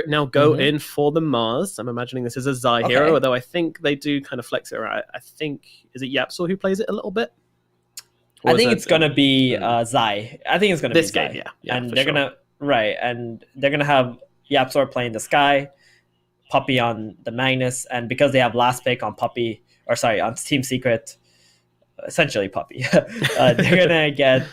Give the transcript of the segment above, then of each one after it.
Secret now go in for the Mars. I'm imagining this is a Zai hero, although I think they do kind of flex it around. I think, is it Yapsor who plays it a little bit? I think it's gonna be Zai. I think it's gonna be Zai. Game, and they're gonna and they're gonna have Yapsor playing the Sky, Puppy on the Magnus, and because they have last pick on Puppy, or sorry, on Team Secret, essentially Puppy, they're gonna get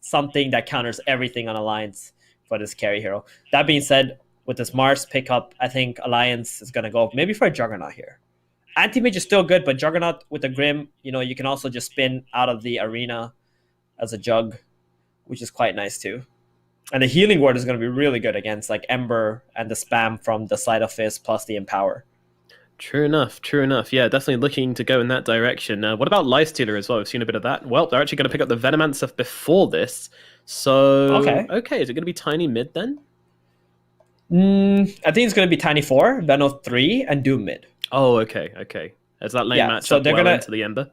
something that counters everything on Alliance for this carry hero. That being said, with this Mars pickup, I think Alliance is gonna go maybe for a Juggernaut here. Anti-Mage is still good, but Juggernaut with the Grim, you can also just spin out of the arena as a Jug, which is quite nice too. And the Healing Word is going to be really good against like Ember and the spam from the Sleight of Fist plus the Empower. True enough. Yeah, definitely looking to go in that direction. What about Lifestealer as well? We've seen a bit of that. Well, they're actually going to pick up the Venomancer before this. So, okay, is it going to be Tiny mid then? I think it's going to be Tiny 4, Veno 3, and Doom mid. Oh, okay. Is that lane match up well into the Ember?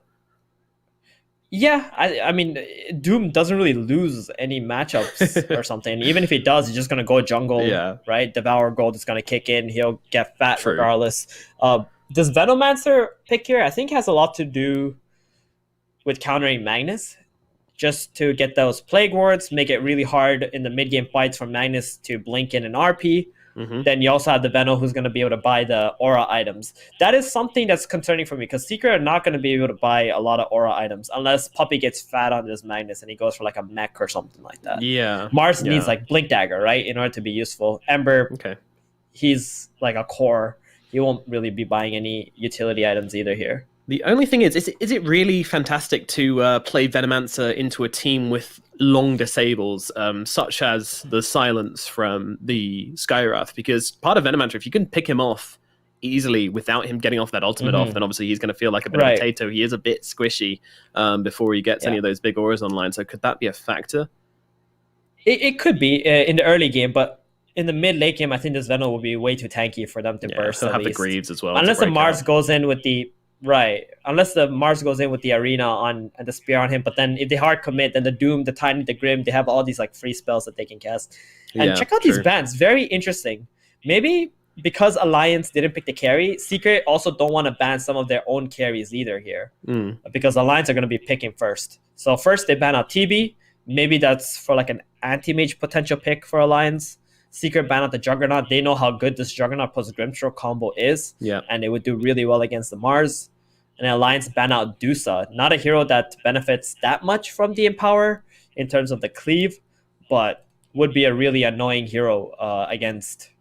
Yeah, I mean, Doom doesn't really lose any matchups or something. Even if he does, he's just going to go jungle, right? Devour Gold is going to kick in. He'll get fat regardless. This Venomancer pick here, I think, has a lot to do with countering Magnus. Just to get those Plague Wards, make it really hard in the mid-game fights for Magnus to blink in and RP. Then you also have the Veno who's going to be able to buy the aura items. That is something that's concerning for me because Secret are not going to be able to buy a lot of aura items unless Puppy gets fat on this Magnus and he goes for like a mech or something like that. Yeah. Mars needs like Blink Dagger, right, in order to be useful. Ember, he's like a core. He won't really be buying any utility items either here. The only thing is it really fantastic to play Venomancer into a team with long disables, such as the silence from the Skywrath? Because part of Venomancer, if you can pick him off easily without him getting off that ultimate off, then obviously he's going to feel like a bit of a potato. He is a bit squishy before he gets any of those big auras online. So could that be a factor? It could be in the early game, but in the mid-late game, I think this Veno will be way too tanky for them to burst. He'll have the Greaves as well. Unless the Mars goes in with the... unless the Mars goes in with the arena on and the spear on him, but then if they hard commit, then the Doom, the Tiny, the Grim, they have all these like free spells that they can cast. And check out these bans, very interesting. Maybe because Alliance didn't pick the carry, Secret also don't want to ban some of their own carries either here, because Alliance are going to be picking first. So first they ban out TB, maybe that's for like an anti-mage potential pick for Alliance. Secret ban out the Juggernaut. They know how good this Juggernaut plus Grimstroke combo is, and it would do really well against the Mars. And Alliance ban out Dusa. Not a hero that benefits that much from the Empower in terms of the cleave, but would be a really annoying hero against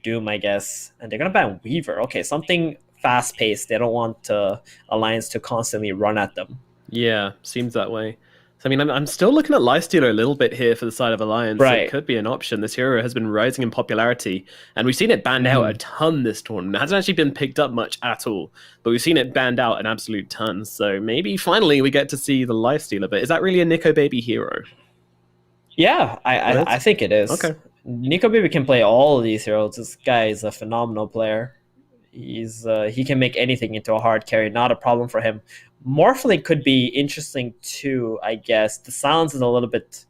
Doom, I guess. And they're going to ban Weaver. Okay, something fast-paced. They don't want Alliance to constantly run at them. Yeah, seems that way. So, I mean, I'm still looking at Lifestealer a little bit here for the side of Alliance. It could be an option. This hero has been rising in popularity, and we've seen it banned out a ton this tournament. It hasn't actually been picked up much at all, but we've seen it banned out an absolute ton. So maybe finally we get to see the Lifestealer. But is that really a Nico Baby hero? Yeah, I think it is. Okay. Nico Baby can play all of these heroes. This guy is a phenomenal player. He can make anything into a hard carry. Not a problem for him. Morphling could be interesting too, I guess. The silence is a little bit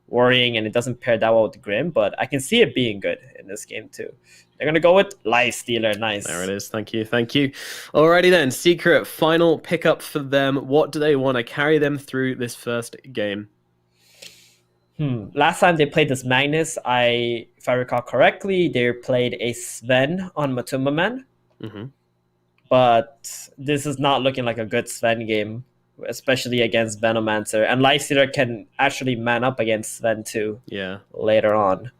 worrying and it doesn't pair that well with the Grim, but I can see it being good in this game too. They're going to go with Lifestealer. Nice. There it is. Thank you. Alrighty then, Secret, final pickup for them. What do they want to carry them through this first game? Last time they played this Magnus, if I recall correctly, they played a Sven on Matumba Man. But this is not looking like a good Sven game, especially against Venomancer. And Lifestealer can actually man up against Sven too later on.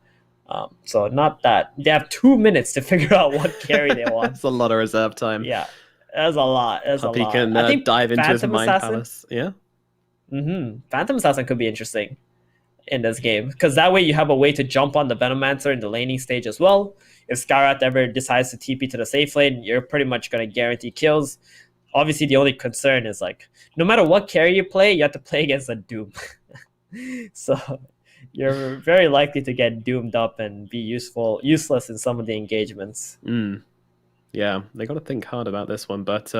So not that. They have 2 minutes to figure out what carry they want. That's a lot of reserve time. Yeah, that's a lot. Puppy can I think dive into his Mind Palace. Yeah. Phantom Assassin could be interesting in this game, because that way you have a way to jump on the Venomancer in the laning stage as well. If Skywrath ever decides to TP to the safe lane, you're pretty much going to guarantee kills. Obviously, the only concern is like, no matter what carry you play, you have to play against a Doom. So you're very likely to get doomed up and be useless in some of the engagements. Yeah, they got to think hard about this one, but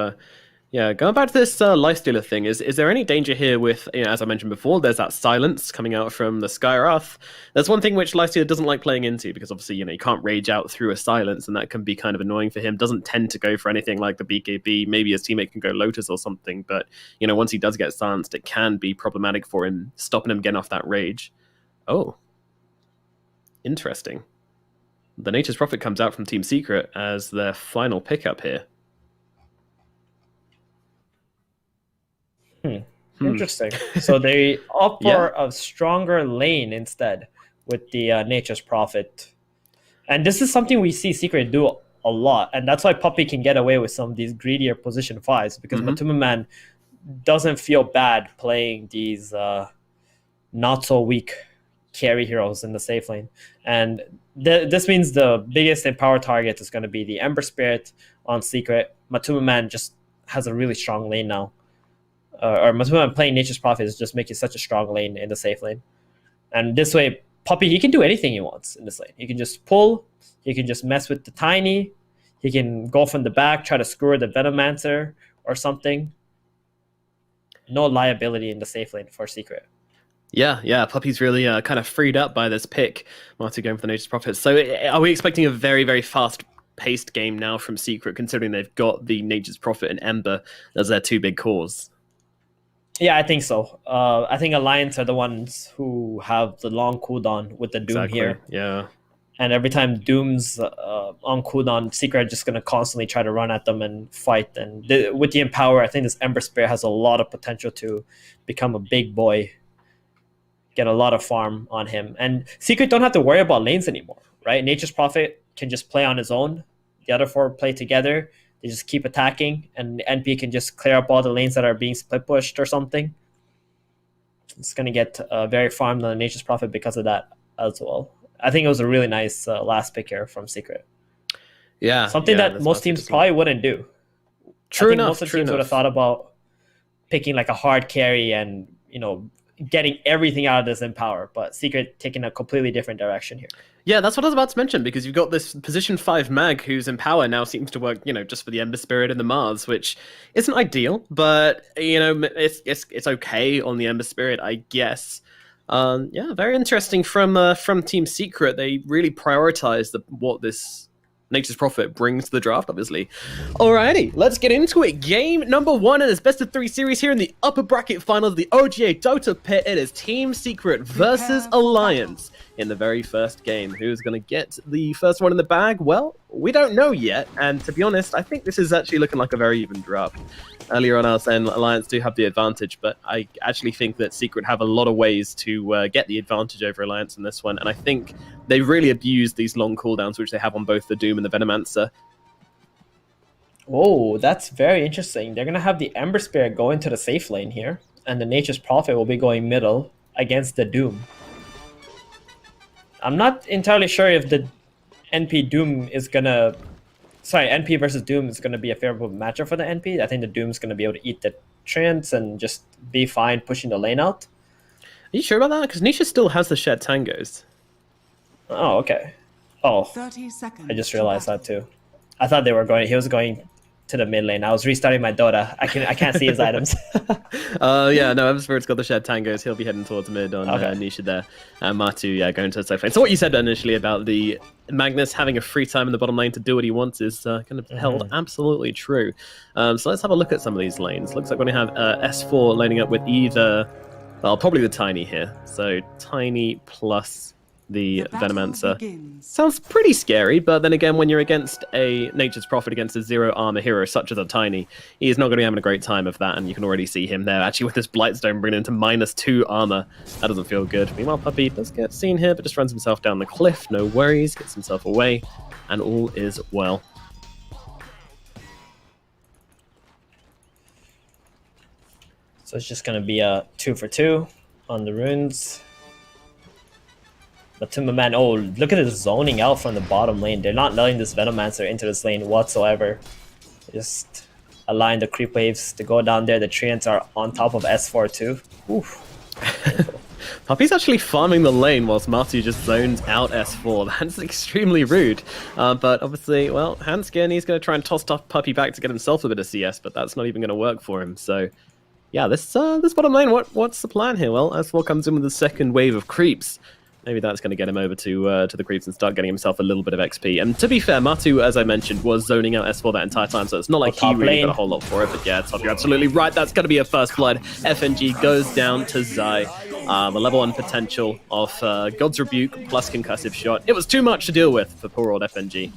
Yeah, going back to this Lifestealer thing, is there any danger here with, as I mentioned before, there's that silence coming out from the Skywrath. There's one thing which Lifestealer doesn't like playing into, because obviously, you can't rage out through a silence, and that can be kind of annoying for him. Doesn't tend to go for anything like the BKB. Maybe his teammate can go Lotus or something, but, once he does get silenced, it can be problematic for him, stopping him getting off that rage. Oh. Interesting. The Nature's Prophet comes out from Team Secret as their final pickup here. Interesting. So they opt for a stronger lane instead with the Nature's Prophet. And this is something we see Secret do a lot. And that's why Puppey can get away with some of these greedier position 5s, because Matuma Man doesn't feel bad playing these not so weak carry heroes in the safe lane. And this means the biggest empower target is going to be the Ember Spirit on Secret. Matuma Man just has a really strong lane now. Or Matuma playing Nature's Prophet is just making such a strong lane in the safe lane. And this way, Puppey, he can do anything he wants in this lane. He can just pull, he can just mess with the Tiny, he can go from the back, try to skewer the Venomancer or something. No liability in the safe lane for Secret. Yeah, Puppey's really kind of freed up by this pick. Matu going for the Nature's Prophet. So are we expecting a very, very fast-paced game now from Secret, considering they've got the Nature's Prophet and Ember as their two big cores? Yeah, I think so. I think Alliance are the ones who have the long cooldown with the Doom here. Yeah. And every time Doom's on cooldown, Secret are just going to constantly try to run at them and fight. And with the Empower, I think this Ember Spirit has a lot of potential to become a big boy, get a lot of farm on him. And Secret don't have to worry about lanes anymore, right? Nature's Prophet can just play on his own. The other 4 play together. They just keep attacking, and NP can just clear up all the lanes that are being split pushed or something. It's going to get very farmed on the Nature's Prophet because of that as well. I think it was a really nice last pick here from Secret. Yeah. Something that most teams probably wouldn't do. True enough. Most of the teams would have thought about picking like a hard carry and, getting everything out of this Empower, but Secret taking a completely different direction here. Yeah, that's what I was about to mention, because you've got this position 5 mag whose Empower now seems to work, just for the Ember Spirit and the Mars, which isn't ideal, but, it's okay on the Ember Spirit, I guess. Yeah, very interesting from Team Secret. They really prioritize what this Nature's Prophet brings to the draft, obviously. Alrighty, let's get into it. Game number 1 in this best of 3 series here in the upper bracket final of the OGA Dota pit. It is Team Secret versus Alliance in the very first game. Who's going to get the first one in the bag? Well, we don't know yet, and to be honest, I think this is actually looking like a very even draft. Earlier on I was saying Alliance do have the advantage, but I actually think that Secret have a lot of ways to get the advantage over Alliance in this one, and I think they really abused these long cooldowns which they have on both the Doom and the Venomancer. Oh, that's very interesting. They're going to have the Ember Spirit go into the safe lane here, and the Nature's Prophet will be going middle against the Doom. I'm not entirely sure if the NP Doom is going to... Sorry, NP versus Doom is going to be a favorable matchup for the NP. I think the Doom's going to be able to eat the Treants and just be fine pushing the lane out. Are you sure about that? Because Nisha still has the shared tangos. Oh, okay. Oh, 30 seconds. I just realized that too. I thought he was going to the mid lane. I was restarting my Dota. I can't see his items. Yeah, no, Ember Spirit's got the shared tangos. He'll be heading towards mid on Nisha there. And Matu, going to the safe lane. So what you said initially about the Magnus having a free time in the bottom lane to do what he wants is kind of held absolutely true. So let's have a look at some of these lanes. Looks like we're going to have S4 laning up with either, well, probably the Tiny here. So Tiny plus the Venomancer. Sounds pretty scary, but then again, when you're against a Nature's Prophet against a 0 armor hero such as a Tiny, he is not going to be having a great time of that, and you can already see him there. Actually, with this Blightstone bringing him to -2 armor, that doesn't feel good. Meanwhile, Puppey does get seen here, but just runs himself down the cliff. No worries, gets himself away, and all is well. So it's just going to be a 2 for 2 on the runes. Matuma Man, oh, look at it zoning out from the bottom lane. They're not letting this Venomancer into this lane whatsoever. Just allowing the creep waves to go down there. The Treants are on top of S4 too. Oof. Puppy's actually farming the lane whilst Matu just zones out S4. That's extremely rude. But obviously, well, Hanskin, he's going to try and toss Puppy back to get himself a bit of CS, but that's not even going to work for him. So, yeah, this bottom lane, what's the plan here? Well, S4 comes in with the second wave of creeps. Maybe that's going to get him over to the creeps and start getting himself a little bit of XP. And to be fair, Matu, as I mentioned, was zoning out S4 that entire time, so it's not like he really got a whole lot for it. But yeah, Top, you're absolutely right. That's going to be a first blood. FNG goes down to Zai. The level 1 potential of God's Rebuke plus Concussive Shot. It was too much to deal with for poor old FNG.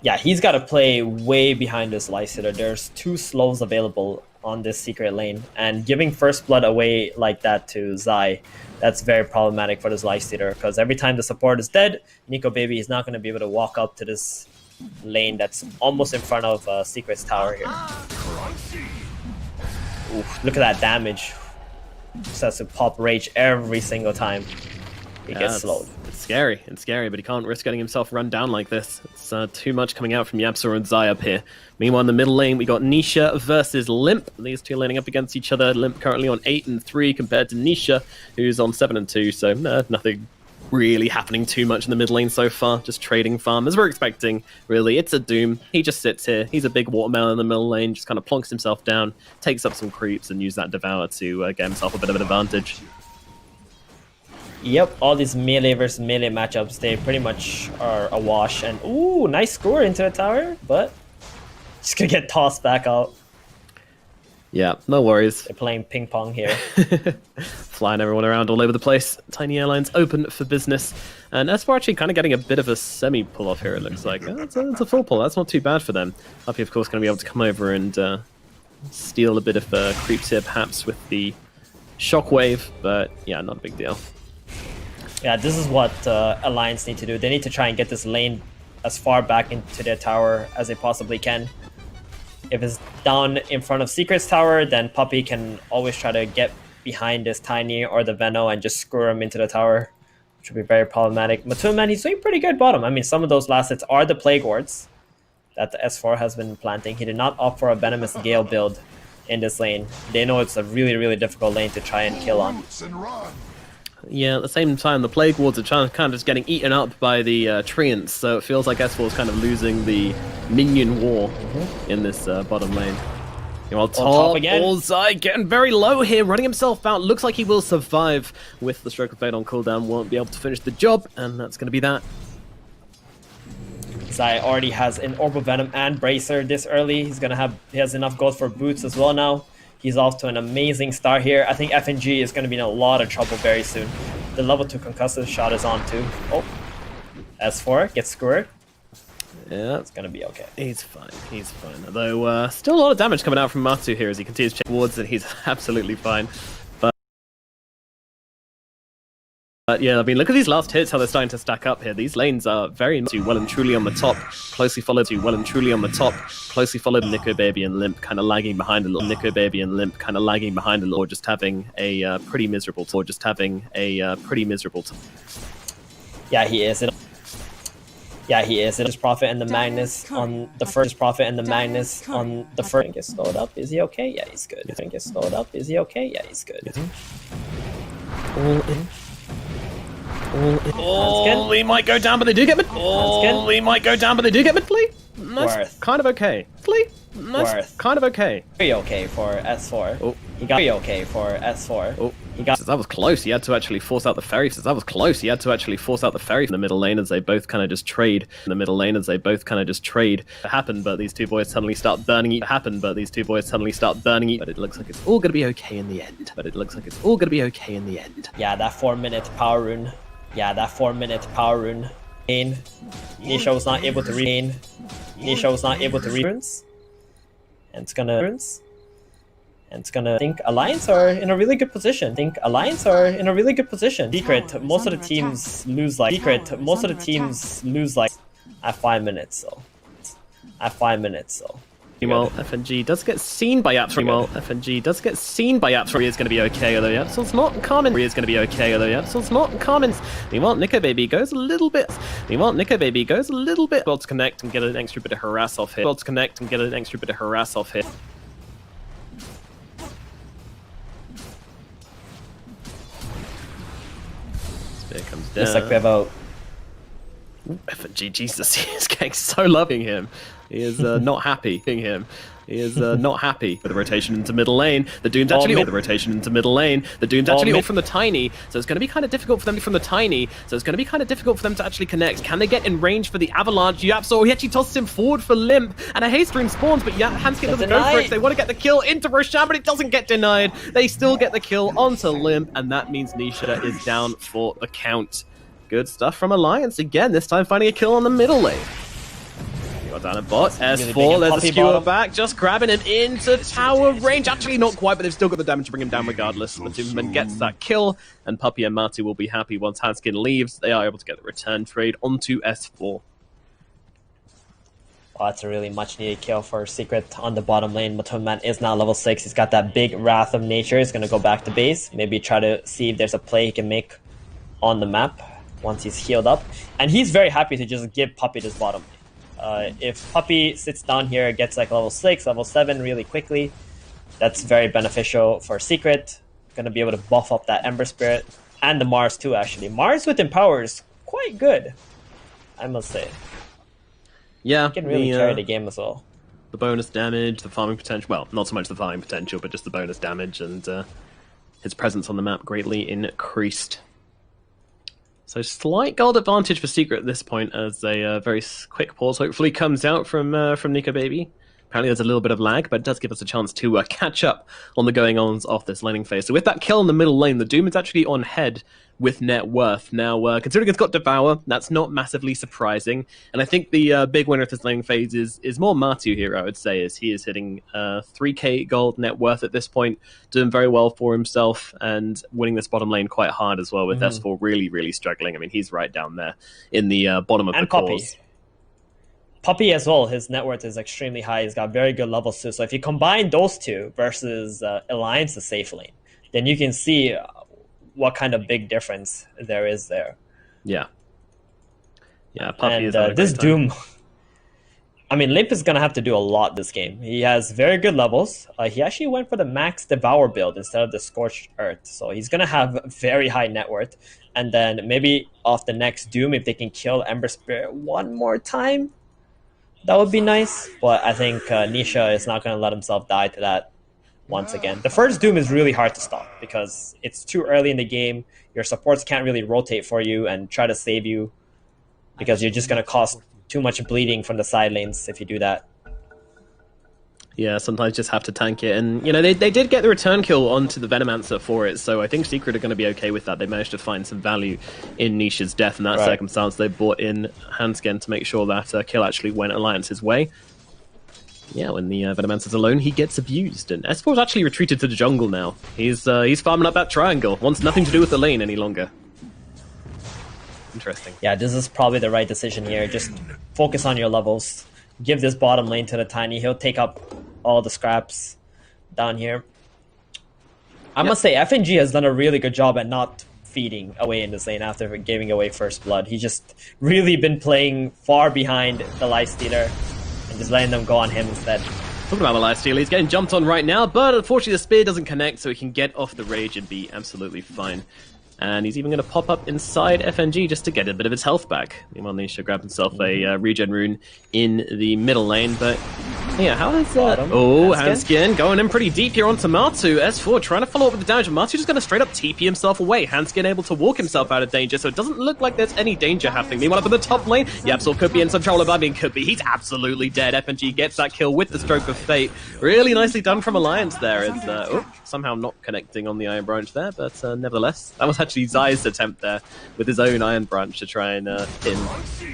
Yeah, he's got to play way behind this Lysitter. There's 2 slows available on this secret lane, and giving first blood away like that to Zai, that's very problematic for this Lysitter, because every time the support is dead, Nico Baby is not going to be able to walk up to this lane that's almost in front of Secret's tower here. Oof, look at that damage. Just has to pop Rage every single time he gets slowed. It's scary, but he can't risk getting himself run down like this. It's too much coming out from Yapsa and Zai up here. Meanwhile, in the middle lane, we got Nisha versus Limp. These two laning up against each other. Limp currently on 8 and 3 compared to Nisha, who's on 7 and 2. So nothing really happening too much in the mid lane so far. Just trading farm, as we're expecting, really. It's a Doom. He just sits here. He's a big watermelon in the middle lane, just kind of plonks himself down, takes up some creeps, and use that Devour to get himself a bit of an advantage. Yep, all these melee versus melee matchups, they pretty much are a wash. And ooh, nice score into a tower, but just gonna get tossed back out. Yeah, no worries. They're playing ping pong here. Flying everyone around all over the place. Tiny Airlines open for business. And S4 actually kind of getting a bit of a semi-pull off here, it looks like. It's a full pull, that's not too bad for them. Puppy, of course, going to be able to come over and steal a bit of creeps here, perhaps with the Shockwave, but yeah, not a big deal. Yeah, this is what Alliance need to do. They need to try and get this lane as far back into their tower as they possibly can. If it's down in front of Secret's tower, then Puppy can always try to get behind this Tiny or the Veno and just screw him into the tower, which would be very problematic. Matun, man, he's doing pretty good bottom. I mean, some of those last hits are the Plague Wards that the S4 has been planting. He did not opt for a Venomous Gale build in this lane. They know it's a really, really difficult lane to try and kill on. Yeah, at the same time, the Plague Wards are kind of just getting eaten up by the Treants, so it feels like S4 is kind of losing the minion war in this bottom lane. Well, top again. Zai getting very low here, running himself out. Looks like he will survive with the Stroke of Fate on cooldown. Won't be able to finish the job, and that's going to be that. Zai already has an Orb of Venom and Bracer this early. He has enough gold for boots as well now. He's off to an amazing start here. I think FNG is going to be in a lot of trouble very soon. The level 2 concussive shot is on too. Oh, S4 gets scored. Yeah, it's going to be okay. He's fine. Although still a lot of damage coming out from Matu here as he continues to check towards it. He's absolutely fine. But yeah, I mean, look at these last hits, how they're starting to stack up here. These lanes are very well and truly on the top, closely followed Nico Baby and Limp kind of lagging behind a little. Or just having a pretty miserable time. Yeah, he is. Just Prophet and the Magnus on the first. Gets slowed up. Is he okay? Yeah, he's good. Gets slowed up. Is he okay? Yeah, he's good. All in. Oh, we might go down, but they do get mid. Oh, we might go down, but they do get mid. That's kind of okay. That's kind of okay. Very okay for S4. Oh, he got very okay for S4. Oh, that was close. He had to actually force out the ferry. From the middle lane as they both kind of just trade. It happened, but these two boys suddenly start burning each. But it looks like it's all gonna be okay in the end. Yeah, that 4-minute power rune. Nisha was not able to regain. Runes. And it's gonna think Alliance are in a really good position. Secret, most of the teams lose like at 5 minutes, so. Meanwhile, FNG does get seen by Apps. Is going to be okay, although Yapsel's not common. Meanwhile, Nico Baby goes a little bit. Well to connect and get an extra bit of harass off here. Looks like we have a... FNG, Jesus, he is getting so loving him. He is not happy being him. He is not happy with the rotation into middle lane. The Doom's actually all the rotation into middle lane. The Doom's actually all from the tiny, so it's going to be kind of difficult for them from the tiny. So it's going to be kind of difficult for them to actually connect. Can they get in range for the avalanche? Yapso, he actually tosses him forward for Limp, and a haste rune spawns, but yeah, Hanskin doesn't go for it. They want to get the kill into Roshan, but it doesn't get denied. They still get the kill onto Limp, and that means Nisha is down for the count. Good stuff from Alliance again, this time finding a kill on the middle lane. Got down a bot, S4, there's a skewer back, just grabbing him into tower range. Actually not quite, but they've still got the damage to bring him down regardless. The Doomman gets that kill, and Puppy and Matu will be happy once Hanskin leaves. They are able to get the return trade onto S4. Oh, that's a really much needed kill for Secret on the bottom lane. Matoman is now level 6. He's got that big Wrath of Nature. He's going to go back to base. Maybe try to see if there's a play he can make on the map once he's healed up. And he's very happy to just give Puppy this bottom lane. If Puppy sits down here, gets like level 6, level 7 really quickly, that's very beneficial for Secret. Going to be able to buff up that Ember Spirit. And the Mars too, actually. Mars with Empower is quite good, I must say. Yeah, he can really carry the game as well. The bonus damage, the farming potential, well, not so much the farming potential, but just the bonus damage, and his presence on the map greatly increased. So slight gold advantage for Secret at this point, as a very quick pause hopefully comes out from Nico Baby. Apparently there's a little bit of lag, but it does give us a chance to catch up on the going-ons of this laning phase. So with that kill in the middle lane, the Doom is actually on head with net worth. Now, considering it's got Devour, that's not massively surprising. And I think the big winner of this laning phase is more Matu here, I would say, as he is hitting 3k gold net worth at this point, doing very well for himself, and winning this bottom lane quite hard as well, with S4 really, really struggling. I mean, he's right down there in the bottom of the course. Puppy as well, his net worth is extremely high. He's got very good levels too. So if you combine those two versus Alliance's safe lane, then you can see what kind of big difference there is there. Yeah. Yeah, Puppy is this Doom... I mean, Limp is going to have to do a lot this game. He has very good levels. He actually went for the max Devour build instead of the Scorched Earth. So he's going to have very high net worth. And then maybe off the next Doom, if they can kill Ember Spirit one more time, that would be nice, but I think Nisha is not going to let himself die to that once again. The first Doom is really hard to stop because it's too early in the game. Your supports can't really rotate for you and try to save you because you're just going to cause too much bleeding from the side lanes if you do that. Yeah, sometimes just have to tank it. And, you know, they did get the return kill onto the Venomancer for it, so I think Secret are going to be okay with that. They managed to find some value in Nisha's death in that circumstance. They brought in Hanskin to make sure that kill actually went Alliance's way. Yeah, when the Venomancer's alone, he gets abused. And S4's actually retreated to the jungle now. He's farming up that triangle. Wants nothing to do with the lane any longer. Interesting. Yeah, this is probably the right decision here. Just focus on your levels. Give this bottom lane to the Tiny. He'll take up all the scraps down here. I must say, FNG has done a really good job at not feeding away in this lane after giving away first blood. He's just really been playing far behind the Lifestealer and just letting them go on him instead. Talking about the Lifestealer, he's getting jumped on right now, but unfortunately the spear doesn't connect, so he can get off the rage and be absolutely fine. And he's even going to pop up inside FNG just to get a bit of his health back. Meanwhile, Nisha grabbed himself a regen rune in the middle lane, but yeah, how is that? Oh, Hanskin going in pretty deep here onto Matu. S4 trying to follow up with the damage, but Matu just going to straight up TP himself away. Hanskin able to walk himself out of danger, so it doesn't look like there's any danger happening. Meanwhile, up in the top lane, Yapsor could be in some trouble. I mean, could be. He's absolutely dead. FNG gets that kill with the stroke of fate. Really nicely done from Alliance there. It's somehow not connecting on the Iron Branch there, but nevertheless, that was actually Zai's attempt there with his own Iron Branch to try and pin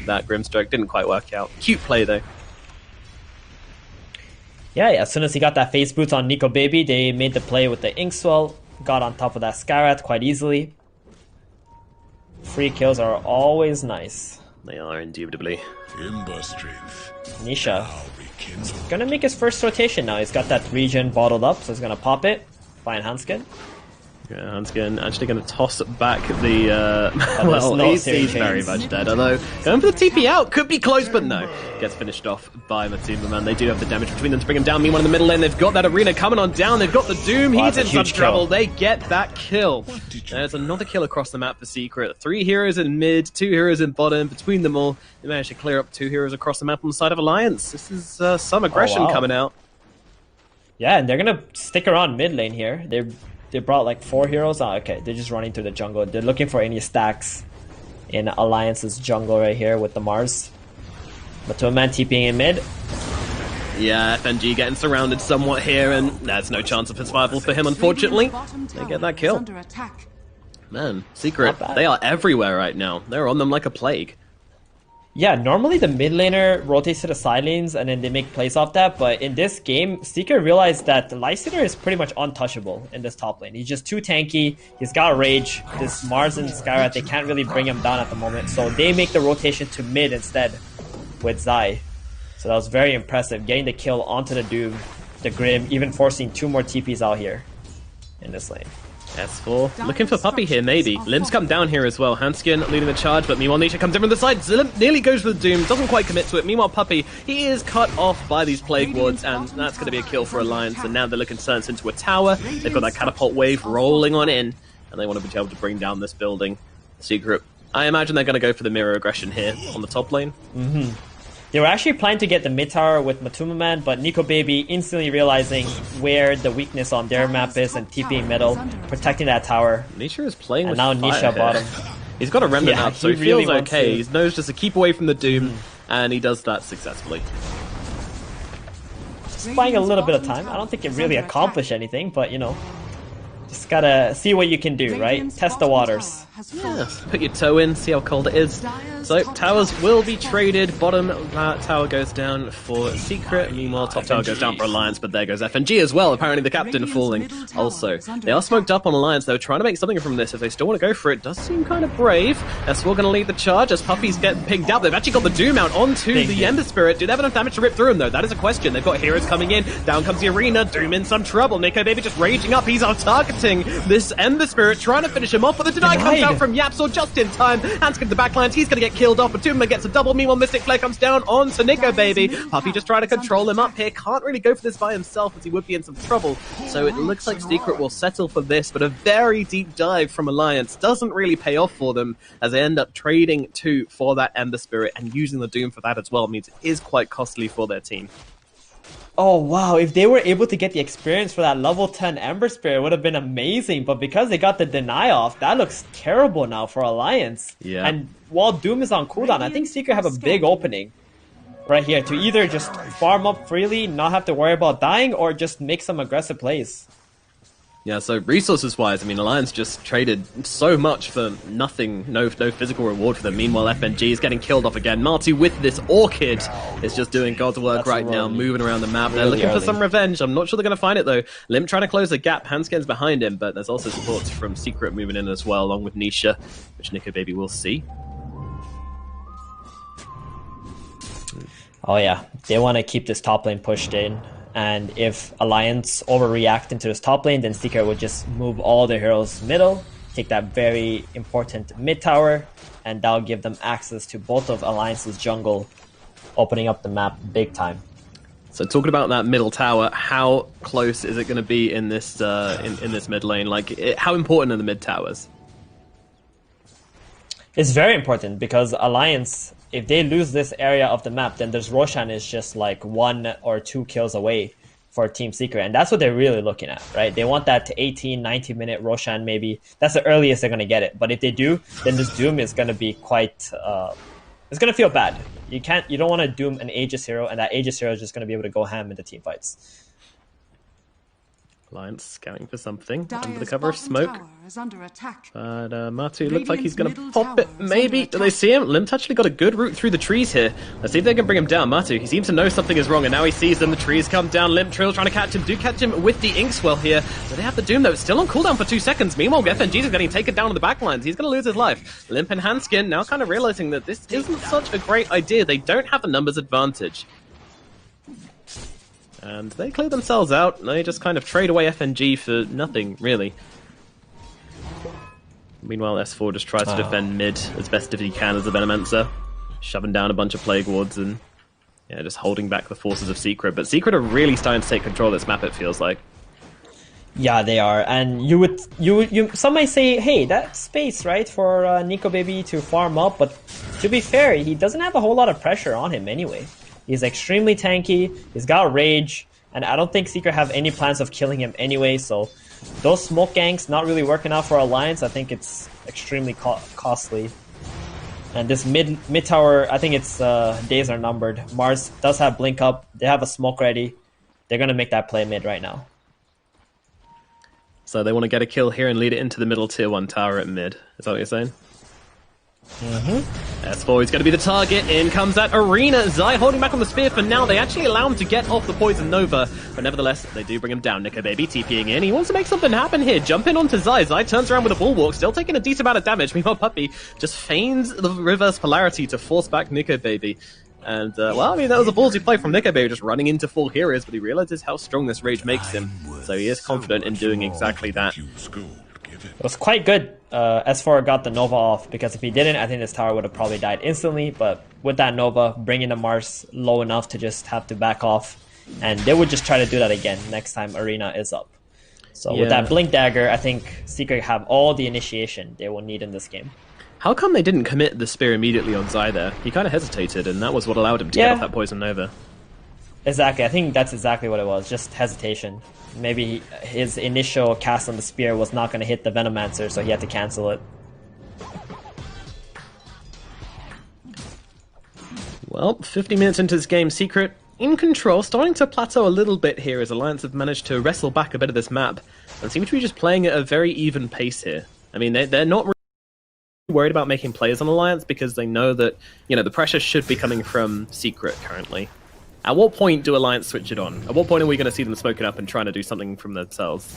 that Grimstroke. Didn't quite work out. Cute play though. Yeah, as soon as he got that face boots on Nico Baby, they made the play with the Inkswell, got on top of that Skyrat quite easily. Free kills are always nice. They are, indubitably. Nisha gonna make his first rotation now. He's got that regen bottled up, so he's gonna pop it. Fine Hanskin. Yeah, Hanskin actually going to toss back the... well, he's very much dead, although going for the TP out could be close, but no. Gets finished off by Matuma, man. They do have the damage between them to bring him down. Meanwhile, in the middle lane, they've got that arena coming on down. They've got the Doom. He's in some trouble. They get that kill. There's another kill across the map for Secret. 3 heroes in mid, 2 heroes in bottom. Between them all, they managed to clear up 2 heroes across the map on the side of Alliance. This is some aggression coming out. Yeah, and they're going to stick around mid lane here. They brought like 4 heroes. Oh, okay, they're just running through the jungle. They're looking for any stacks in Alliance's jungle right here with the Mars. Matuma TPing in mid. Yeah, FNG getting surrounded somewhat here, and there's no chance of survival for him, unfortunately. They get that kill. Man, Secret, they are everywhere right now. They're on them like a plague. Yeah, normally the mid laner rotates to the side lanes and then they make plays off that, but in this game, Seeker realized that the Lifestealer is pretty much untouchable in this top lane. He's just too tanky, he's got rage, this Mars and Skywrath, they can't really bring him down at the moment, so they make the rotation to mid instead with Zai. So that was very impressive, getting the kill onto the Doom, the Grim, even forcing 2 more TPs out here in this lane. S4 looking for Puppey here, maybe. Lim's come down here as well. Hanskin leading the charge, but meanwhile Nisha comes in from the side. Lim nearly goes for the Doom, doesn't quite commit to it. Meanwhile Puppey, he is cut off by these Plague Wards, and that's going to be a kill for Alliance. And now they're looking to turn this into a tower. They've got that catapult wave rolling on in, and they want to be able to bring down this building. Secret, I imagine they're going to go for the mirror aggression here on the top lane. They were actually planning to get the mid tower with Matuma Man, but Nico Baby instantly realizing where the weakness on their map is and TPing middle, protecting that tower. Nisha is playing with now Nisha bottom. He's got a remnant up, so he feels okay. He knows just to keep away from the Doom, and he does that successfully. Just buying a little bit of time. I don't think it really accomplished anything, but you know, just gotta see what you can do, right? Test the waters. Yeah, put your toe in, see how cold it is. So, towers will be traded. Bottom tower goes down for Secret. Meanwhile, top tower goes down for Alliance, but there goes FNG as well. Apparently the captain falling also. They are smoked up on Alliance, though, trying to make something from this. If they still want to go for it, does seem kind of brave. S4 going to lead the charge as Puppey's getting picked out. They've actually got the Doom out onto the Ember Spirit. Do they have enough damage to rip through him, though? That is a question. They've got heroes coming in. Down comes the arena. Doom in some trouble. Nico Baby just raging up. He's out targeting this Ember Spirit, trying to finish him off, but the deny comes out from Yapsor just in time. Hanskin to the backlines. He's going to get killed off, but Doom gets a double. Meanwhile, Mystic Flare comes down onto Nico Baby. Puppey just trying to control him up here. Can't really go for this by himself as he would be in some trouble. So it looks like Secret will settle for this, but a very deep dive from Alliance doesn't really pay off for them as they end up trading 2 for that Ember Spirit, and using the Doom for that as well means it is quite costly for their team. Oh wow, if they were able to get the experience for that level 10 Ember Spirit, it would have been amazing, but because they got the deny off, that looks terrible now for Alliance. Yeah. And while Doom is on cooldown, I think Secret have a big opening right here to either just farm up freely, not have to worry about dying, or just make some aggressive plays. Yeah, so resources-wise, I mean, Alliance just traded so much for nothing, no physical reward for them. Meanwhile, FNG is getting killed off again. Marty with this Orchid is just doing God's work now, moving around the map. They're looking for some revenge. I'm not sure they're going to find it, though. Lim trying to close the gap. Hanskin's behind him, but there's also support from Secret moving in as well, along with Nisha, which Nico Baby will see. Oh yeah, they want to keep this top lane pushed in. And if Alliance overreact into this top lane, then Secret would just move all the heroes middle, take that very important mid tower, and that'll give them access to both of Alliance's jungle, opening up the map big time. So talking about that middle tower, how close is it going to be in this in this mid lane? Like, how important are the mid towers? It's very important because Alliance, if they lose this area of the map, then there's Roshan is just like 1 or 2 kills away for Team Secret. And that's what they're really looking at, right? They want that 18, 19-minute Roshan maybe. That's the earliest they're going to get it. But if they do, then this Doom is going to be quite... it's going to feel bad. You don't want to Doom an Aegis hero, and that Aegis hero is just going to be able to go ham in the team fights. Alliance scanning for something under the cover of smoke. But Matu looks like he's going to pop it, maybe. Do they see him? Lim's actually got a good route through the trees here. Let's see if they can bring him down. Matu, he seems to know something is wrong, and now he sees them. The trees come down. Lim Trill trying to catch him. Do catch him with the Inkswell here. But they have the Doom, though. It's still on cooldown for 2 seconds. Meanwhile, FNG is getting taken down on the backlines. He's going to lose his life. Limp and Hanskin now kind of realizing that this isn't such a great idea. They don't have the numbers advantage. And they clear themselves out. They just kind of trade away FNG for nothing, really. Meanwhile, S4 just tries to defend mid as best as he can as a Venomancer, shoving down a bunch of Plague Wards and yeah, just holding back the forces of Secret. But Secret are really starting to take control of this map, it feels like. Yeah, they are, and some might say, hey, that's space, right, for Nico Baby to farm up, but to be fair, he doesn't have a whole lot of pressure on him anyway. He's extremely tanky, he's got rage, and I don't think Secret have any plans of killing him anyway, so those smoke ganks not really working out for Alliance. I think it's extremely costly. And this mid tower, I think its days are numbered. Mars does have blink up, they have a smoke ready, they're gonna make that play mid right now. So they want to get a kill here and lead it into the middle tier 1 tower at mid. Is that what you're saying? S4 is going to be the target. In comes that Arena. Zai holding back on the spear for now. They actually allow him to get off the Poison Nova. But nevertheless, they do bring him down. Nico Baby TPing in. He wants to make something happen here. Jump in onto Zai. Zai turns around with a Bulwark. Still taking a decent amount of damage. Meanwhile, Puppey just feigns the reverse polarity to force back Nico Baby. And, well, I mean, that was a ballsy play from Nico Baby, just running into full heroes, but he realizes how strong this rage makes him. So he is confident in doing exactly that. It was quite good. S4 got the Nova off, because if he didn't, I think this tower would have probably died instantly. But with that Nova, bringing the Mars low enough to just have to back off, and they would just try to do that again next time Arena is up. So with that Blink Dagger, I think Secret have all the initiation they will need in this game. How come they didn't commit the spear immediately on Zai there? He kind of hesitated, and that was what allowed him to get off that Poison Nova. Exactly, I think that's exactly what it was, just hesitation. Maybe his initial cast on the spear was not going to hit the Venomancer, so he had to cancel it. Well, 50 minutes into this game, Secret in control, starting to plateau a little bit here as Alliance have managed to wrestle back a bit of this map, and seem to be just playing at a very even pace here. I mean, they're not really worried about making plays on Alliance because they know that, you know, the pressure should be coming from Secret currently. At what point do Alliance switch it on? At what point are we going to see them smoking up and trying to do something from themselves?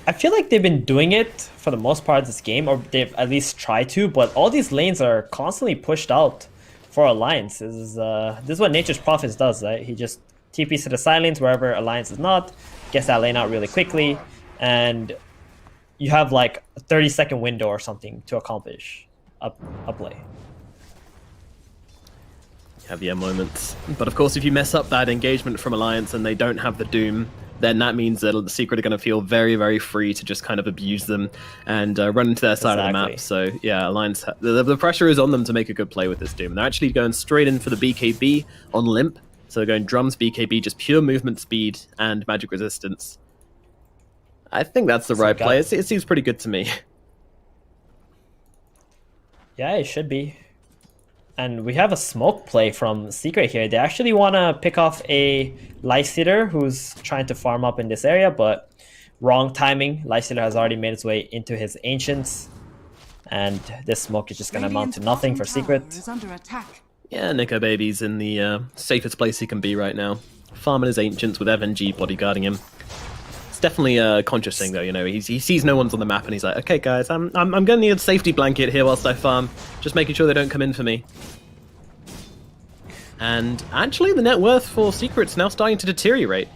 I feel like they've been doing it for the most part of this game, or they've at least tried to, but all these lanes are constantly pushed out for Alliance. This is what Nature's Prophets does, right? He just TPs to the side lanes wherever Alliance is not, gets that lane out really quickly, and you have like a 30-second window or something to accomplish a play. Have moments. But of course, if you mess up that engagement from Alliance and they don't have the Doom, then that means that the Secret are going to feel very, very free to just kind of abuse them and run into their side of the map. So yeah, Alliance, the pressure is on them to make a good play with this Doom. They're actually going straight in for the BKB on Limp. So they're going Drums, BKB, just pure movement speed and magic resistance. I think that's the right play. It seems pretty good to me. Yeah, it should be. And we have a smoke play from Secret here. They actually want to pick off a Lifestealer who's trying to farm up in this area, but wrong timing. Lifestealer has already made its way into his Ancients, and this smoke is just going to amount to nothing for Secret. Yeah, Nico Baby's in the safest place he can be right now. Farming his Ancients with FNG bodyguarding him. It's definitely a conscious thing, though. You know, he sees no one's on the map, and he's like, "Okay, guys, I'm gonna need a safety blanket here whilst I farm, just making sure they don't come in for me." And actually, the net worth for Secret's now starting to deteriorate.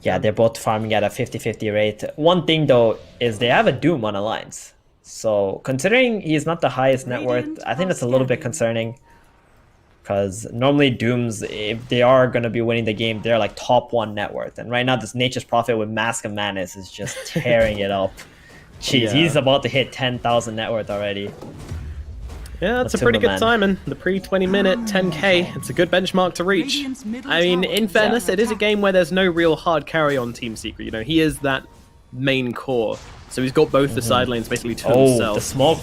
Yeah, they're both farming at a 50-50 rate. One thing, though, is they have a Doom on Alliance. So, considering he's not the highest net worth, I think that's a little bit concerning. Because normally Dooms, if they are going to be winning the game, they're like top 1 net worth. And right now, this Nature's Prophet with Mask of Madness is just tearing it up. Jeez, he's about to hit 10,000 net worth already. Yeah, that's a pretty good timing. The pre-20 minute 10k, it's a good benchmark to reach. I mean, in fairness, it is a game where there's no real hard carry on Team Secret. You know, he is that main core. So he's got both the side lanes basically to himself. Oh, the smoke.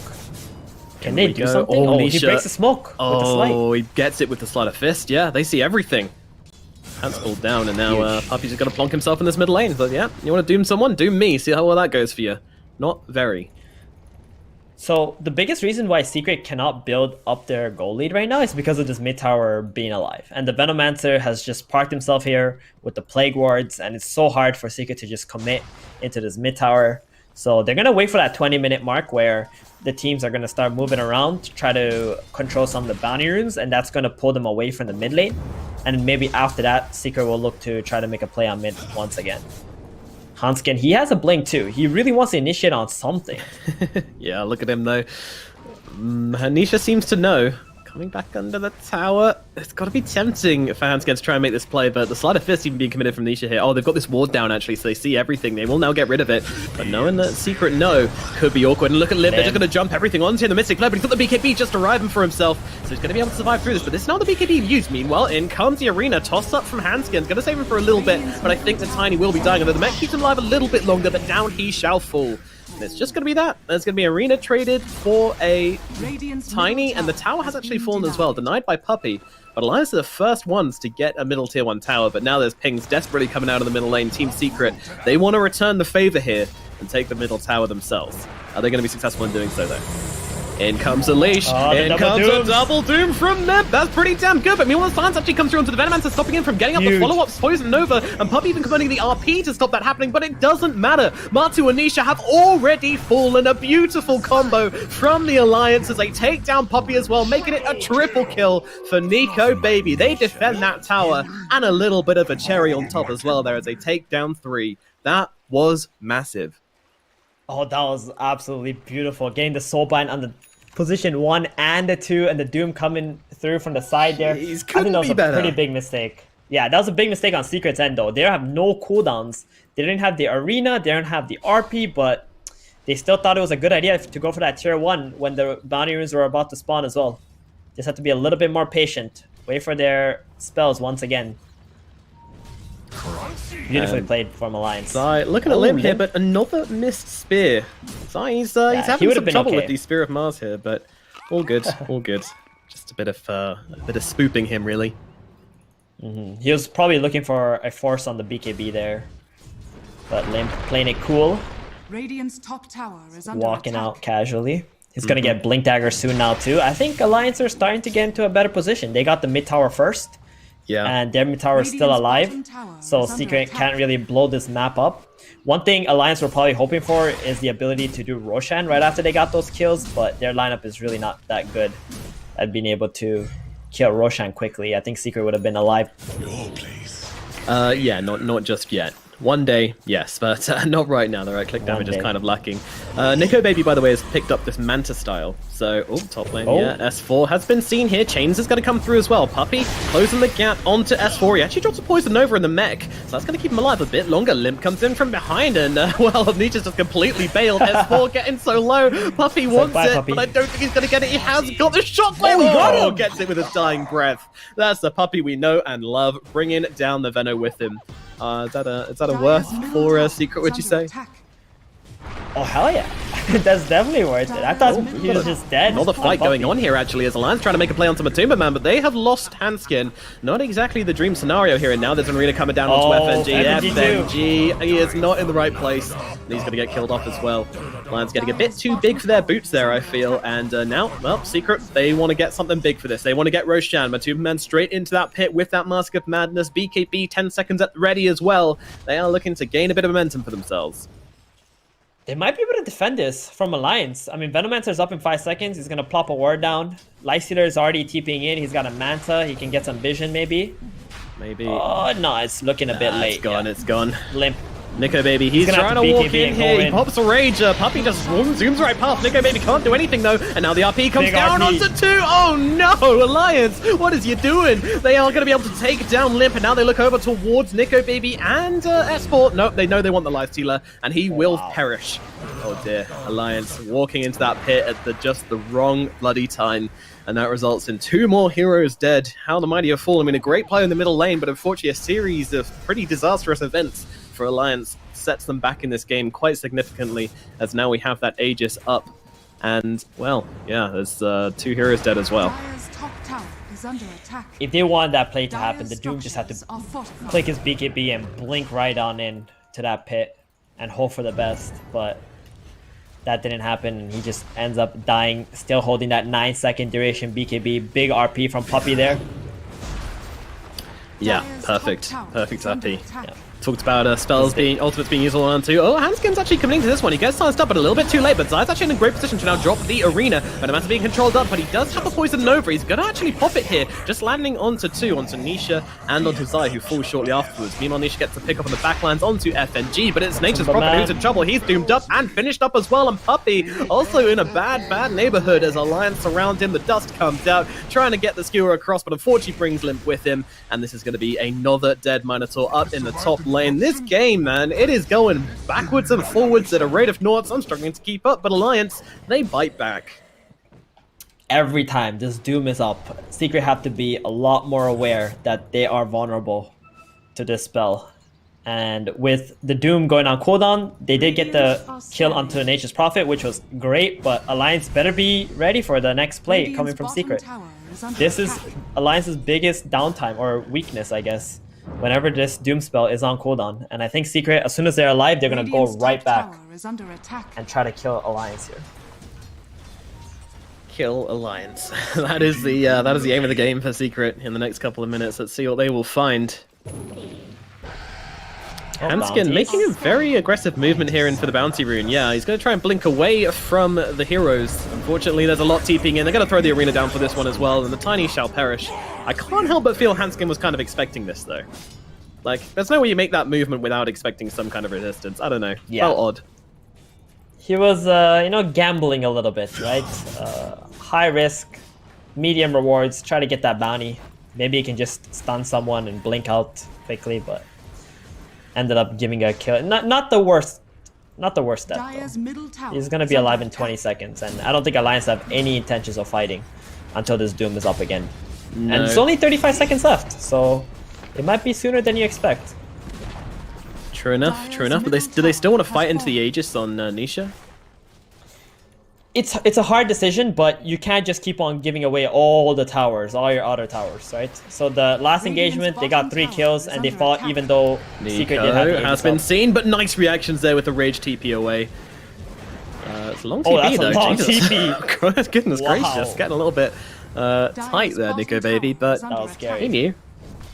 Can they do something? Oh, he breaks the smoke with the slide. Oh, he gets it with the Sleight of Fist. Yeah, they see everything. Hands pulled down, and now Puppey's just got to plonk himself in this mid lane. But yeah, you want to doom someone? Doom me. See how well that goes for you. Not very. So the biggest reason why Secret cannot build up their goal lead right now is because of this mid tower being alive. And the Venomancer has just parked himself here with the Plague Wards, and it's so hard for Secret to just commit into this mid tower. So they're going to wait for that 20-minute mark where the teams are going to start moving around to try to control some of the bounty runes, and that's going to pull them away from the mid lane. And maybe after that, Secret will look to try to make a play on mid once again. Hanskin, he has a blink too. He really wants to initiate on something. Yeah, look at him though. Hanisha seems to know. Coming back under the tower. It's got to be tempting for Hanskin to try and make this play, but the sleight of fist even being committed from Nisha here. Oh, they've got this ward down actually, so they see everything. They will now get rid of it, but knowing that secret no could be awkward. And look at Limp, they're just going to jump everything onto him. The Mystic Flare, but he's got the BKB just arriving for himself, so he's going to be able to survive through this. But this is now the BKB used. Meanwhile, in comes the Arena, tossed up from Hanskin. Going to save him for a little bit, but I think the Tiny will be dying. Although the mech keeps him alive a little bit longer, but down he shall fall. And it's just going to be that. There's going to be Arena traded for a Tiny, and the tower has actually fallen as well, denied by Puppey. But Alliance are the first ones to get a middle tier 1 tower, but now there's pings desperately coming out of the middle lane. Team Secret, they want to return the favor here and take the middle tower themselves. Are they going to be successful in doing so, though? In comes a leash. In comes a double doom from Nip. That's pretty damn good. But meanwhile, the silence actually comes through onto the Venomancer, stopping him from getting up the follow-ups. Poison Nova, and Puppey even combining the RP to stop that happening, but it doesn't matter. Matu and Nisha have already fallen. A beautiful combo from the Alliance as they take down Puppey as well, making it a triple kill for Nico Baby. They defend that tower, and a little bit of a cherry on top as well there as they take down 3. That was massive. Oh, that was absolutely beautiful. Getting the Soulbind on the position 1 and the 2, and the Doom coming through from the side there. I think that was a pretty big mistake. Yeah, that was a big mistake on Secret's end though. They have no cooldowns. They didn't have the Arena, they didn't have the RP, but they still thought it was a good idea to go for that tier 1 when the bounty runes were about to spawn as well. Just have to be a little bit more patient. Wait for their spells once again. Beautifully played from Alliance. Looking at Limp here, but another missed spear. He's having some trouble with the Spear of Mars here, but all good, all good. Just a bit of spooping him, really. He was probably looking for a force on the BKB there, but Limp playing it cool. Radiant's top tower is under walking attack. out casually. He's gonna get Blink Dagger soon now too. I think Alliance are starting to get into a better position. They got the mid tower first. Yeah. And their mid tower is still alive, so Secret can't really blow this map up. One thing Alliance were probably hoping for is the ability to do Roshan right after they got those kills, but their lineup is really not that good at being able to kill Roshan quickly. I think Secret would have been alive. Yeah, not just yet. One day, yes, but not right now. The right click damage is kind of lacking. Nico Baby, by the way, has picked up this Manta style. So, top lane, yeah. S4 has been seen here. Chains is going to come through as well. Puppey closing the gap onto S4. He actually drops a Poison Nova in the mech, so that's going to keep him alive a bit longer. Limp comes in from behind, and, well, Nietzsche's just completely bailed. S4 getting so low. Puppey wants it, Puppey. But I don't think he's going to get it. He has got the shockwave. Oh, he got him! Gets it with his dying breath. That's the Puppey we know and love, bringing down the Veno with him. Is that a worth for Secret, would you say? Oh, hell yeah. That's definitely worth it. I thought he was just dead. Another fight going on here, actually, as Alliance trying to make a play onto Matumba Man, but they have lost Hanskin. Not exactly the dream scenario here, and now there's an Arena coming down onto FNG. FNG, he is not in the right place, and he's going to get killed off as well. Alliance getting a bit too big for their boots there, I feel, and now, well, Secret, they want to get something big for this. They want to get Roshan. Matumba Man straight into that pit with that Mask of Madness. BKB 10 seconds at the ready as well. They are looking to gain a bit of momentum for themselves. They might be able to defend this from Alliance. I mean, Venomancer's up in 5 seconds. He's going to plop a ward down. Lifestealer is already TPing in. He's got a Manta. He can get some vision, maybe. Maybe. Oh, no, it's looking a bit late. It's gone, it's gone. Limp. Nico Baby, he's trying to walk in here. He pops a Rage. Puppey just zooms right past. Nico Baby can't do anything, though. And now the RP comes down onto 2. Oh, no, Alliance. What is you doing? They are going to be able to take down Limp, and now they look over towards Nico Baby and S4. Nope, they know they want the Lifestealer, and he will perish. Oh, dear. Alliance walking into that pit at just the wrong bloody time. And that results in 2 more heroes dead. How the mighty have fallen. I mean, a great play in the middle lane, but unfortunately a series of pretty disastrous events for Alliance sets them back in this game quite significantly, as now we have that Aegis up. And, well, yeah, there's 2 heroes dead as well. If they wanted that play to happen, the Doom just had to click his BKB and blink right on in to that pit and hope for the best, but that didn't happen. He just ends up dying, still holding that 9-second duration BKB. Big RP from Puppey there. Yeah, perfect. Perfect RP. Yeah. Talked about spells ultimates being used on 2. Oh, Hanskin's actually coming into this one. He gets sized up, but a little bit too late. But Zai's actually in a great position to now drop the arena. Venomance being controlled up, but he does have the poison Nova. He's going to actually pop it here, just landing onto 2, onto Nisha and onto Zai, who falls shortly afterwards. Meanwhile, Nisha gets to pick up on the backlands onto FNG, but it's Nature's Prophet who's in trouble. He's doomed up and finished up as well. And Puppey also in a bad neighborhood as Alliance surround him. The dust comes out, trying to get the skewer across, but unfortunately brings Limp with him. And this is going to be another dead Minotaur up in the top lane. This game, man, it is going backwards and forwards at a rate of knots. I'm struggling to keep up, but Alliance, they bite back. Every time this Doom is up, Secret have to be a lot more aware that they are vulnerable to this spell. And with the Doom going on cooldown, they did get the kill onto Nature's Prophet, which was great, but Alliance better be ready for the next play coming from Secret. This is Alliance's biggest downtime, or weakness, I guess, whenever this Doom spell is on cooldown. And I think Secret, as soon as they're alive, they're going to go right back and try to kill Alliance here. Kill Alliance. that is the aim of the game for Secret in the next couple of minutes. Let's see what they will find. Hanskin making a very aggressive movement here in for the bounty rune. Yeah, he's going to try and blink away from the heroes. Unfortunately, there's a lot TPing in. They're going to throw the arena down for this one as well, and the tiny shall perish. I can't help but feel Hanskin was kind of expecting this, though. Like, there's no way you make that movement without expecting some kind of resistance. I don't know. Yeah. Felt odd. He was, gambling a little bit, right? High risk, medium rewards, try to get that bounty. Maybe he can just stun someone and blink out quickly, but ended up giving a kill. Not the worst step, though. He's gonna be alive in 20 seconds, and I don't think Alliance have any intentions of fighting until this Doom is up again. No. And it's only 35 seconds left, so it might be sooner than you expect. True enough, but do they still want to fight into the Aegis on Nisha? It's a hard decision, but you can't just keep on giving away all the towers, all your other towers, right? So the last engagement, they got 3 kills, and they fought even though Secret did have the has been seen, but nice reactions there with the Rage TP away. It's a long TP, that's though. A long TP. Goodness gracious, getting a little bit tight there, Nico baby, but that was scary. He knew.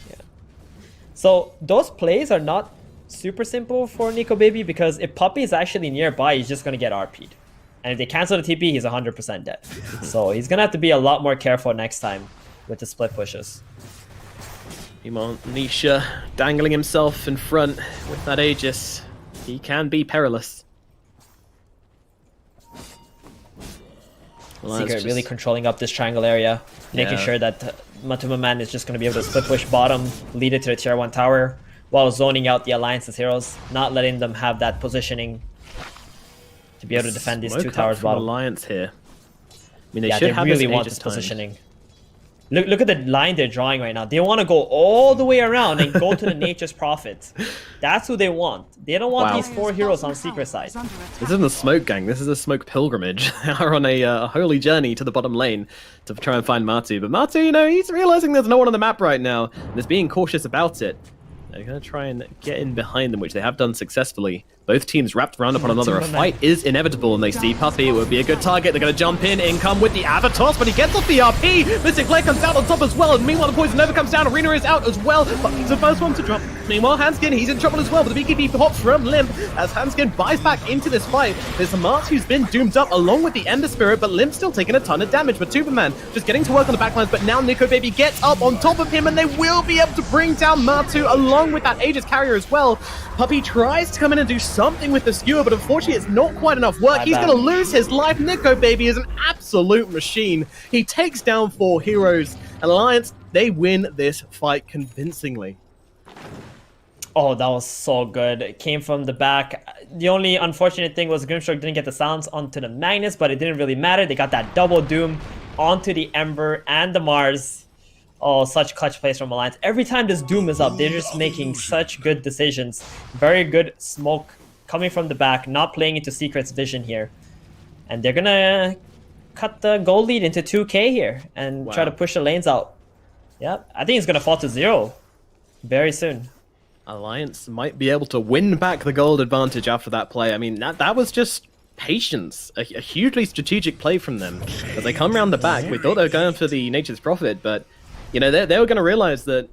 Yeah. So those plays are not super simple for Nico baby, because if Puppey is actually nearby, he's just going to get RP'd. And if they cancel the TP, he's 100% dead. So he's going to have to be a lot more careful next time with the split pushes. Nisha dangling himself in front with that Aegis. He can be perilous. Secret really controlling up this triangle area, making sure that Matuma Man is just going to be able to split push bottom, lead it to the tier 1 tower, while zoning out the Alliance's heroes, not letting them have that positioning to be able to defend these 2 towers bottom. Alliance here. I mean, they should have really want this positioning. Look at the line they're drawing right now. They want to go all the way around and go to the Nature's Prophet. That's who they want. They don't want these 4 heroes on Secret side. This isn't a smoke gang. This is a smoke pilgrimage. They are on a holy journey to the bottom lane to try and find Matu. But Matu, he's realizing there's no one on the map right now, and is being cautious about it. They're going to try and get in behind them, which they have done successfully. Both teams wrapped around upon another. A fight is inevitable, and they see Puppey. It would be a good target. They're going to jump in come with the Avatos, but he gets off the RP. Mystic Flare comes out on top as well, and meanwhile the Poison Nova comes down. Arena is out as well, but he's the first one to drop. Meanwhile, Hanskin, he's in trouble as well, but the BKB hops from Limp as Hanskin buys back into this fight. There's Mart who's been doomed up along with the Ender Spirit, but Limp's still taking a ton of damage. But Superman just getting to work on the backlines, but now Nico Baby gets up on top of him, and they will be able to bring down Matu along with that Aegis carrier as well. Puppey tries to come in and do something with the skewer, but unfortunately it's not quite enough work. He's going to lose his life. Nico Baby is an absolute machine. He takes down 4 heroes. Alliance, they win this fight convincingly. Oh, that was so good. It came from the back. The only unfortunate thing was Grimstroke didn't get the silence onto the Magnus, but it didn't really matter. They got that double Doom onto the Ember and the Mars. Oh, such clutch plays from Alliance. Every time this Doom is up, they're just making such good decisions. Very good smoke coming from the back, not playing into Secret's vision here. And they're gonna cut the gold lead into 2k here and try to push the lanes out. Yep, I think it's gonna fall to 0 very soon. Alliance might be able to win back the gold advantage after that play. I mean, that was just patience, a hugely strategic play from them. As they come around the back, we thought they were going for the Nature's Prophet, but you know, they were going to realize that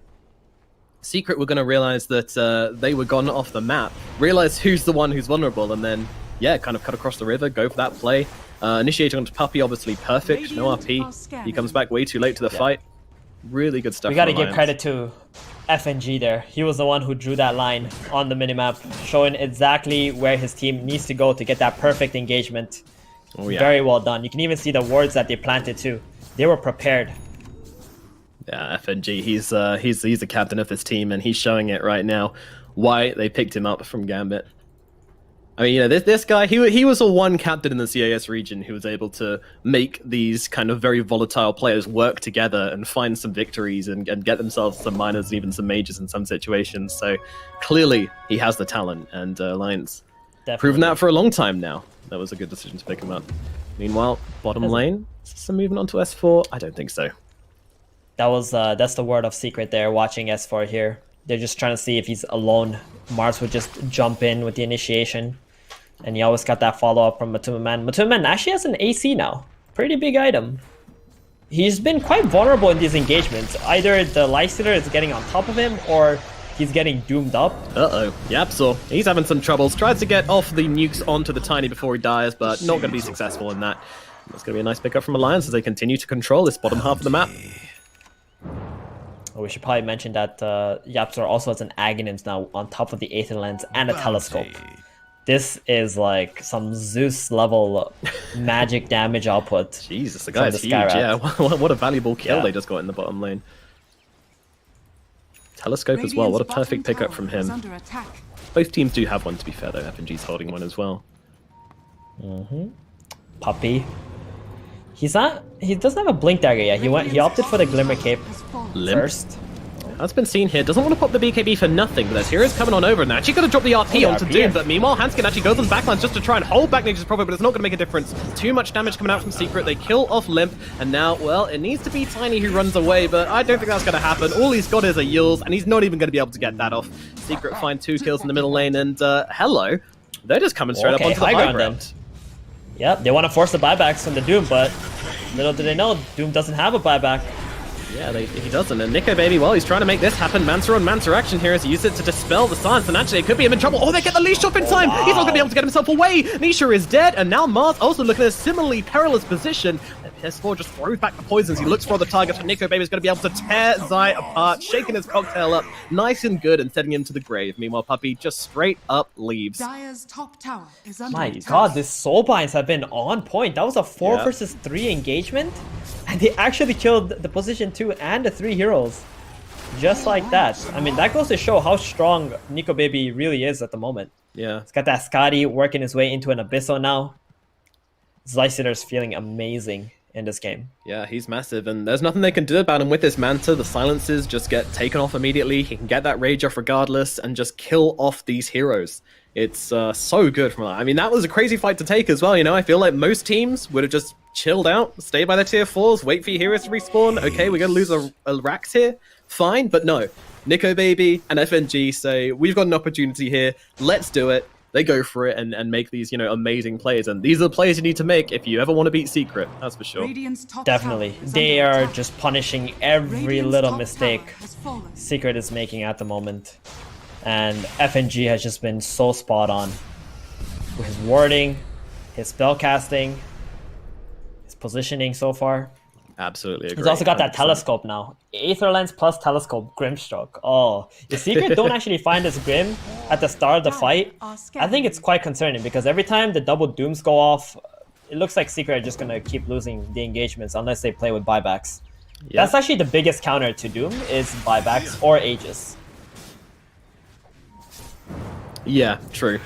Secret were going to realize that they were gone off the map, realize who's the one who's vulnerable, and then, yeah, kind of cut across the river, go for that play. Initiating onto Puppey, obviously perfect, no RP. He comes back way too late to the fight. Really good stuff. We got to give credit to FNG there. He was the one who drew that line on the minimap, showing exactly where his team needs to go to get that perfect engagement. Oh, yeah. Very well done. You can even see the words that they planted too. They were prepared. Yeah, FNG, he's the captain of this team, and he's showing it right now why they picked him up from Gambit. I mean, you know, this guy, he was a one captain in the CIS region who was able to make these kind of very volatile players work together and find some victories and get themselves some minors, even some majors in some situations. So clearly he has the talent, and Alliance proven that for a long time now. That was a good decision to pick him up. Meanwhile, bottom lane, some movement onto S4? I don't think so. That was that's the word of Secret there, watching S4 here. They're just trying to see if he's alone. Mars would just jump in with the initiation. And he always got that follow-up from Matumaman. Matumaman actually has an AC now. Pretty big item. He's been quite vulnerable in these engagements. Either the Lifestealer is getting on top of him, or he's getting doomed up. Uh-oh. Yep, so he's having some troubles. Tries to get off the nukes onto the Tiny before he dies, but not going to be successful in that. That's going to be a nice pickup from Alliance as they continue to control this bottom half of the map. We should probably mention that Yapzor also has an Aghanim's now on top of the Aether Lens and a Telescope. This is like some Zeus level magic damage output. Jesus, the guy's huge, yeah. What a valuable kill they just got in the bottom lane. Telescope as well, what a perfect pickup from him. Both teams do have one, to be fair, though. FNG's holding one as well. Puppey. He doesn't have a Blink Dagger yet. He opted for the Glimmer Cape first. That's been seen here. Doesn't want to pop the BKB for nothing, but there's heroes coming on over, and they're actually going to drop the RP onto Doom. But meanwhile, Hanskin actually goes on backlines just to try and hold back Nature's Prophet, but it's not going to make a difference. Too much damage coming out from Secret. They kill off Limp, and now, well, it needs to be Tiny who runs away, but I don't think that's going to happen. All he's got is a Yules, and he's not even going to be able to get that off. Secret find 2 kills in the middle lane, and hello. They're just coming straight up onto the high ground. Yep, they want to force the buybacks from the Doom, but little do they know, Doom doesn't have a buyback. Yeah, he doesn't. And Nico, baby, well, he's trying to make this happen. Mancer on Mancer action here as he uses it to dispel the silence, and actually it could be him in trouble. Oh, they get the leash off in time! Wow. He's not going to be able to get himself away! Nisha is dead, and now Mars also looking at a similarly perilous position. PS4 just throws back the poisons. He looks for the target, but Nico, baby, is going to be able to tear Zai apart, shaking his cocktail up nice and good and sending him to the grave. Meanwhile, Puppey just straight up leaves. Dire's top tower is under My attack. god, these soul binds have been on point. That was a 4 versus 3 engagement, and they actually killed the position 2 and the 3 heroes. Just like that. I mean, that goes to show how strong Nico Baby really is at the moment. Yeah. He's got that Scotty working his way into an Abysso now. Zysitter's feeling amazing in this game. Yeah, he's massive, and there's nothing they can do about him with this Manta. The silences just get taken off immediately. He can get that rage off regardless and just kill off these heroes. It's so good from that. I mean, that was a crazy fight to take as well, you know? I feel like most teams would have just chilled out, stay by their tier 4s, wait for your heroes to respawn. Okay, we're going to lose a Rax here. Fine, but no. Nico Baby and FNG say, we've got an opportunity here. Let's do it. They go for it and make these, you know, amazing plays. And these are the plays you need to make if you ever want to beat Secret. That's for sure. Definitely. They are just punishing every little mistake Secret is making at the moment. And FNG has just been so spot on with his warding, his spell casting, his positioning so far. Absolutely agree. He's also got that 100%. Telescope now. Aether Lens plus Telescope, Grimstroke. Oh, if Secret don't actually find this Grim at the start of the fight, I think it's quite concerning because every time the double Dooms go off, it looks like Secret are just going to keep losing the engagements unless they play with buybacks. Yeah. That's actually the biggest counter to Doom is buybacks or Aegis. Yeah, true.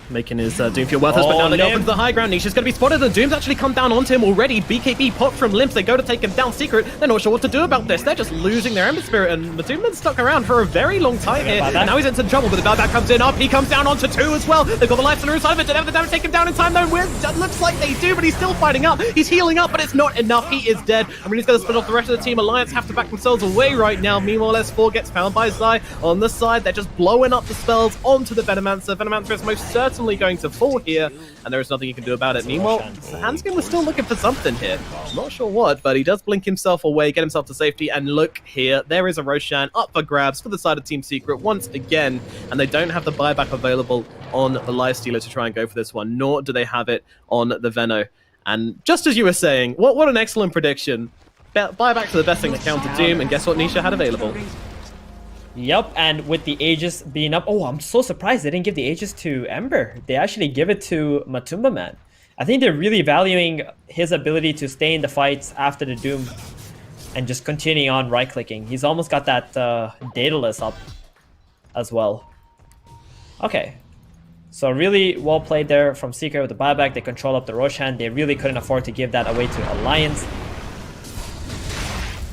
Making his Doom feel worthless, but now they go for the high ground. Nisha's going to be spotted, and Doom's actually come down onto him already. BKB pop from Limps. They go to take him down Secret. They're not sure what to do about this. They're just losing their Ember Spirit, and Matuman's stuck around for a very long time here. And now he's in some trouble, but the buyback comes in up. He comes down onto 2 as well. They've got the life center inside of it. Don't have the damage take him down in time, though. It looks like they do, but he's still fighting up. He's healing up, but it's not enough. He is dead. I mean, he's going to split off the rest of the team. Alliance have to back themselves away right now. Meanwhile, S4 gets found by Zai on the side. They're just blowing up the spells onto the Venom Venomancer. Venomancer is most certainly going to fall here, and there is nothing you can do about it. Meanwhile, Hanskin was still looking for something here. Not sure what, but he does blink himself away, get himself to safety, and look here, there is a Roshan up for grabs for the side of Team Secret once again, and they don't have the buyback available on the Lifestealer to try and go for this one, nor do they have it on the Veno. And just as you were saying, what an excellent prediction. Buyback to the best thing to counter Doom, and guess what Nisha had available? Yep, and with the Aegis being up, oh, I'm so surprised they didn't give the Aegis to Ember. They actually give it to Matumba Man. I think they're really valuing his ability to stay in the fights after the Doom and just continuing on right-clicking. He's almost got that Daedalus up as well. Okay, so really well played there from Secret with the buyback. They control up the Roshan. They really couldn't afford to give that away to Alliance.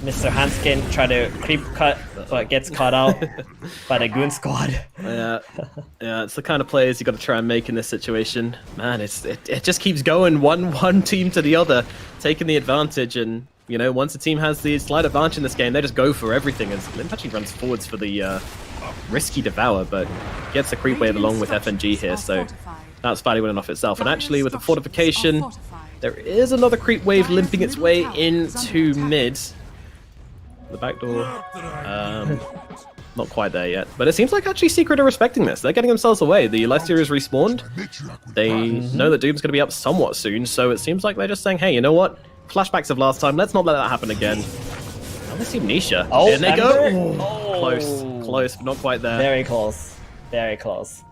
Mr. Hanskin tried to creep cut, but gets caught out by the Goon Squad. Yeah, it's the kind of players you got to try and make in this situation. Man, it just keeps going one team to the other, taking the advantage. And you know, once a team has the slight advantage in this game, they just go for everything. As Limp actually runs forwards for the risky Devour, but gets a creep wave along with FNG here, so that's value in and of itself. And actually, with the fortification, there is another creep wave limping its way into mid. The back door, not quite there yet, but it seems like actually Secret are respecting this. They're getting themselves away. The Lifestealer is respawned. They know that Doom's going to be up somewhat soon, so it seems like they're just saying, hey, you know what? Flashbacks of last time, let's not let that happen again. Now let's see Nisha. Oh, in they go. Oh. Close, but not quite there. Very close.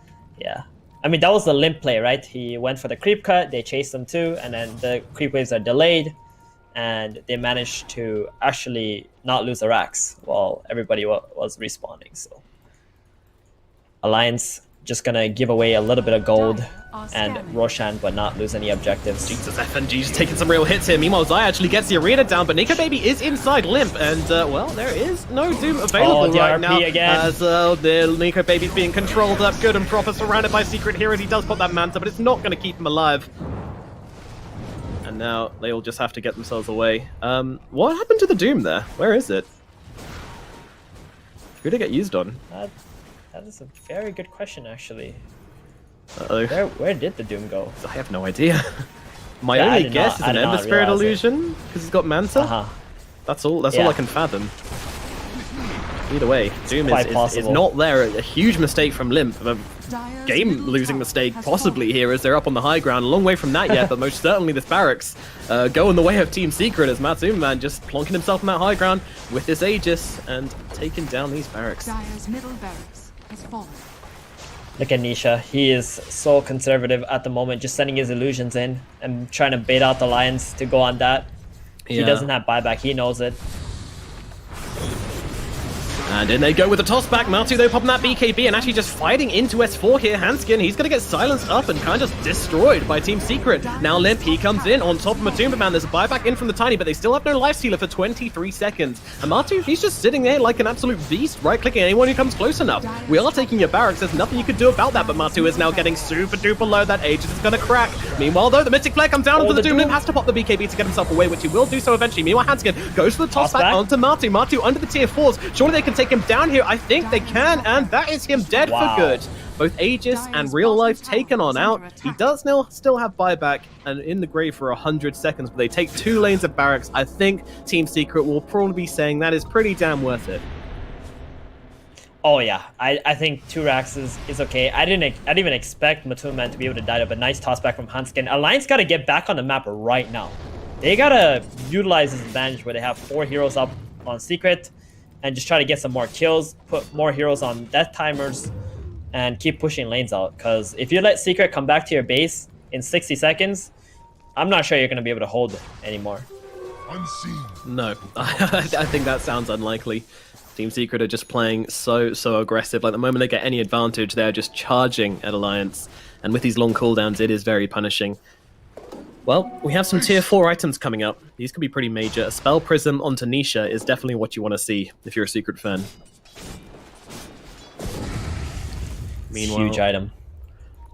Yeah. I mean, that was the Limp play, right? He went for the creep cut, they chased him too, and then the creep waves are delayed. And they managed to actually not lose the racks while everybody was respawning. So Alliance just gonna give away a little bit of gold and Roshan, but not lose any objectives. Jesus, FNG's taking some real hits here. Meanwhile, Zai actually gets the arena down, but Nico Baby is inside Limp, and well, there is no Doom available right now. Again. As the Nico Baby's being controlled up good and proper, surrounded by Secret here, as he does pop that Manta, but it's not going to keep him alive. And now they'll just have to get themselves away. What happened to the Doom there? Where is it? Who did it get used on? That is a very good question, actually. Uh-oh. Where did the Doom go? I have no idea. My only guess is an Ember Spirit illusion, because he's got Manta. That's all I can fathom. Either way, Doom is not there. A huge mistake from Limp. A game-losing mistake, possibly, here as they're up on the high ground. A long way from that yet, but most certainly this barracks going the way of Team Secret as Matsuman just plonking himself on that high ground with this Aegis and taking down these barracks. Dire's middle barracks has fallen. Look at Nisha. He is so conservative at the moment, just sending his illusions in and trying to bait out the Lions to go on that. Yeah. He doesn't have buyback. He knows it. And in they go with the toss back. Matu though popping that BKB and actually just fighting into S4 here. Hanskin, he's going to get silenced up and kind of just destroyed by Team Secret. Now Limp, he comes in on top of Matumba Man. There's a buyback in from the Tiny, but they still have no Lifestealer for 23 seconds. And Matu, he's just sitting there like an absolute beast, right-clicking anyone who comes close enough. We are taking your barracks. There's nothing you can do about that, but Matu is now getting super duper low. That Aegis is going to crack. Meanwhile, though, the Mystic Flare comes down onto the Doom. Limp has to pop the BKB to get himself away, which he will do so eventually. Meanwhile, Hanskin goes for the toss back onto Matu. Matu under the tier 4s. Surely they can take him down here. I think they can, and that is him dead for good. Both Aegis and Real Life taken on out. He does now still have buyback and in the grave for 100 seconds, but they take 2 lanes of barracks. I think Team Secret will probably be saying that is pretty damn worth it. Oh yeah, I think 2 racks is okay. I didn't even expect Matumba Man to be able to die up. A nice toss back from Hanskin. Alliance got to get back on the map right now. They got to utilize this advantage where they have 4 heroes up on Secret and just try to get some more kills, put more heroes on death timers, and keep pushing lanes out. Because if you let Secret come back to your base in 60 seconds, I'm not sure you're going to be able to hold it anymore. Unseen. No, I think that sounds unlikely. Team Secret are just playing so aggressive. Like the moment they get any advantage, they're just charging at Alliance. And with these long cooldowns, it is very punishing. Well, we have some tier 4 items coming up. These could be pretty major. A Spell Prism onto Nisha is definitely what you want to see if you're a Secret fan. Meanwhile, huge item.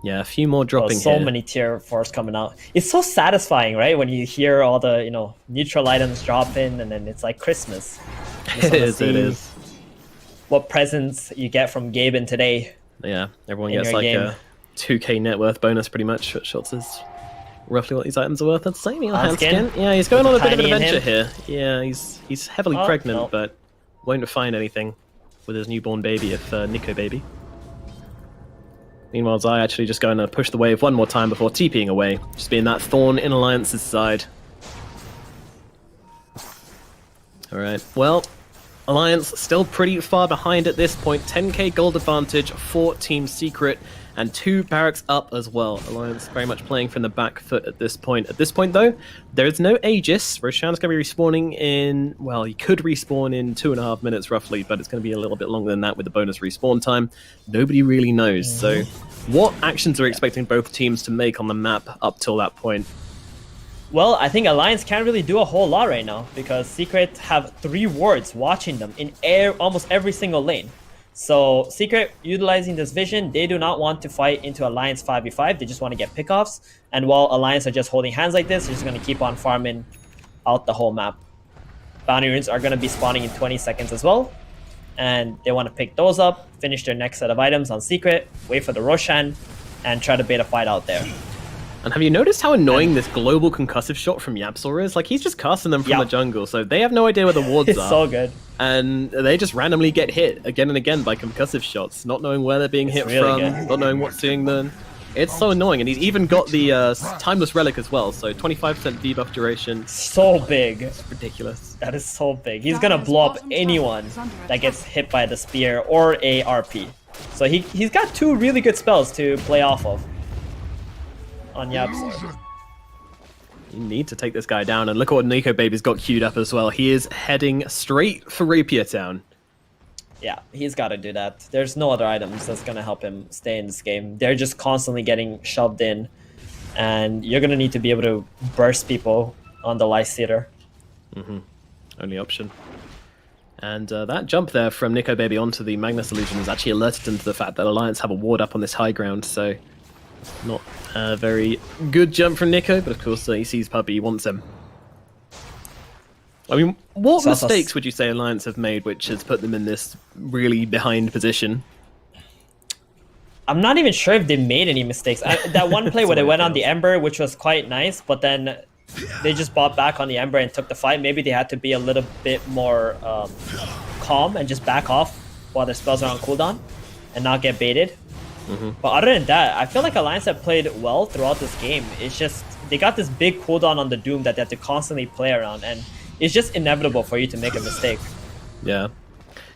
Yeah, a few more dropping so here. Many tier 4s coming out. It's so satisfying, right? When you hear all the, neutral items drop in, and then it's like Christmas. It is. What presents you get from Gaben today Yeah, everyone In gets your like game. a 2k net worth bonus pretty much. Shots is roughly what these items are worth. That's the same. Handskin. Yeah, he's going on a bit of an Tiny in adventure here. Yeah, he's heavily Oh, pregnant, no. but won't find anything with his newborn baby if Nico baby. Meanwhile, Zai actually just going to push the wave one more time before TPing away, just being that thorn in Alliance's side. Alright, well, Alliance still pretty far behind at this point. 10k gold advantage for Team Secret, and 2 barracks up as well. Alliance very much playing from the back foot at this point. At this point, though, there is no Aegis. Roshan's going to be respawning in... Well, he could respawn in 2.5 minutes, roughly, but it's going to be a little bit longer than that with the bonus respawn time. Nobody really knows. So, what actions are expecting both teams to make on the map up till that point? Well, I think Alliance can't really do a whole lot right now because Secret have 3 wards watching them in almost every single lane. So Secret, utilizing this vision, they do not want to fight into Alliance 5v5. They just want to get pickoffs. And while Alliance are just holding hands like this, they're just going to keep on farming out the whole map. Bounty runes are going to be spawning in 20 seconds as well. And they want to pick those up, finish their next set of items on Secret, wait for the Roshan, and try to bait a fight out there. And have you noticed how annoying this global concussive shot from Yapsor is? Like, he's just casting them from the jungle, so they have no idea where the wards It's are. so good. And they just randomly get hit again and again by concussive shots, not knowing where they're being hit really from, good. not knowing what's doing them. It's so annoying, and he's even got the Timeless Relic as well, so 25% debuff duration. So big. It's ridiculous. That is so big. He's gonna blow up anyone that gets hit by the spear or a RP. So he's got 2 really good spells to play off of on Yapsor. You need to take this guy down, and look at what Nico Baby's got queued up as well. He is heading straight for Rapier Town. Yeah, he's got to do that. There's no other items that's gonna help him stay in this game. They're just constantly getting shoved in, and you're gonna need to be able to burst people on the Lysander. Only option. And that jump there from Nico Baby onto the Magnus Illusion has actually alerted him to the fact that Alliance have a ward up on this high ground, so not a very good jump from Nico, but of course he sees Puppy, he wants him. I mean, what mistakes would you say Alliance have made which has put them in this really behind position? I'm not even sure if they made any mistakes. That one play where they went on the Ember, which was quite nice, but then they just bought back on the Ember and took the fight. Maybe they had to be a little bit more calm and just back off while their spells are on cooldown and not get baited. But other than that, I feel like Alliance have played well throughout this game. It's just they got this big cooldown on the Doom that they have to constantly play around, and it's just inevitable for you to make a mistake. Yeah.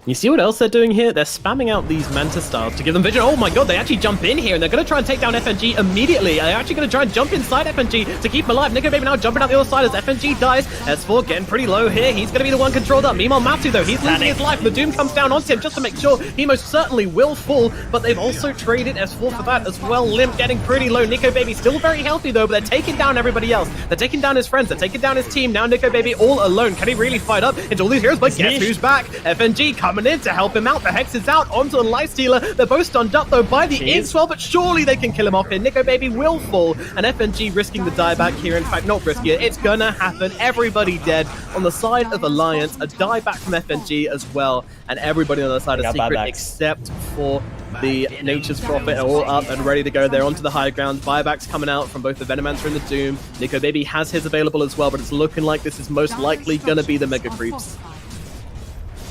You see what else they're doing here? They're spamming out these Manta Styles to give them vision. Oh my god, they actually jump in here, and they're going to try and take down FNG immediately. They're actually going to try and jump inside FNG to keep him alive. Nico Baby now jumping out the other side as FNG dies. S4 getting pretty low here. He's going to be the one controlled up. Meanwhile, Matsu, though, he's losing his life. The Doom comes down onto him just to make sure he most certainly will fall, but they've also traded S4 for that as well. Limp getting pretty low. Nico Baby still very healthy, though, but they're taking down everybody else. They're taking down his friends. They're taking down his team. Now Nico Baby all alone. Can he really fight up into all these heroes? But guess who's back? FNG coming in to help him out. The Hex is out onto the Lifestealer. They're both stunned up, though, by the Inswell, but surely they can kill him off here. Nico Baby will fall, and FNG risking the dieback here. In fact, not risking it. It's gonna happen. Everybody dead on the side of Alliance. A dieback from FNG as well, and everybody on the side of Secret except for the Nature's Prophet are all up and ready to go. They're onto the high ground. Buybacks coming out from both the Venomancer and the Doom. Nico Baby has his available as well, but it's looking like this is most likely gonna be the Mega Creeps.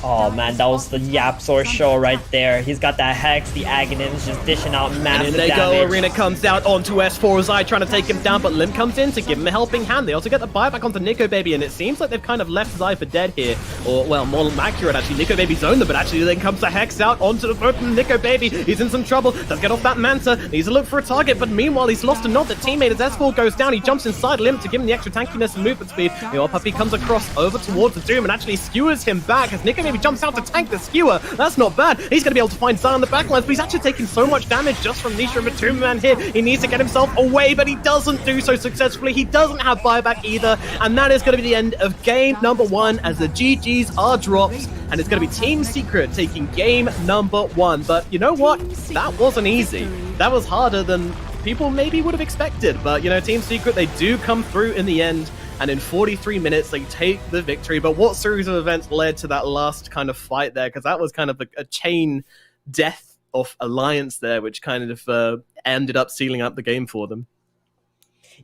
Oh man, that was the Yapsor show right there. He's got that Hex, the Aghanim's just dishing out massive and in they damage. go, Arena comes out onto S4's eye trying to take him down, but Lim comes in to give him a helping hand. They also get the buyback onto Nico Baby, and it seems like they've kind of left Zai for dead here. Or, well, more accurate actually, Nico Baby's owned them, but actually then comes the Hex out onto the foot from Nico Baby. He's in some trouble, does get off that Manta, needs to look for a target, but meanwhile he's lost another teammate as S4 goes down. He jumps inside Lim to give him the extra tankiness and movement speed. The old Puppy comes across over towards the Doom and actually skewers him back as Nico Baby jumps out to tank the skewer. That's not bad. He's going to be able to find Zai on the backlines, but he's actually taking so much damage just from Nisha and Matumba Man here. He needs to get himself away, but he doesn't do so successfully. He doesn't have buyback either, and that is going to be the end of game number 1 as the GGs are dropped, and it's going to be Team Secret taking game number 1. But you know what? That wasn't easy. That was harder than people maybe would have expected, but you know, Team Secret, they do come through in the end. And in 43 minutes, they take the victory. But what series of events led to that last kind of fight there? Because that was kind of a chain death off Alliance there, which kind of ended up sealing up the game for them.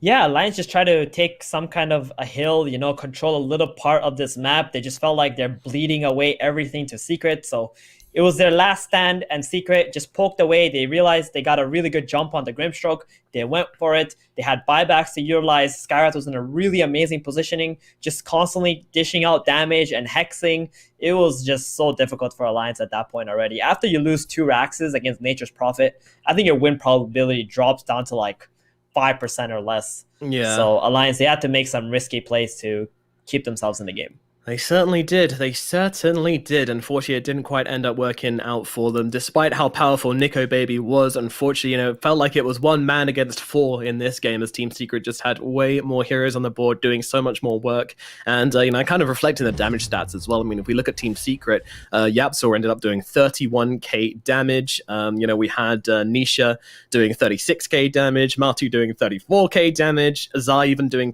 Yeah, Alliance just try to take some kind of a hill, control a little part of this map. They just felt like they're bleeding away everything to Secret. So it was their last stand, and Secret just poked away. They realized they got a really good jump on the Grimstroke. They went for it. They had buybacks to utilize. Skywrath was in a really amazing positioning, just constantly dishing out damage and hexing. It was just so difficult for Alliance at that point already. After you lose 2 Raxes against Nature's Prophet, I think your win probability drops down to like 5% or less. Yeah. So Alliance, they had to make some risky plays to keep themselves in the game. They certainly did. They certainly did. Unfortunately, it didn't quite end up working out for them. Despite how powerful Nico Baby was, unfortunately, it felt like it was 1 man against 4 in this game, as Team Secret just had way more heroes on the board doing so much more work. And, I kind of reflected the damage stats as well. I mean, if we look at Team Secret, Yapsor ended up doing 31k damage. We had Nisha doing 36k damage, Martu doing 34k damage, Azar even doing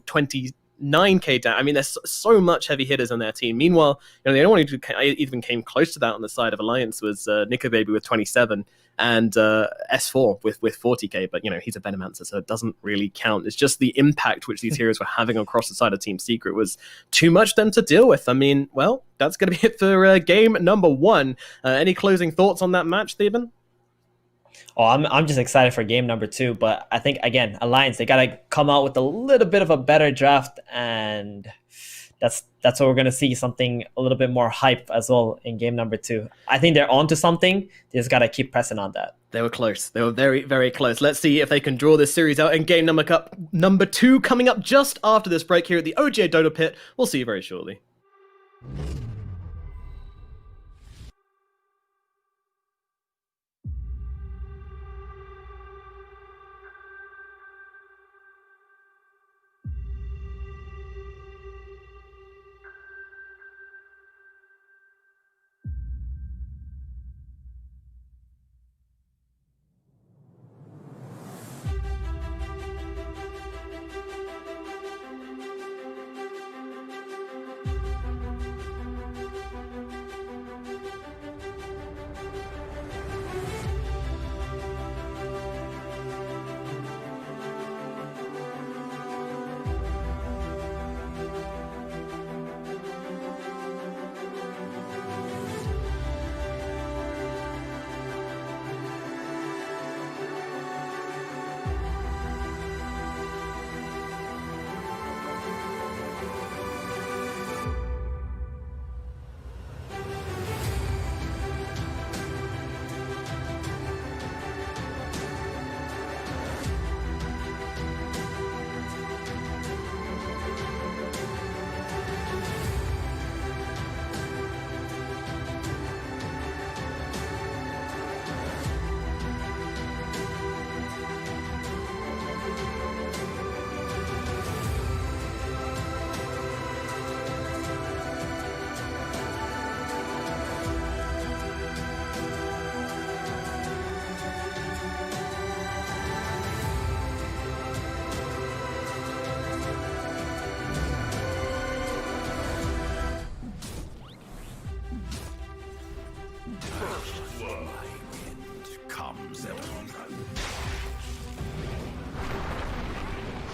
9k down. I mean, there's so much heavy hitters on their team. Meanwhile, the only one who even came close to that on the side of Alliance was Nico Baby with 27 and S4 with 40k. But he's a Venomancer, so it doesn't really count. It's just the impact which these heroes were having across the side of Team Secret was too much for them to deal with. I mean, well, that's going to be it for game number 1. Any closing thoughts on that match, Theban? Oh, I'm just excited for game number 2, but I think, again, Alliance, they gotta come out with a little bit of a better draft, and that's what we're gonna see, something a little bit more hype as well in game number 2. I think they're onto something. They just gotta keep pressing on that. They were close. They were very, very close. Let's see if they can draw this series out in game number 2 coming up just after this break here at the OGA Dota Pit. We'll see you very shortly.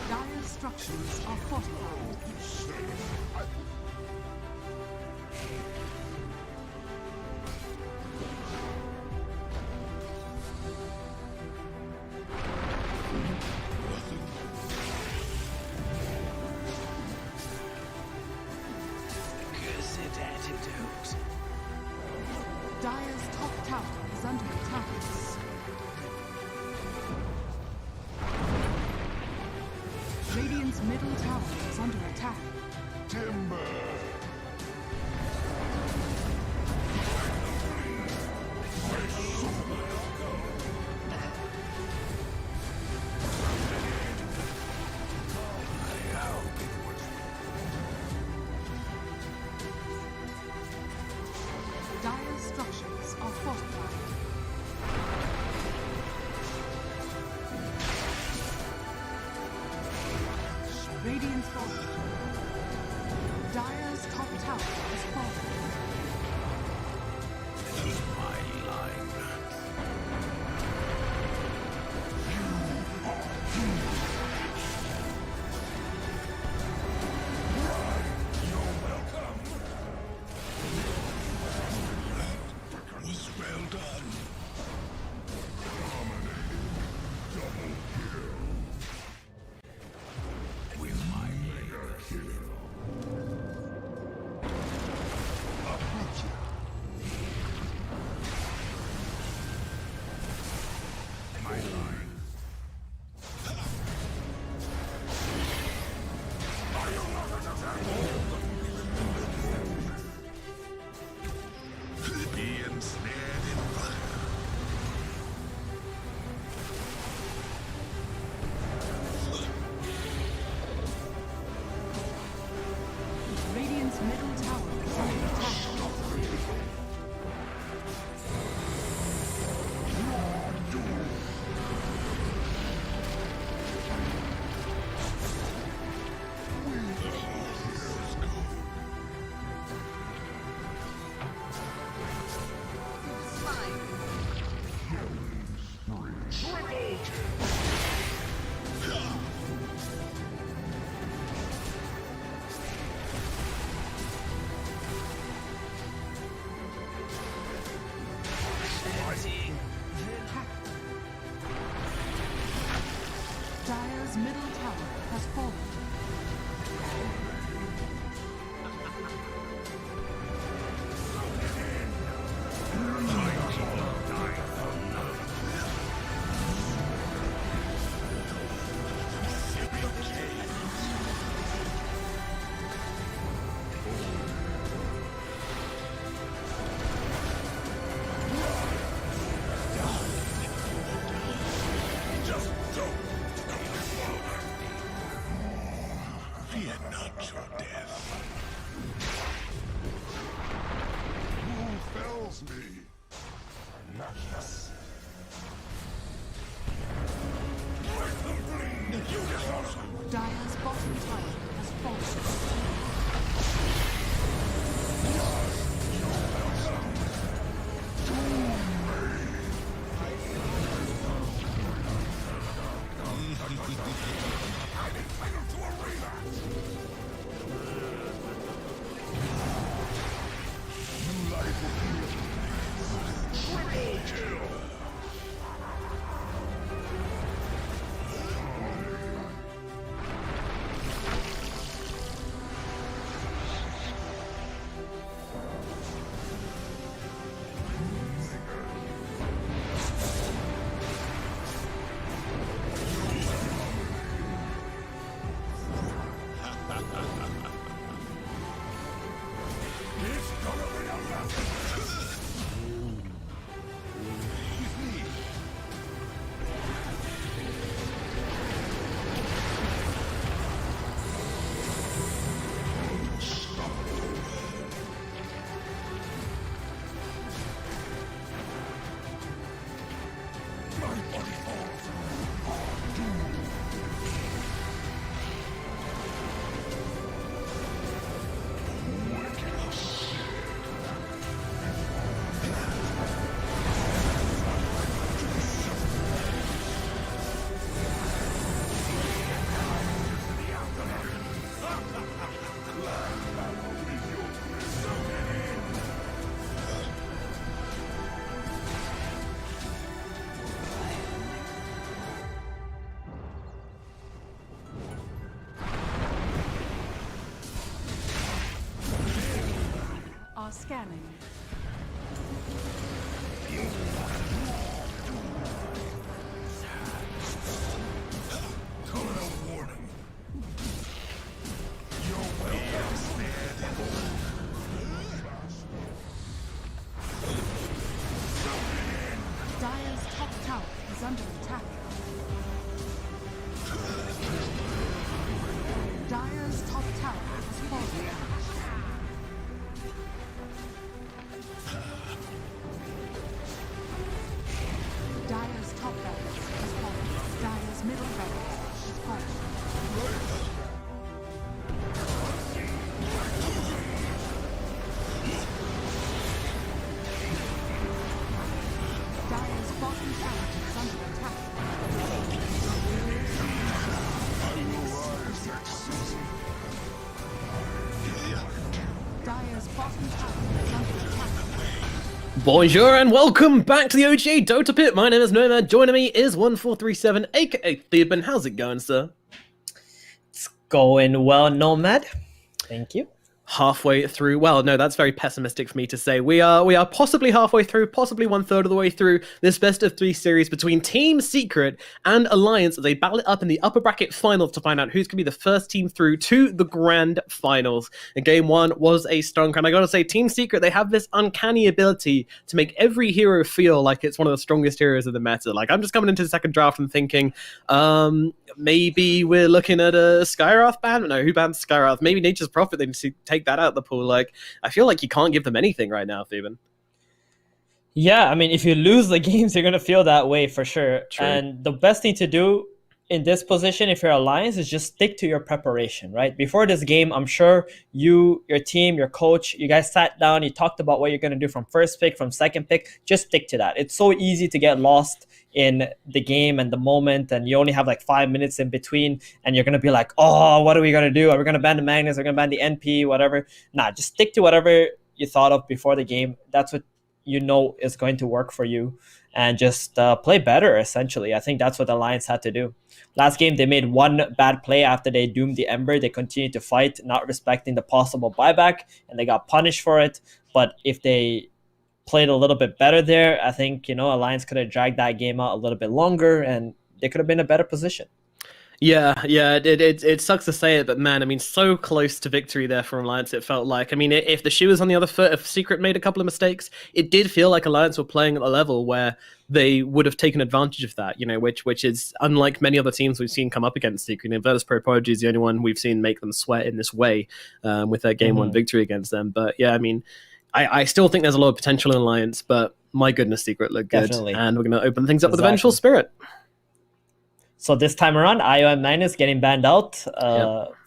Dire structures are fortified. Dire's top tower is under attack. Radiant's middle tower is under attack. Timber! Dire structures are fortified. Radiant's fallen. Dire's top tower is fallen. This is my line. Dire's middle tower has fallen. Dire's bottom tower has fallen. Are scanning. Dire's top tower is under attack. Dire's top tower has fallen. Dire's top barracks has fallen. Dire's middle barracks has fallen. Dire's bottom tower is under attack. Dire's bottom tower is under attack. Bonjour and welcome back to the OGA Dota Pit. My name is Nomad. Joining me is 1437, aka Theban. How's it going, sir? It's going well, Nomad. Thank you. Halfway through. Well, no, that's very pessimistic for me to say. We are possibly halfway through, possibly 1/3 of the way through this best of 3 series between Team Secret and Alliance as they battle it up in the upper bracket finals to find out who's going to be the first team through to the grand finals. And game 1 was a stunk, and I gotta say, Team Secret, they have this uncanny ability to make every hero feel like it's one of the strongest heroes of the meta. Like, I'm just coming into the second draft and thinking, maybe we're looking at a Skywrath ban? No, who bans Skywrath? Maybe Nature's Prophet, they need to take that out of the pool. Like, I feel like you can't give them anything right now, Theban. Yeah, I mean, if you lose the games, you're going to feel that way for sure. True. And the best thing to do in this position, if you're Alliance, is just stick to your preparation, right? Before this game, I'm sure you, your team, your coach, you guys sat down, you talked about what you're going to do from first pick, from second pick. Just stick to that. It's so easy to get lost in the game and the moment, and you only have like 5 minutes in between, and you're going to be like, oh, what are we going to do? Are we going to ban the Magnus? Are we going to ban the NP? Whatever. Nah, just stick to whatever you thought of before the game. That's what is going to work for you, and just play better, essentially. I think that's what Alliance had to do. Last game, they made one bad play after they doomed the Ember. They continued to fight, not respecting the possible buyback, and they got punished for it. But if they played a little bit better there, I think, Alliance could have dragged that game out a little bit longer, and they could have been in a better position. Yeah, it sucks to say it, but man, I mean, so close to victory there for Alliance, it felt like. I mean, if the shoe was on the other foot, if Secret made a couple of mistakes, it did feel like Alliance were playing at a level where they would have taken advantage of that, which is unlike many other teams we've seen come up against Secret. Virtus Pro Prodigy is the only one we've seen make them sweat in this way with their game one victory against them. But yeah, I mean, I still think there's a lot of potential in Alliance, but my goodness, Secret look good. Definitely. And we're going to open things up with a Vengeful Spirit. So this time around, IOM Magnus getting banned out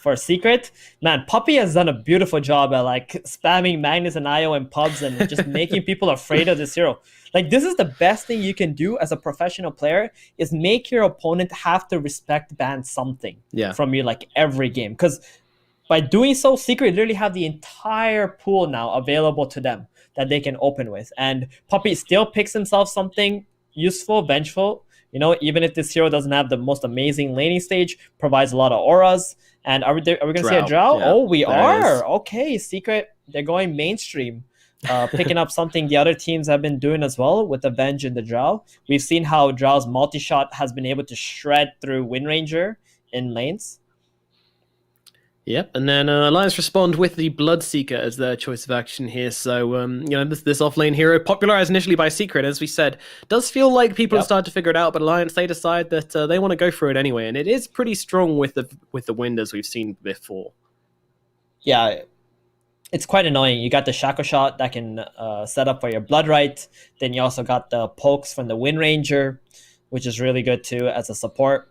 for Secret. Man, Puppy has done a beautiful job at spamming Magnus and IO in pubs and just making people afraid of this hero. This is the best thing you can do as a professional player, is make your opponent have to respect ban something from you every game. Because by doing so, Secret literally have the entire pool now available to them that they can open with. And Puppy still picks himself something useful, vengeful. Even if this hero doesn't have the most amazing laning stage, provides a lot of auras. And are we going to see a Drow? Yeah, oh, we are. Okay, Secret, they're going mainstream. Picking up something the other teams have been doing as well with the Venge and the Drow. We've seen how Drow's multi-shot has been able to shred through Wind Ranger in lanes. Yep, and then Alliance respond with the Bloodseeker as their choice of action here. So, this off-lane hero, popularized initially by Secret, as we said, does feel like people have started to figure it out, but Alliance, they decide that they want to go for it anyway, and it is pretty strong with the wind, as we've seen before. Yeah, it's quite annoying. You got the Shackle Shot that can set up for your Blood Right, then you also got the pokes from the Wind Ranger, which is really good too as a support.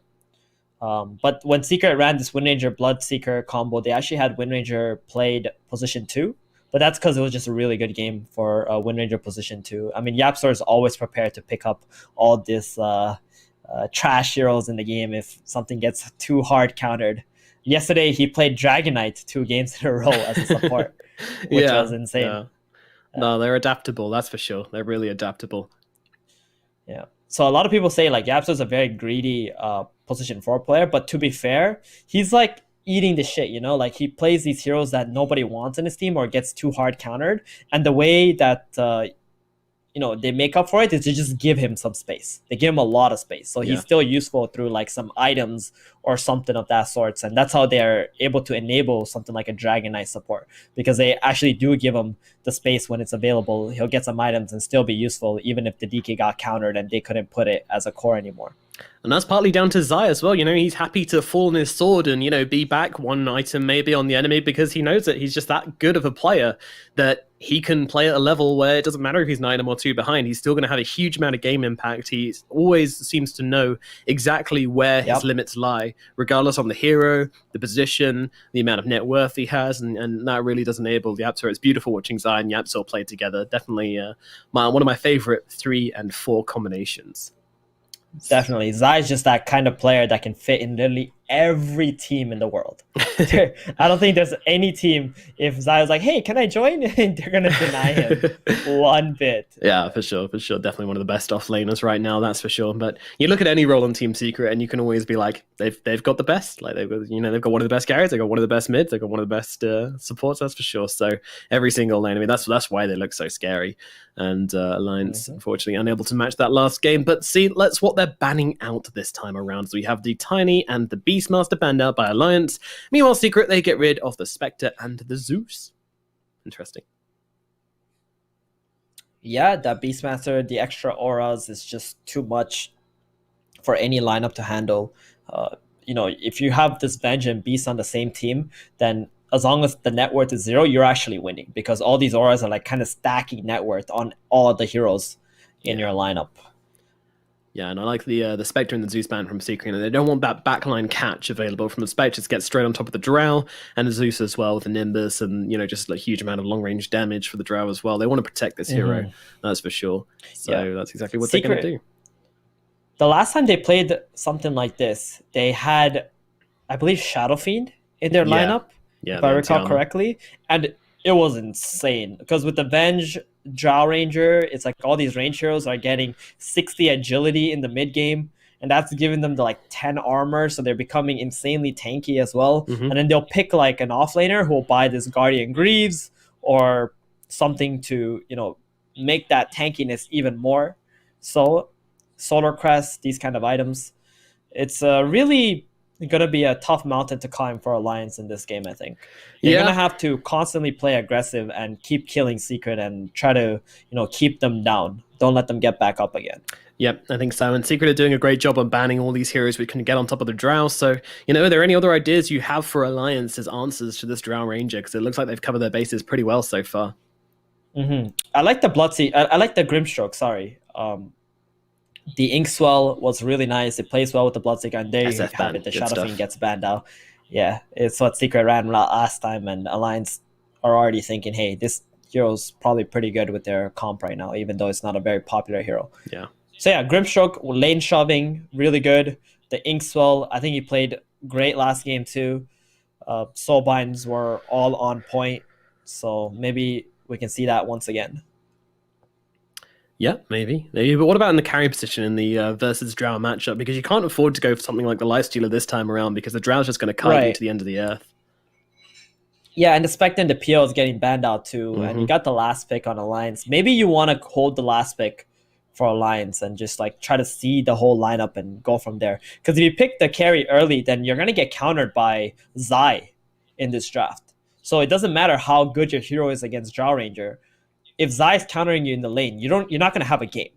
But when Secret ran this Wind Ranger Bloodseeker combo, they actually had Wind Ranger played position 2, but that's because it was just a really good game for Wind Ranger position 2. I mean, YapzOr is always prepared to pick up all this trash heroes in the game if something gets too hard countered. Yesterday, he played Dragon Knight 2 games in a row as a support, which was insane. Yeah. No, they're adaptable, that's for sure. They're really adaptable. Yeah. So a lot of people say YapzOr is a very greedy position 4 player, but to be fair, he's eating the shit, he plays these heroes that nobody wants in his team or gets too hard countered, and the way that they make up for it is to just give him some space. They give him a lot of space, so he's still useful through some items or something of that sorts, and that's how they're able to enable something like a Dragon Knight support, because they actually do give him the space when it's available. He'll get some items and still be useful, even if the DK got countered and they couldn't put it as a core anymore. And that's partly down to Zai as well. He's happy to fall on his sword and, be back one item maybe on the enemy, because he knows that he's just that good of a player that he can play at a level where it doesn't matter if he's an item or 2 behind. He's still going to have a huge amount of game impact. He always seems to know exactly where his limits lie, regardless on the hero, the position, the amount of net worth he has, and that really does enable YapzOr. It's beautiful watching Zai and YapzOr play together. Definitely one of my favorite 3 and 4 combinations. Definitely. Zai is just that kind of player that can fit in literally every team in the world. I don't think there's any team, if Zai is like, hey, can I join? They're going to deny him one bit. Yeah, for sure. Definitely one of the best off-laners right now, that's for sure. But you look at any role on Team Secret and you can always be like, they've got the best. They've got one of the best carries, they've got one of the best mids, they've got one of the best supports, that's for sure. So every single lane, that's why they look so scary. And Alliance, unfortunately, unable to match that last game. But see, let's what they're banning out this time around. So we have the Tiny and the Beastmaster banned out by Alliance. Meanwhile, Secret, they get rid of the Spectre and the Zeus. Interesting. Yeah, that Beastmaster, the extra auras is just too much for any lineup to handle. If you have this Venge and Beast on the same team, then as long as the net worth is 0, you're actually winning, because all these auras are kind of stacking net worth on all the heroes in your lineup. Yeah, and I like the Spectre and the Zeus ban from Secret. They don't want that backline catch available from the Spectre to get straight on top of the Drow, and the Zeus as well with the Nimbus, and just a huge amount of long-range damage for the Drow as well. They want to protect this hero, that's for sure. So that's exactly what Secret, they're going to do. The last time they played something like this, they had, I believe, Shadow Fiend in their lineup, if I recall correctly, and it was insane, because with the Venge Drow Ranger, it's like all these range heroes are getting 60 agility in the mid game, and that's giving them the like 10 armor, so they're becoming insanely tanky as well. Mm-hmm. And then they'll pick like an offlaner who will buy this Guardian Greaves or something to, you know, make that tankiness even more. So Solar Crest, these kind of items, it's really gonna be a tough mountain to climb for Alliance in this game. I think they're gonna have to constantly play aggressive and keep killing Secret and try to, you know, keep them down. Don't let them get back up again. Yep, I think so. And Secret are doing a great job on banning all these heroes we can get on top of the Drow. So, you know, are there any other ideas you have for Alliance as answers to this Drow Ranger? Because it looks like they've covered their bases pretty well so far. I like the Bloodseek. I like the Grimstroke. Sorry. The Inkswell was really nice. It plays well with the Bloodseeker, and there you have it. The Shadow Fiend gets banned out. Yeah, it's what Secret ran last time, and Alliance are already thinking, hey, this hero's probably pretty good with their comp right now, even though it's not a very popular hero. Yeah. So yeah, Grimstroke, lane shoving, really good. The Inkswell, I think he played great last game too. Soulbinds were all on point, so maybe we can see that once again. Yeah, maybe. But what about in the carry position in the versus Drow matchup? Because you can't afford to go for something like the Lifestealer this time around, because the Drow's just going to kite you to the end of the earth. Yeah, and the Spectre and the PO is getting banned out too, and you got the last pick on Alliance. Maybe you want to hold the last pick for Alliance and just like try to see the whole lineup and go from there. Because if you pick the carry early, then you're going to get countered by Zai in this draft. So it doesn't matter how good your hero is against Drow Ranger. If Zai is countering you in the lane, you're not going to have a game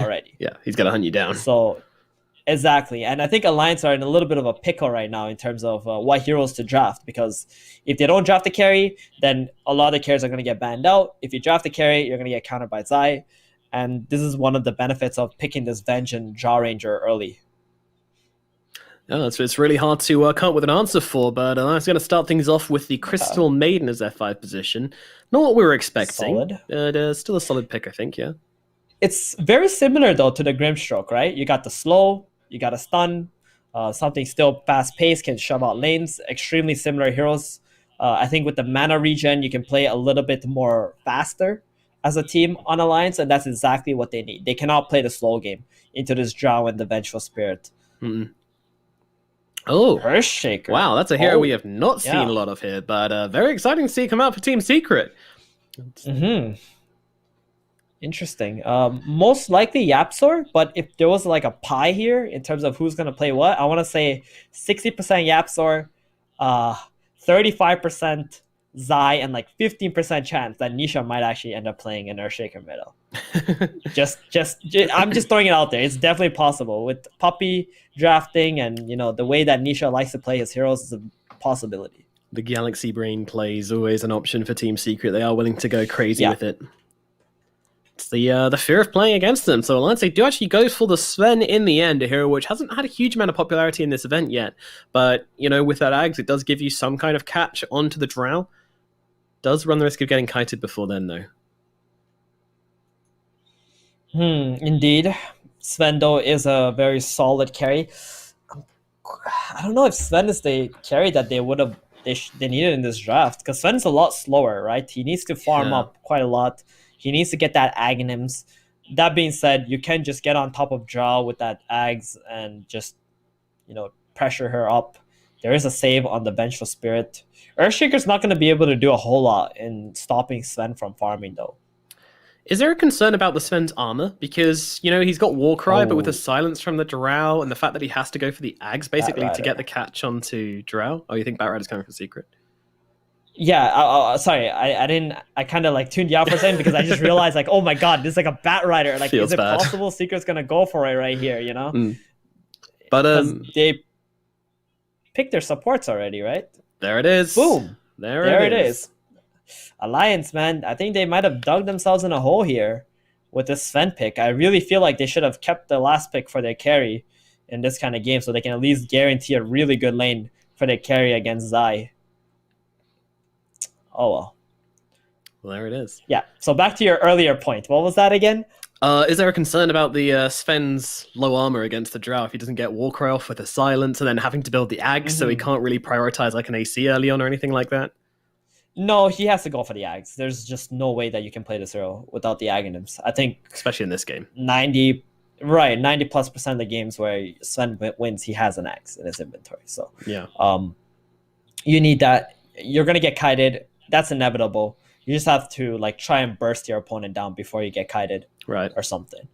already. Yeah, he's going to hunt you down. So exactly. And I think Alliance are in a little bit of a pickle right now in terms of what heroes to draft, because if they don't draft the carry, then a lot of the carries are going to get banned out. If you draft the carry, you're going to get countered by Zai. And this is one of the benefits of picking this Venge and Drow Ranger early. Yeah, it's really hard to come up with an answer for, but I'm going to start things off with the Crystal Maiden as F5 position. Not what we were expecting. Solid. Still a solid pick, I think, yeah. It's very similar, though, to the Grimstroke, right? You got the slow, you got a stun, something still fast-paced, can shove out lanes. Extremely similar heroes. I think with the mana regen, you can play a little bit more faster as a team on Alliance, and that's exactly what they need. They cannot play the slow game into this Drow and the Vengeful Spirit. Oh, Earthshaker. Wow, that's a hero we have not seen a lot of here, but very exciting to see it come out for Team Secret. Interesting. Most likely Yapsor, but if there was like a pie here in terms of who's going to play what, I want to say 60% Yapsor, 35% Zai, and like 15% chance that Nisha might actually end up playing an Earthshaker middle. I'm just throwing it out there. It's definitely possible with Puppy drafting, and you know the way that Nisha likes to play his heroes is a possibility. The Galaxy Brain play is always an option for Team Secret. They are willing to go crazy with it. It's the fear of playing against them. So Alliance, they do actually go for the Sven in the end, a hero which hasn't had a huge amount of popularity in this event yet. But, you know, with that Ags, it does give you some kind of catch onto the Drow. Does run the risk of getting kited before then, though. Indeed. Sven, though, is a very solid carry. I don't know if Sven is the carry that they needed in this draft, because Sven's a lot slower, right? He needs to farm up quite a lot. He needs to get that Aghanim's. That being said, you can just get on top of Drow with that Ags and just, you know, pressure her up. There is a save on the Vengeful Spirit. Earthshaker's not going to be able to do a whole lot in stopping Sven from farming, though. Is there a concern about the Sven's armor? Because, you know, he's got Warcry, but with the silence from the Drow and the fact that he has to go for the Ags, basically, to get the catch onto Drow. Oh, you think Batrider's coming for Secret? Yeah, sorry, I kind of like tuned you out for a second because I just realized like, oh my god, this is like a Batrider. Like, is it possible Secret's gonna go for it right here? You know, but they picked their supports already, right? There it is. Boom. There it is. Alliance, man, I think they might have dug themselves in a hole here with this Sven pick. I really feel like they should have kept the last pick for their carry in this kind of game, so they can at least guarantee a really good lane for their carry against Zai. Oh, well. Well, there it is. Yeah, so back to your earlier point. What was that again? Is there a concern about the Sven's low armor against the Drow if he doesn't get Warcry off with a silence and then having to build the Ags so he can't really prioritize like an AC early on or anything like that? No, he has to go for the Ags. There's just no way that you can play this hero without the Aghanims. I think especially in this game. 90+% of the games where Sven wins, he has an Axe in his inventory. So yeah, you need that. You're gonna get kited. That's inevitable. You just have to like try and burst your opponent down before you get kited, right, or something.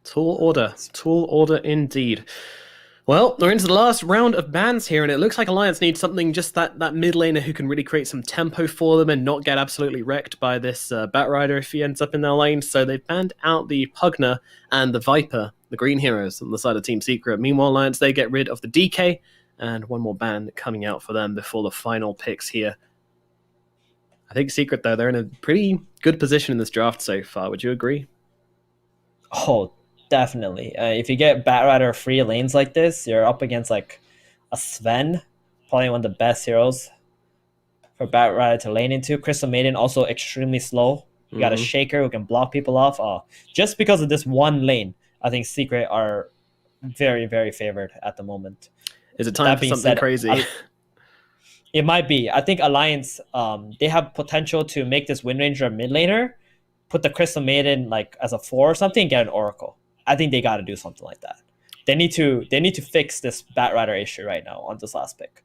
Tall order indeed. Well, we're into the last round of bans here, and it looks like Alliance needs something, just that mid laner who can really create some tempo for them and not get absolutely wrecked by this Batrider if he ends up in their lane. So they've banned out the Pugna and the Viper, the green heroes, on the side of Team Secret. Meanwhile, Alliance, they get rid of the DK, and one more ban coming out for them before the final picks here. I think Secret, though, they're in a pretty good position in this draft so far. Would you agree? Oh, definitely. If you get Batrider free lanes like this, you're up against like a Sven, probably one of the best heroes for Batrider to lane into. Crystal Maiden also extremely slow. You got a Shaker who can block people off. Just because of this one lane, I think Secret are very, very favored at the moment. Is it time for something crazy? It might be. I think Alliance, they have potential to make this Wind Ranger a mid laner, put the Crystal Maiden like as a 4 or something, and get an Oracle. I think they got to do something like that. They need to fix this Batrider issue right now on this last pick.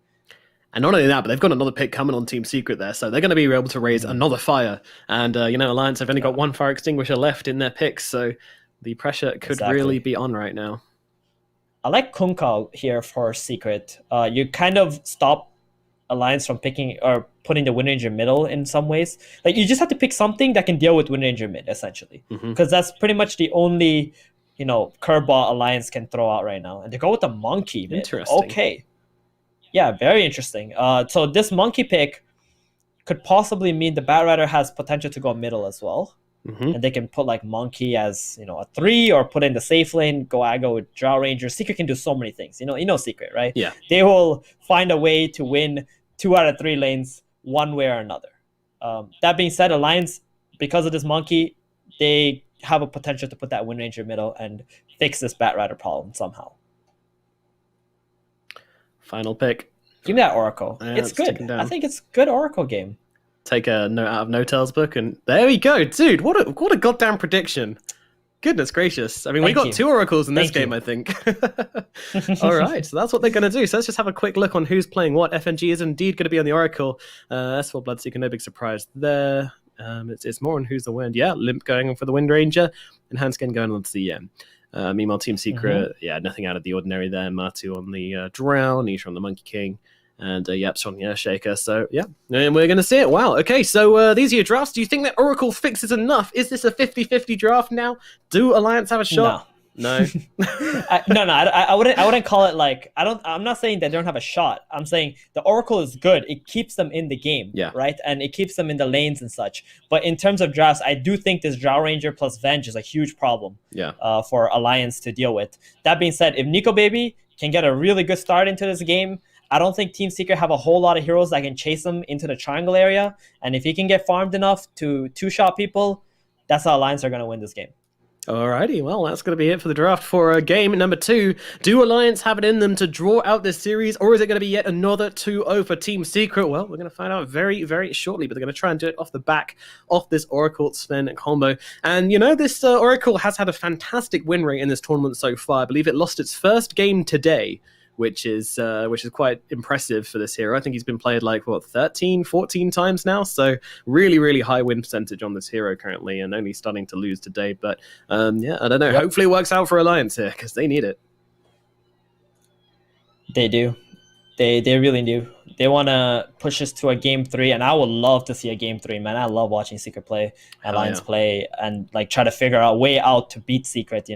And not only that, but they've got another pick coming on Team Secret there, so they're going to be able to raise another fire. And Alliance have only got one fire extinguisher left in their picks, so the pressure could really be on right now. I like Kunkka here for Secret. You kind of stop Alliance from picking or putting the Wind Ranger middle in some ways. Like you just have to pick something that can deal with Wind Ranger mid, essentially, because that's pretty much the only curveball Alliance can throw out right now. And they go with the monkey mid. Interesting. Okay, yeah, very interesting. So this monkey pick could possibly mean the Batrider has potential to go middle as well. And they can put like monkey as a 3, or put in the safe lane, go aggro with Drow Ranger. Secret can do so many things. You know Secret, right? Yeah. They will find a way to win 2 out of 3 lanes one way or another. That being said, Alliance, because of this monkey, they have a potential to put that Wind Ranger middle and fix this Batrider problem somehow. Final pick. Give me that Oracle. It's good. I think it's good Oracle game. Take a note out of No-Tail's book, and there we go, dude. What a goddamn prediction! Goodness gracious! I mean, we got 2 oracles in this game, I think. All right, so that's what they're going to do. So let's just have a quick look on who's playing what. FNG is indeed going to be on the oracle. S4 Bloodseeker, no big surprise there. It's more on who's the wind. Yeah, Limp going for the Wind Ranger, and Hanskin going on to the CM. Meanwhile, Team Secret, nothing out of the ordinary there. Matu on the Drow, Nisha on the Monkey King. And Yaps on the Earthshaker. So, yeah, and we're going to see it. Wow. Okay, so these are your drafts. Do you think that Oracle fixes enough? Is this a 50-50 draft now? Do Alliance have a shot? No. I wouldn't call it like I'm not saying that they don't have a shot. I'm saying the Oracle is good. It keeps them in the game, right? And it keeps them in the lanes and such. But in terms of drafts, I do think this Drow Ranger plus Venge is a huge problem for Alliance to deal with. That being said, if Nico Baby can get a really good start into this game, I don't think Team Secret have a whole lot of heroes that can chase him into the triangle area. And if he can get farmed enough to 2-shot people, that's how Alliance are going to win this game. Alrighty, well, that's going to be it for the draft for game number 2. Do Alliance have it in them to draw out this series, or is it going to be yet another 2-0 for Team Secret? Well, we're going to find out very, very shortly, but they're going to try and do it off the back of this Oracle Sven combo. And, this Oracle has had a fantastic win rate in this tournament so far. I believe it lost its first game today, which is quite impressive for this hero. I think he's been played 13, 14 times now, so really, really high win percentage on this hero currently, and only starting to lose today. But I don't know. Yep. Hopefully it works out for Alliance here, because they need it. They do. They really do. They want to push us to a game 3, and I would love to see a game 3, man. I love watching Secret play, Alliance play, and try to figure out a way out to beat Secret.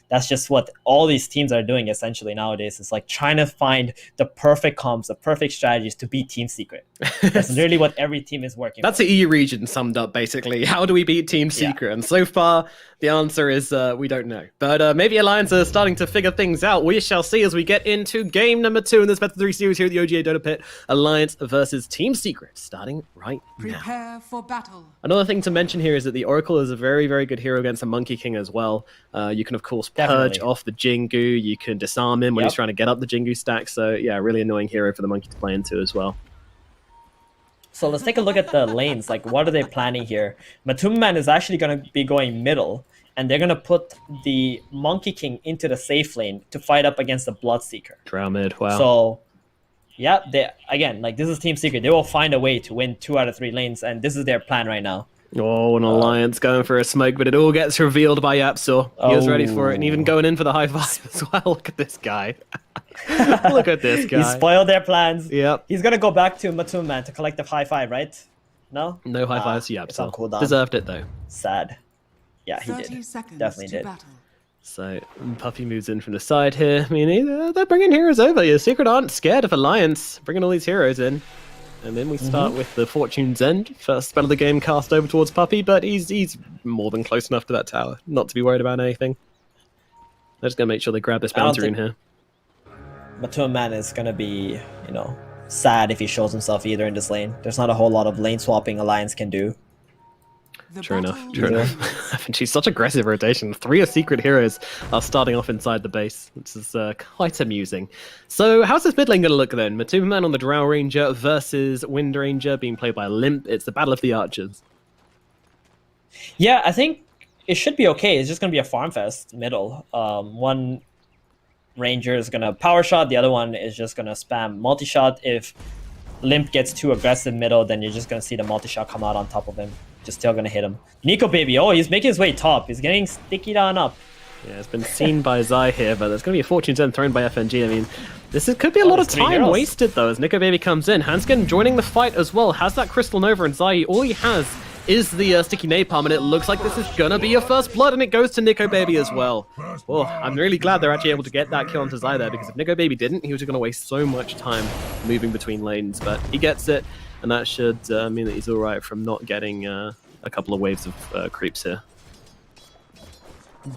That's just what all these teams are doing essentially nowadays. It's trying to find the perfect comps, the perfect strategies to beat Team Secret. That's literally what every team is working. That's the EU region summed up basically. How do we beat Team Secret? Yeah. And so far, the answer is we don't know. But maybe Alliance are starting to figure things out. We shall see as we get into game number 2 in this Best of 3 series here at the OGA Dota Pit. Alliance versus Team Secret, starting right now. Prepare for battle. Another thing to mention here is that the Oracle is a very, very good hero against the Monkey King as well. You can, of course, purge off the Jingu. You can disarm him when he's trying to get up the Jingu stack. So, yeah, really annoying hero for the Monkey to play into as well. So let's take a look at the lanes. Like, what are they planning here? Matumman is actually going to be going middle, and they're going to put the Monkey King into the safe lane to fight up against the Bloodseeker. Drow mid, wow. So, yeah, this is Team Secret. They will find a way to win 2 out of 3 lanes, and this is their plan right now. Oh, an alliance going for a smoke, but it all gets revealed by Yapsor. He was ready for it, and even going in for the high five as well. Look at this guy. Look at this guy. He spoiled their plans. Yep. He's going to go back to Matumman to collect the high five, right? No? No high fives to It's on Yapsor. cooldown. Deserved it, though. Sad. Yeah, he 30 did. seconds Definitely to did. battle. So, Puppy moves in from the side here. I mean, they're bringing heroes over. Your Secret aren't scared of Alliance. Bringing all these heroes in. And then we start with the Fortune's End. First spell of the game cast over towards Puppy, but he's more than close enough to that tower. Not to be worried about anything. They're just going to make sure they grab this bounty in here. Matumman is going to be, sad if he shows himself either in this lane. There's not a whole lot of lane swapping Alliance can do. True enough. And she's such aggressive rotation. 3 of Secret heroes are starting off inside the base, which is quite amusing. So how's this mid lane going to look then? Matumman on the Drow Ranger versus Wind Ranger being played by Limp. It's the Battle of the Archers. Yeah, I think it should be okay. It's just going to be a farm fest middle. One Ranger is going to power shot. The other one is just going to spam multi-shot. If Limp gets too aggressive middle, then you're just going to see the multi-shot come out on top of him. Just still going to hit him. Nico Baby, he's making his way top. He's getting sticky down up. Yeah, it's been seen by Zai here, but there's going to be a Fortune's End thrown by FNG. I mean, could be a lot of time wasted, though, as Nico Baby comes in. Hanskin joining the fight as well. Has that Crystal Nova, and Zai, all he has is the sticky napalm, and it looks like this is going to be your first blood, and it goes to Nico Baby as well. Oh, I'm really glad they're actually able to get that kill onto Zai there, because if Nico Baby didn't, he was going to waste so much time moving between lanes, but he gets it. And that should mean that he's all right from not getting a couple of waves of creeps here.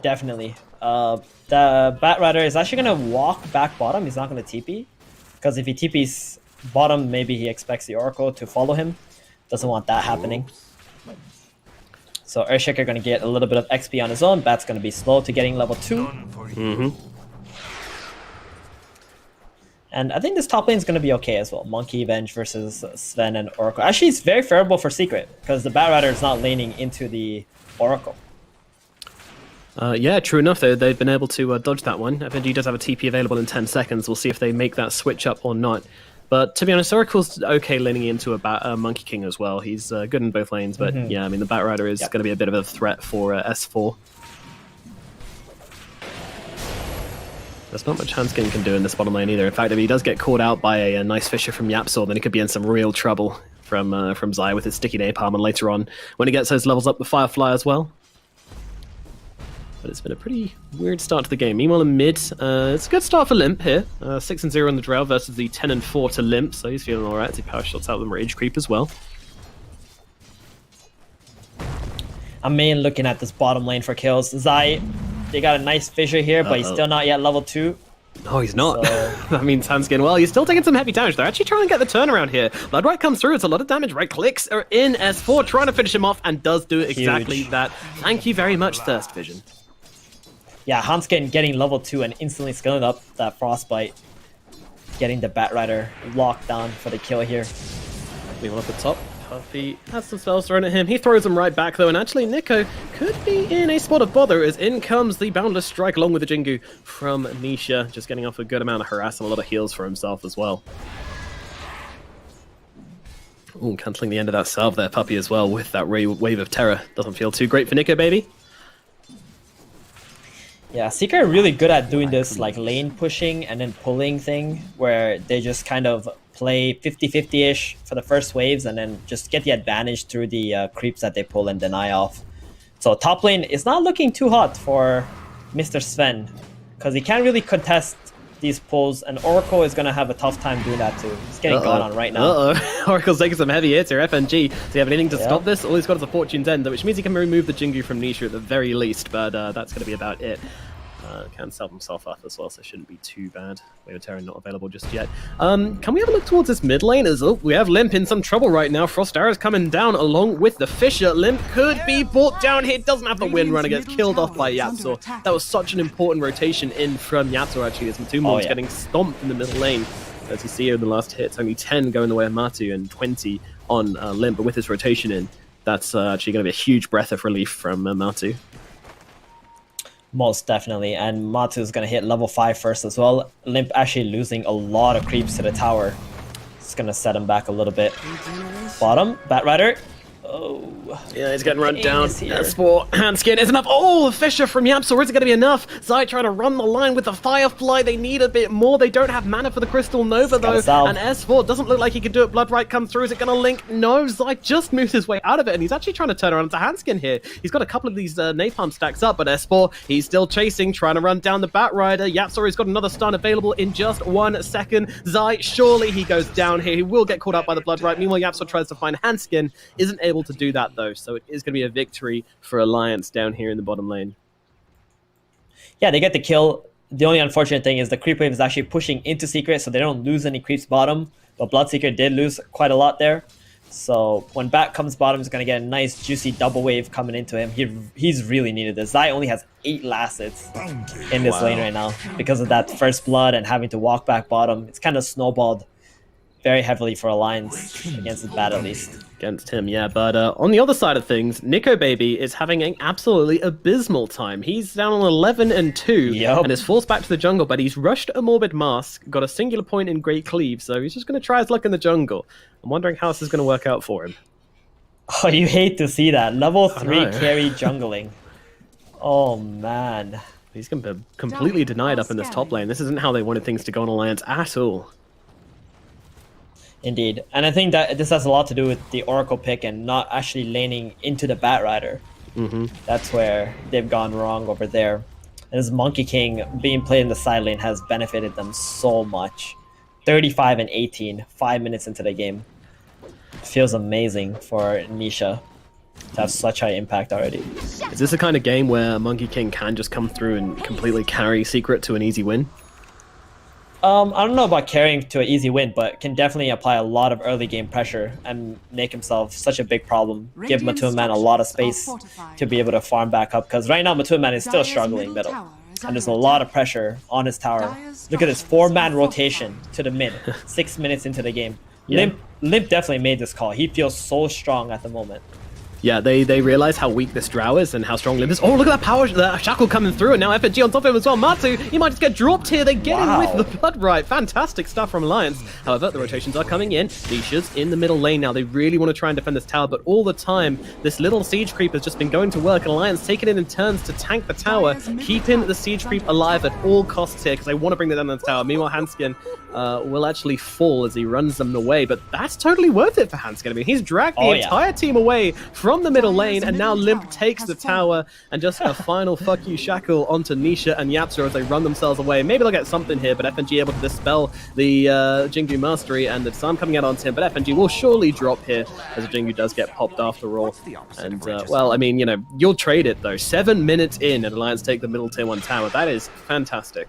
Definitely. The Bat Rider is actually going to walk back bottom. He's not going to TP. Because if he TPs bottom, maybe he expects the Oracle to follow him. Doesn't want that happening. So Earthshaker going to get a little bit of XP on his own. Bat's going to be slow to getting level 2. And I think this top lane is going to be okay as well. Monkey Venge versus Sven and Oracle. Actually, it's very favorable for Secret, because the Bat Rider is not laning into the Oracle. Yeah, true enough, though. They've been able to dodge that one. FNG does have a TP available in 10 seconds. We'll see if they make that switch up or not. But to be honest, Oracle's okay laning into a Monkey King as well. He's good in both lanes, but yeah, I mean, the Bat Rider is going to be a bit of a threat for S4. There's not much Hanskin can do in this bottom lane either. In fact, if he does get caught out by a nice Fisher from Yapsor, then he could be in some real trouble from Zai with his sticky napalm, and later on, when he gets those levels up, the Firefly as well. But it's been a pretty weird start to the game. Meanwhile, in mid, it's a good start for Limp here. 6-0 on the Drow versus the 10-4 to Limp, so he's feeling alright as he power shots out the Rage Creep as well. I'm mainly looking at this bottom lane for kills. Zai, they got a nice Fissure here, but he's still not yet level 2. No, he's not. So... that means Hanskin, well, he's still taking some heavy damage. They're actually trying to get the turnaround here. Bloodright comes through. It's a lot of damage. Right clicks are in. S4 trying to finish him off and does do exactly that. Thank you very much, Thirst Vision. Yeah, Hanskin getting level 2 and instantly skilling up that Frostbite. Getting the Bat Rider locked down for the kill here. Meanwhile, up the top, Puffy has some spells thrown at him. He throws them right back, though, and actually Nico could be in a spot of bother, as in comes the Boundless Strike along with the Jingu from Nisha, just getting off a good amount of harass and a lot of heals for himself as well. Ooh, cancelling the end of that salve there, Puppy, as well, with that wave of terror. Doesn't feel too great for Nico, baby. Yeah, Secret are really good at doing this like lane pushing and then pulling thing, where they just kind of play 50-50-ish for the first waves and then just get the advantage through the creeps that they pull and deny off. So top lane is not looking too hot for Mr. Sven, because he can't really contest these pulls, and Oracle is going to have a tough time doing that too. He's getting gone on right now. Oracle's taking some heavy hits here. FNG, do you have anything to stop this? All he's got is a Fortune's End, which means he can remove the Jingu from Nisha at the very least, but that's going to be about it. Can sell himself off as well, so it shouldn't be too bad. Wave of Terror not available just yet. Can we have a look towards this mid lane? We have Limp in some trouble right now. Frost Arrow's coming down along with the Fisher. Limp could be brought down here. Doesn't have the wind runner. Gets killed off by Yapsor. That was such an important rotation in from Yapsor, actually, as Matumbo was getting stomped in the middle lane. As you see in the last hits, only 10 going the way of Matu and 20 on Limp, but with his rotation in, that's actually going to be a huge breath of relief from Matu. Most definitely, and Matu is going to hit level 5 first as well. Limp actually losing a lot of creeps to the tower. It's going to set him back a little bit. Bottom, Batrider. Oh, yeah, he's getting run down. That's for Hanskin. Is enough. Oh, Fisher from Yapsor. Is it going to be enough? Zai trying to run the line with the Firefly. They need a bit more. They don't have mana for the Crystal Nova, though. And S4 doesn't look like he can do it. Bloodright comes through. Is it going to link? No, Zai just moves his way out of it, and he's actually trying to turn around to Hanskin here. He's got a couple of these Napalm stacks up, but S4, he's still chasing, trying to run down the Batrider. Yapsor has got another stun available in just 1 second. Zai, surely he goes down here. He will get caught up by the Bloodright. Meanwhile, Yapsor tries to find Hanskin. Isn't able to do that, though. So it is going to be a victory for Alliance down here in the bottom lane. Yeah, they get the kill. The only unfortunate thing is the creep wave is actually pushing into Secret, so they don't lose any creeps bottom. But Bloodseeker did lose quite a lot there. So when Bat comes bottom, he's going to get a nice, juicy double wave coming into him. He's really needed this. Zai only has 8 last hits in this lane right now because of that first blood and having to walk back bottom. It's kind of snowballed very heavily for Alliance against his Bat, at least. Against him, yeah. But on the other side of things, Nico Baby is having an absolutely abysmal time. He's down on 11-2 and is forced back to the jungle, but he's rushed a Morbid Mask, got a singular point in Great Cleave, so he's just going to try his luck in the jungle. I'm wondering how this is going to work out for him. Oh, you hate to see that. Level 3 carry jungling. Oh, man. He's going to be completely denied up in this top lane. This isn't how they wanted things to go on Alliance at all. Indeed. And I think that this has a lot to do with the Oracle pick and not actually laning into the Batrider. That's where they've gone wrong over there. And this Monkey King being played in the side lane has benefited them so much. 35-18, 5 minutes into the game. It feels amazing for Nisha to have such high impact already. Is this the kind of game where Monkey King can just come through and completely carry Secret to an easy win? I don't know about carrying to an easy win, but can definitely apply a lot of early game pressure and make himself such a big problem. Give Matuaman a lot of space to be able to farm back up, because right now Matuaman is still struggling middle. And there's a lot of pressure on his tower. Look at this 4-man rotation to the mid, 6 minutes into the game. Yeah. Limp definitely made this call. He feels so strong at the moment. Yeah, they realize how weak this Drow is and how strong Limp is. Oh, look at that power, the Shackle coming through, and now FNG on top of him as well. Matu, he might just get dropped here. They get him with the Bloodright. Fantastic stuff from Alliance. However, the rotations are coming in. Nisha's in the middle lane now. They really want to try and defend this tower, but all the time, this little siege creep has just been going to work. Alliance taking it in turns to tank the tower, keeping the siege creep alive at all costs here, because they want to bring it down the tower. Meanwhile, Hanskin will actually fall as he runs them away, but that's totally worth it for Hanskin. I mean, he's dragged the entire team away from the middle lane, and now Limp takes the tower, and just a final fuck you Shackle onto Nisha and Yapsor as they run themselves away. Maybe they'll get something here, but FNG able to dispel the Jingu Mastery, and the Psalm coming out onto him, but FNG will surely drop here as the Jingu does get popped after all. And, well, I mean, you know, you'll trade it though. 7 minutes in, and Alliance take the middle tier 1 tower. That is fantastic.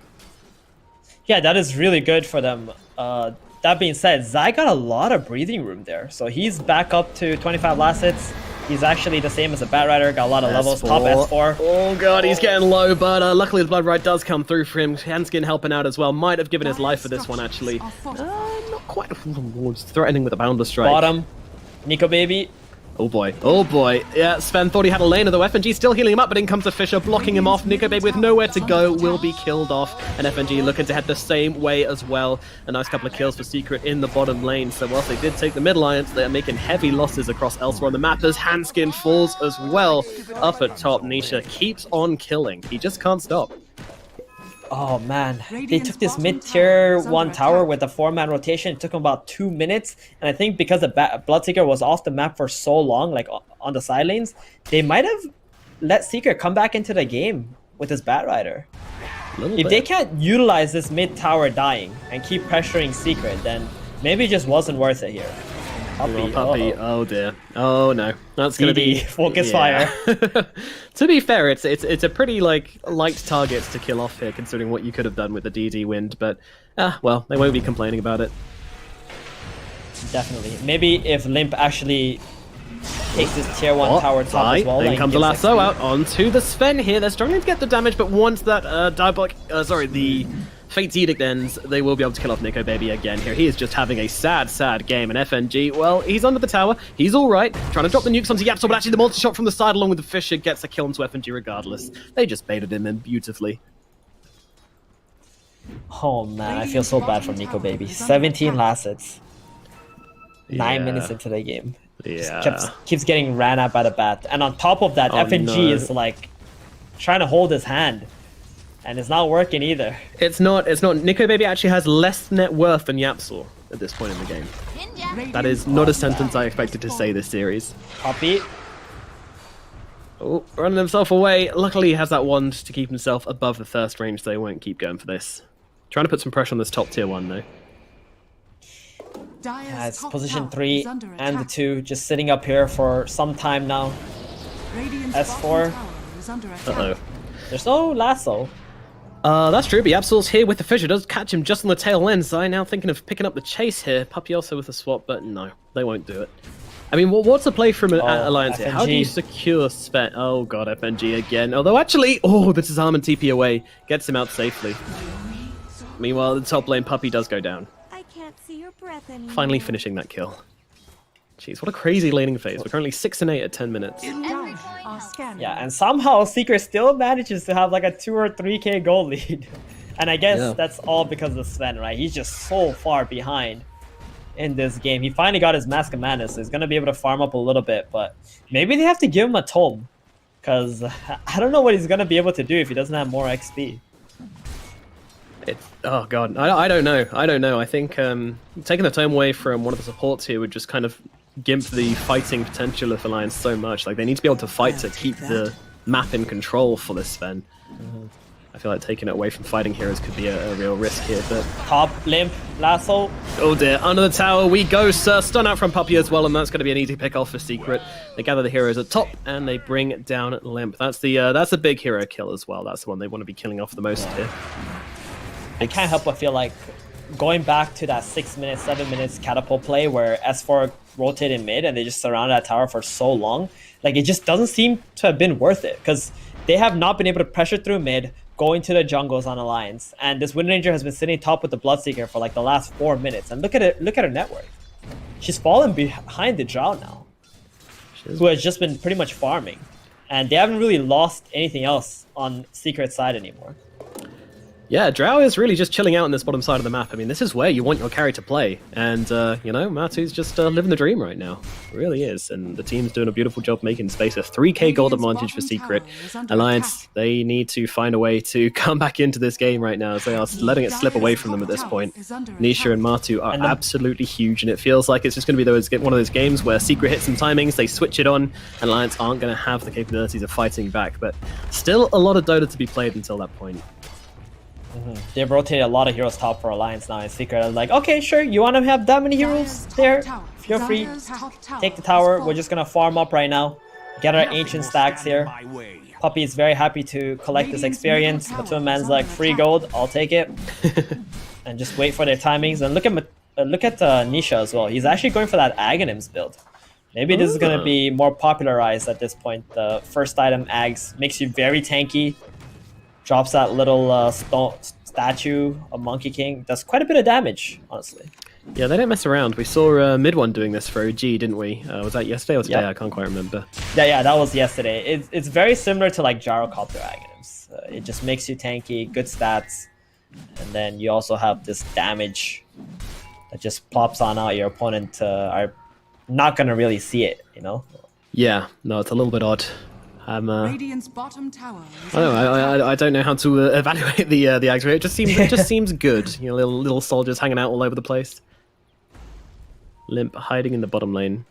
Yeah, that is really good for them. That being said, Zai got a lot of breathing room there. So he's back up to 25 last hits. He's actually the same as a Batrider, got a lot of levels, top S4. Oh god, he's getting low, but luckily the Bloodright does come through for him. Hanskin helping out as well. Might have given his life for this one, actually. Not quite. Threatening with a Boundless Strike. Bottom, Nico Baby. Oh boy, oh boy. Yeah, Sven thought he had a lane, though FNG still healing him up, but in comes a Fisher, blocking him off. Nico Baby with nowhere to go will be killed off, and FNG looking to head the same way as well. A nice couple of kills for Secret in the bottom lane, so whilst they did take the mid alliance, they are making heavy losses across elsewhere on the map as Hanskin falls as well. Up at top, Nisha keeps on killing. He just can't stop. Oh man, they took this mid-tier 1 tower with a 4-man rotation. It took them about 2 minutes, and I think because the Bloodseeker was off the map for so long, like on the side lanes, they might have let Seeker come back into the game with his Batrider. If they can't utilize this mid-tower dying and keep pressuring Secret, then maybe it just wasn't worth it here. Puppy. Oh dear. Oh no. That's gonna be focus fire. To be fair, it's a pretty like light target to kill off here, considering what you could have done with the DD wind. But well, they won't be complaining about it. Definitely. Maybe if Limp actually takes this tier 1 tower top as well. Then comes the lasso out onto the Sven here. They're struggling to get the damage, but once that the Fate's Edict ends, they will be able to kill off Nico Baby again here. He is just having a sad, sad game, and FNG, well, he's under the tower, he's alright, trying to drop the nukes onto Yapsor, but actually the multi-shot from the side along with the Fisher gets a kill into FNG regardless. They just baited him in beautifully. Oh man, I feel so bad for Nico Baby. 17 last hits. 9 minutes into the game. Yeah. Keeps getting ran at by the bat. And on top of that, FNG is like trying to hold his hand. And it's not working either. It's not. Nico Baby actually has less net worth than Yapsor at this point in the game. That is not a sentence I expected to say this series. Puppy. Oh, running himself away. Luckily, he has that wand to keep himself above the thirst range, so he won't keep going for this. Trying to put some pressure on this top tier one, though. Yeah, it's position 3 and the 2 just sitting up here for some time now. S4. Uh-oh. There's no lasso. That's true, but Yapsor's here with the Fisher. Does catch him just on the tail end, so I'm now thinking of picking up the chase here. Puppy also with a swap, but no, they won't do it. I mean, what's the play from Alliance here? How do you secure Spet? Oh god, FNG again. Although actually, the disarm and TP away gets him out safely. Meanwhile, the top lane Puppy does go down. I can't see your breath anymore. Finally finishing that kill. Jeez, what a crazy laning phase. We're currently 6 and 8 at 10 minutes. Yeah, and somehow Secret still manages to have like a 2 or 3k goal lead. And I guess that's all because of Sven, right? He's just so far behind in this game. He finally got his Mask of Madness, so he's going to be able to farm up a little bit, but maybe they have to give him a tome, because I don't know what he's going to be able to do if he doesn't have more XP. Oh god, I don't know. I think taking the tome away from one of the supports here would just kind of gimp the fighting potential of Alliance so much. Like, they need to be able to fight to keep the map in control for this Sven. I feel like taking it away from fighting heroes could be a real risk here, but... Top, Limp, Lasso. Oh dear, under the tower we go, sir. Stun out from Puppy as well, and that's going to be an easy pick off for Secret. They gather the heroes at top, and they bring down Limp. That's a big hero kill as well. That's the one they want to be killing off the most here. I can't help but feel like going back to that 6 minutes, 7 minutes catapult play where S4 rotated mid and they just surrounded that tower for so long, like, it just doesn't seem to have been worth it, because they have not been able to pressure through mid, going to the jungles on Alliance, and this Wind Ranger has been sitting top with the Bloodseeker for like the last 4 minutes, and look at her net worth. She's fallen behind the Drow now, who has just been pretty much farming, and they haven't really lost anything else on Secret side anymore. Yeah, Drow is really just chilling out on this bottom side of the map. I mean, this is where you want your carry to play. And, you know, Matu's just living the dream right now. It really is. And the team's doing a beautiful job making space. A 3k gold advantage for Secret. Alliance, they need to find a way to come back into this game right now, as they are letting it slip away from them at this point. Nisha and Matu are absolutely huge, and it feels like it's just going to be one of those games where Secret hits some timings, they switch it on, and Alliance aren't going to have the capabilities of fighting back. But still a lot of Dota to be played until that point. They've rotated a lot of heroes top for Alliance now in Secret. I'm like, okay, sure, you want to have that many heroes there? Feel free. Take the tower. We're just going to farm up right now. Get our ancient stacks here. Puppy is very happy to collect this experience. Matuma Man's like, free gold, I'll take it. And just wait for their timings. And look at Nisha as well. He's actually going for that Aghanims build. Maybe this is going to be more popularized at this point. The first item, Ags, makes you very tanky. Drops that little statue of Monkey King. Does quite a bit of damage, honestly. Yeah, they don't mess around. We saw Mid One doing this for OG, didn't we? Was that yesterday or today? Yep. I can't quite remember. Yeah, that was yesterday. It's very similar to like Gyrocopter Aghanims. It just makes you tanky, good stats, and then you also have this damage that just plops on out. Your opponent are not gonna really see it, you know? Yeah, no, it's a little bit odd. Radiant's bottom tower. I don't know how to evaluate the Ags. It just seems good. You know, little soldiers hanging out all over the place. Limp hiding in the bottom lane.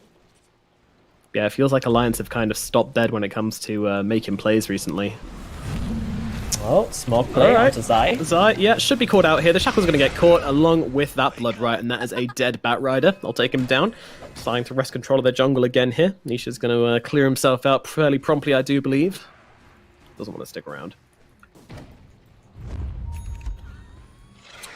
Yeah, it feels like Alliance have kind of stopped dead when it comes to making plays recently. Oh, smoke play onto Zai. Zai, yeah, should be caught out here. The Shackle's going to get caught along with that Blood Riot, and that is a dead Bat Rider. I'll take him down. Starting to wrest control of their jungle again here. Nisha's going to clear himself out fairly promptly, I do believe. Doesn't want to stick around.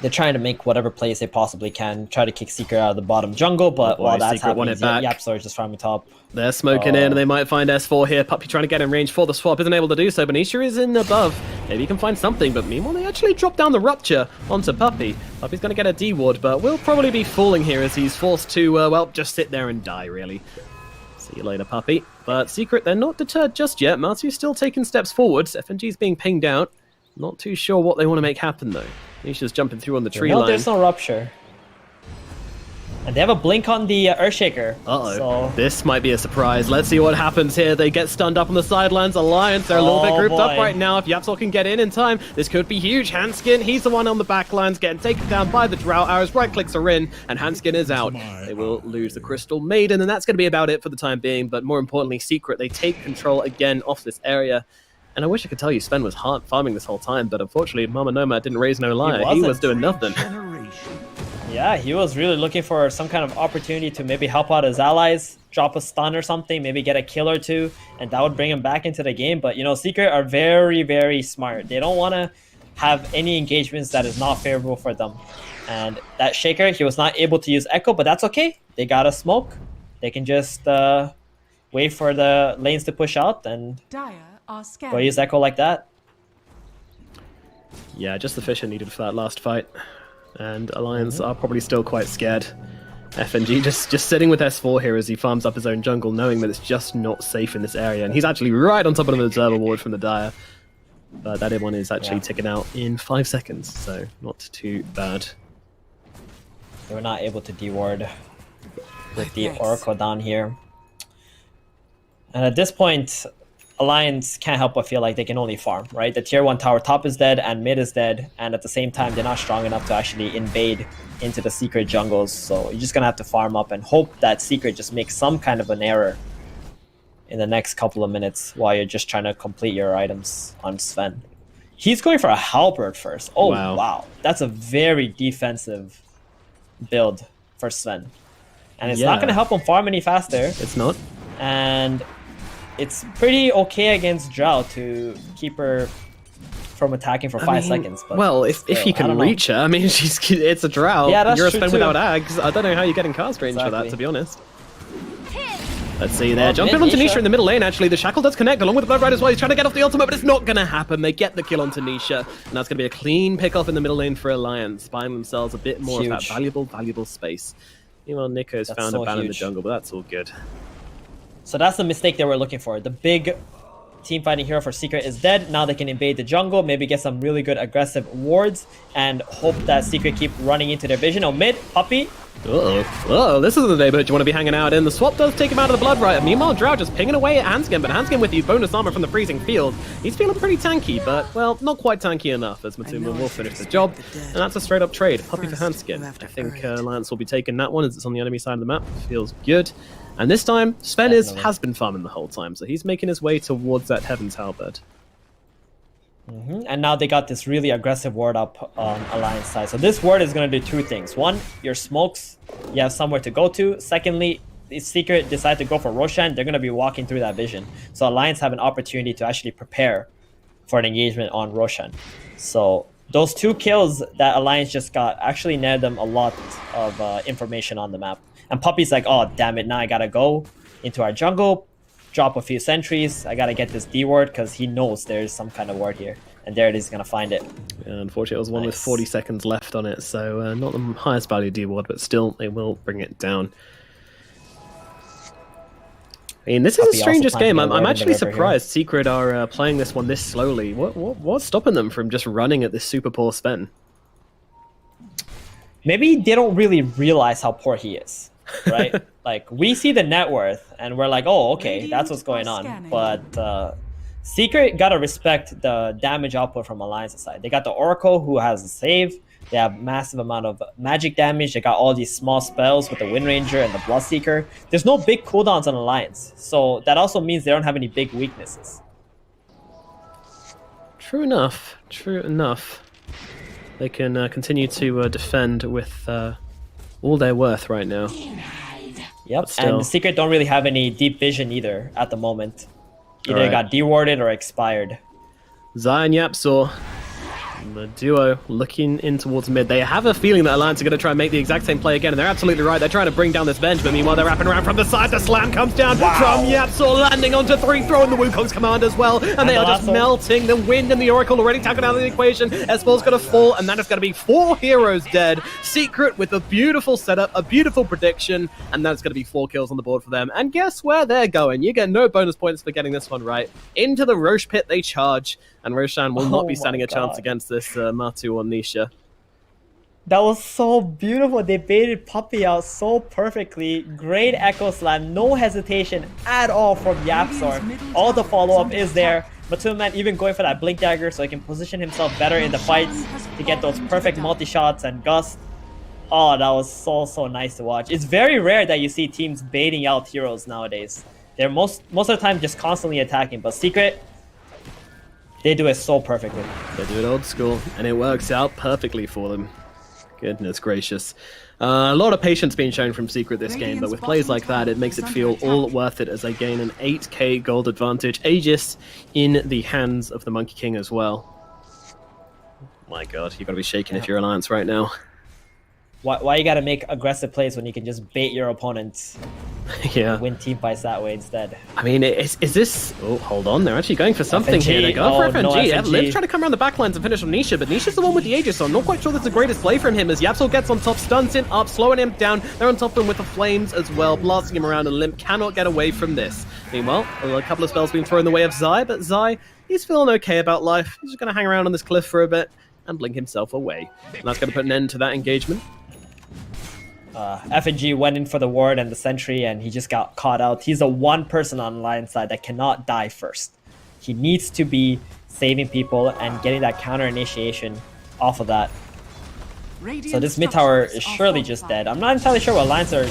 they're trying to make whatever plays they possibly can, try to kick Secret out of the bottom jungle, but while that's Secret won happening, it back. YapzOr is just farming top. They're smoking in, and they might find S4 here. Puppy trying to get in range for the swap, isn't able to do so. Benicia is in above. Maybe he can find something, but meanwhile, they actually drop down the Rupture onto Puppy. Puppy's going to get a D-ward, but will probably be falling here as he's forced to, well, just sit there and die, really. See you later, Puppy. But Secret, they're not deterred just yet. Martu's still taking steps forwards. FNG's being pinged out. Not too sure what they want to make happen, though. Nisha's jumping through on the tree line. There's no Rupture. And they have a blink on the Earthshaker. Uh-oh. So... This might be a surprise. Let's see what happens here. They get stunned up on the sidelines. Alliance, they're a little bit grouped up right now. If YapzOr can get in time, this could be huge. Hanskin, he's the one on the back lines getting taken down by the Drought Arrows. Right clicks are in, and Hanskin is out. They will lose the Crystal Maiden, and that's going to be about it for the time being. But more importantly, Secret, they take control again off this area. And I wish I could tell you Sven was hard farming this whole time, but unfortunately, Mama Nomad didn't raise no liar. He was doing nothing. Yeah, he was really looking for some kind of opportunity to maybe help out his allies, drop a stun or something, maybe get a kill or two, and that would bring him back into the game. But, you know, Secret are very, very smart. They don't want to have any engagements that is not favorable for them. And that Shaker, he was not able to use Echo, but that's okay. They got a smoke. They can just wait for the lanes to push out and go use Echo like that. Yeah, just the Fisher needed for that last fight. And Alliance are probably still quite scared. FNG just sitting with S4 here as he farms up his own jungle, knowing that it's just not safe in this area. And he's actually right on top of an observer ward from the Dire. But that one is actually ticking out in 5 seconds, so not too bad. They were not able to D-ward with the Oracle down here. And at this point, Alliance can't help but feel like they can only farm, right? The tier 1 tower top is dead and mid is dead, and at the same time, they're not strong enough to actually invade into the Secret jungles. So you're just going to have to farm up and hope that Secret just makes some kind of an error in the next couple of minutes while you're just trying to complete your items on Sven. He's going for a Halberd first. Oh, wow. That's a very defensive build for Sven. And it's not going to help him farm any faster. It's not. And it's pretty okay against Drought to keep her from attacking for 5 seconds. But well, if he can reach her, I mean, it's a Drought. Yeah, that's You're a true Sven too. without Ags. I don't know how you're getting cast range for that, to be honest. Let's see there. Jumping onto Nisha in the middle lane, actually. The Shackle does connect along with the Blood Ride as well. He's trying to get off the ultimate, but it's not going to happen. They get the kill onto Nisha, and that's going to be a clean pick off in the middle lane for Alliance, buying themselves a bit more of that valuable space. Meanwhile, Nico's found a ban in the jungle, but that's all good. So that's the mistake they were looking for. The big team fighting hero for Secret is dead. Now they can invade the jungle, maybe get some really good aggressive wards, and hope that Secret keep running into their vision. Oh, mid, Puppy. Uh-oh, this isn't the neighborhood you want to be hanging out in. The swap does take him out of the Blood Riot. Meanwhile, Drought just pinging away at Hanskin, but Hanskin with the bonus armor from the freezing field. He's feeling pretty tanky, but, well, not quite tanky enough, as Matumba will finish the job. And that's a straight-up trade. Puppy for Hanskin. I think Lance will be taking that one as it's on the enemy side of the map. Feels good. And this time, Sven has been farming the whole time, so he's making his way towards that Heaven's Halberd. And now they got this really aggressive ward up on Alliance side. So this ward is going to do two things. One, your smokes, you have somewhere to go to. Secondly, if Secret decide to go for Roshan, they're going to be walking through that vision. So Alliance have an opportunity to actually prepare for an engagement on Roshan. So those two kills that Alliance just got actually netted them a lot of information on the map. And Puppy's like, oh, damn it, now I got to go into our jungle, drop a few sentries. I gotta get this D ward because he knows there's some kind of ward here, and there it is, gonna find it. Yeah, unfortunately, it was one with 40 seconds left on it, so not the highest value D ward, but still, they will bring it down. I mean, this is the strangest game. I'm actually surprised Secret are playing this one this slowly. What's stopping them from just running at this super poor Sven? Maybe they don't really realize how poor he is. Right? Like, we see the net worth and we're like, oh, okay, that's what's going on. But Secret gotta respect the damage output from Alliance's side. They got the Oracle who has a save. They have massive amount of magic damage. They got all these small spells with the Wind Ranger and the Bloodseeker. There's no big cooldowns on Alliance. So that also means they don't have any big weaknesses. True enough. True enough. They can continue to defend with all their worth right now. Yep, and the Secret don't really have any deep vision either at the moment. Either got dewarded or expired. Zion YapzOr The duo looking in towards mid. They have a feeling that Alliance are going to try and make the exact same play again, and they're absolutely right. They're trying to bring down this bench, but meanwhile they're wrapping around from the side. The slam comes down from Yapsor, landing onto 3, throwing the Wukong's command as well, and they are just melting. The wind and the Oracle already taken out of the equation. S4's going to fall, and that is going to be 4 heroes dead. Secret with a beautiful setup, a beautiful prediction, and that's going to be 4 kills on the board for them. And guess where they're going? You get no bonus points for getting this one right. Into the Roche pit they charge, and Roshan will not be standing a chance against this Matu or Nisha. That was so beautiful. They baited Puppey out so perfectly. Great Echo Slam. No hesitation at all from Yapsor. All the follow-up is there. Matuman even going for that Blink Dagger so he can position himself better in the fights to get those perfect multi-shots and Gust. Oh, that was so nice to watch. It's very rare that you see teams baiting out heroes nowadays. They're most of the time just constantly attacking, but Secret, they do it so perfectly. They do it old school, and it works out perfectly for them. Goodness gracious. A lot of patience being shown from Secret this game, but with plays like that, it makes it feel all worth it as they gain an 8k gold advantage. Aegis in the hands of the Monkey King as well. My god, you've got to be shaking if you're Alliance right now. Why you gotta make aggressive plays when you can just bait your opponents? Yeah. Win team fights that way instead. I mean, is this... Oh, hold on. They're actually going for something here. They're going for FNG. No FNG. Lim's trying to come around the backlines and finish on Nisha, but Nisha's the one with the Aegis, so I'm not quite sure that's the greatest play from him as Yapsol gets on top, stuns him up, slowing him down. They're on top of him with the flames as well, blasting him around, and Lim cannot get away from this. Meanwhile, a couple of spells being thrown in the way of Zai, but Zai, he's feeling okay about life. He's just going to hang around on this cliff for a bit and blink himself away. And that's going to put an end to that engagement. FNG went in for the ward and the sentry, and he just got caught out. He's the one person on the Lion side that cannot die first. He needs to be saving people and getting that counter initiation off of that. So this mid tower is surely just dead. I'm not entirely sure what Lions are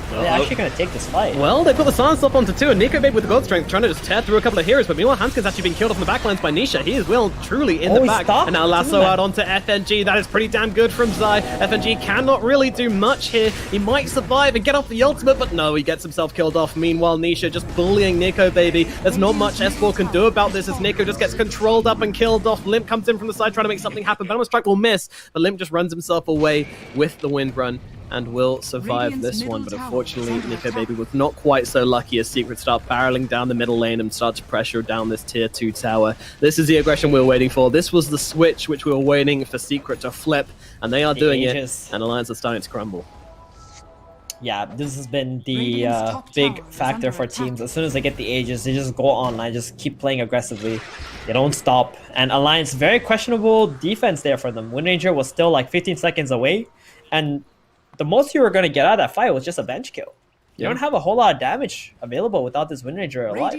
they're actually going to take this fight. Well, they put the silence up onto 2, and Nico Babe with the gold strength trying to just tear through a couple of heroes, but meanwhile Hanskin's actually been killed off in the backlines by Nisha. He is truly in the back. And now lasso out onto FNG. That is pretty damn good from Zai. FNG cannot really do much here. He might survive and get off the ultimate, but no, he gets himself killed off. Meanwhile, Nisha just bullying Nico Baby. There's not much S4 can do about this as Nico just gets controlled up and killed off. Limp comes in from the side trying to make something happen. Venomous Strike will miss, but Limp just runs himself away with the wind run and will survive this one, but unfortunately Nico Baby was not quite so lucky as Secret start barreling down the middle lane and start to pressure down this tier 2 tower. This is the aggression we were waiting for. This was the switch which we were waiting for Secret to flip, and they are doing it, and Alliance are starting to crumble. Yeah, this has been the big factor for teams. As soon as they get the Aegis, they just go online, just keep playing aggressively. They don't stop, and Alliance, very questionable defense there for them. Wind Ranger was still like 15 seconds away, and the most you were going to get out of that fight was just a bench kill. You don't have a whole lot of damage available without this Wind Ranger alive.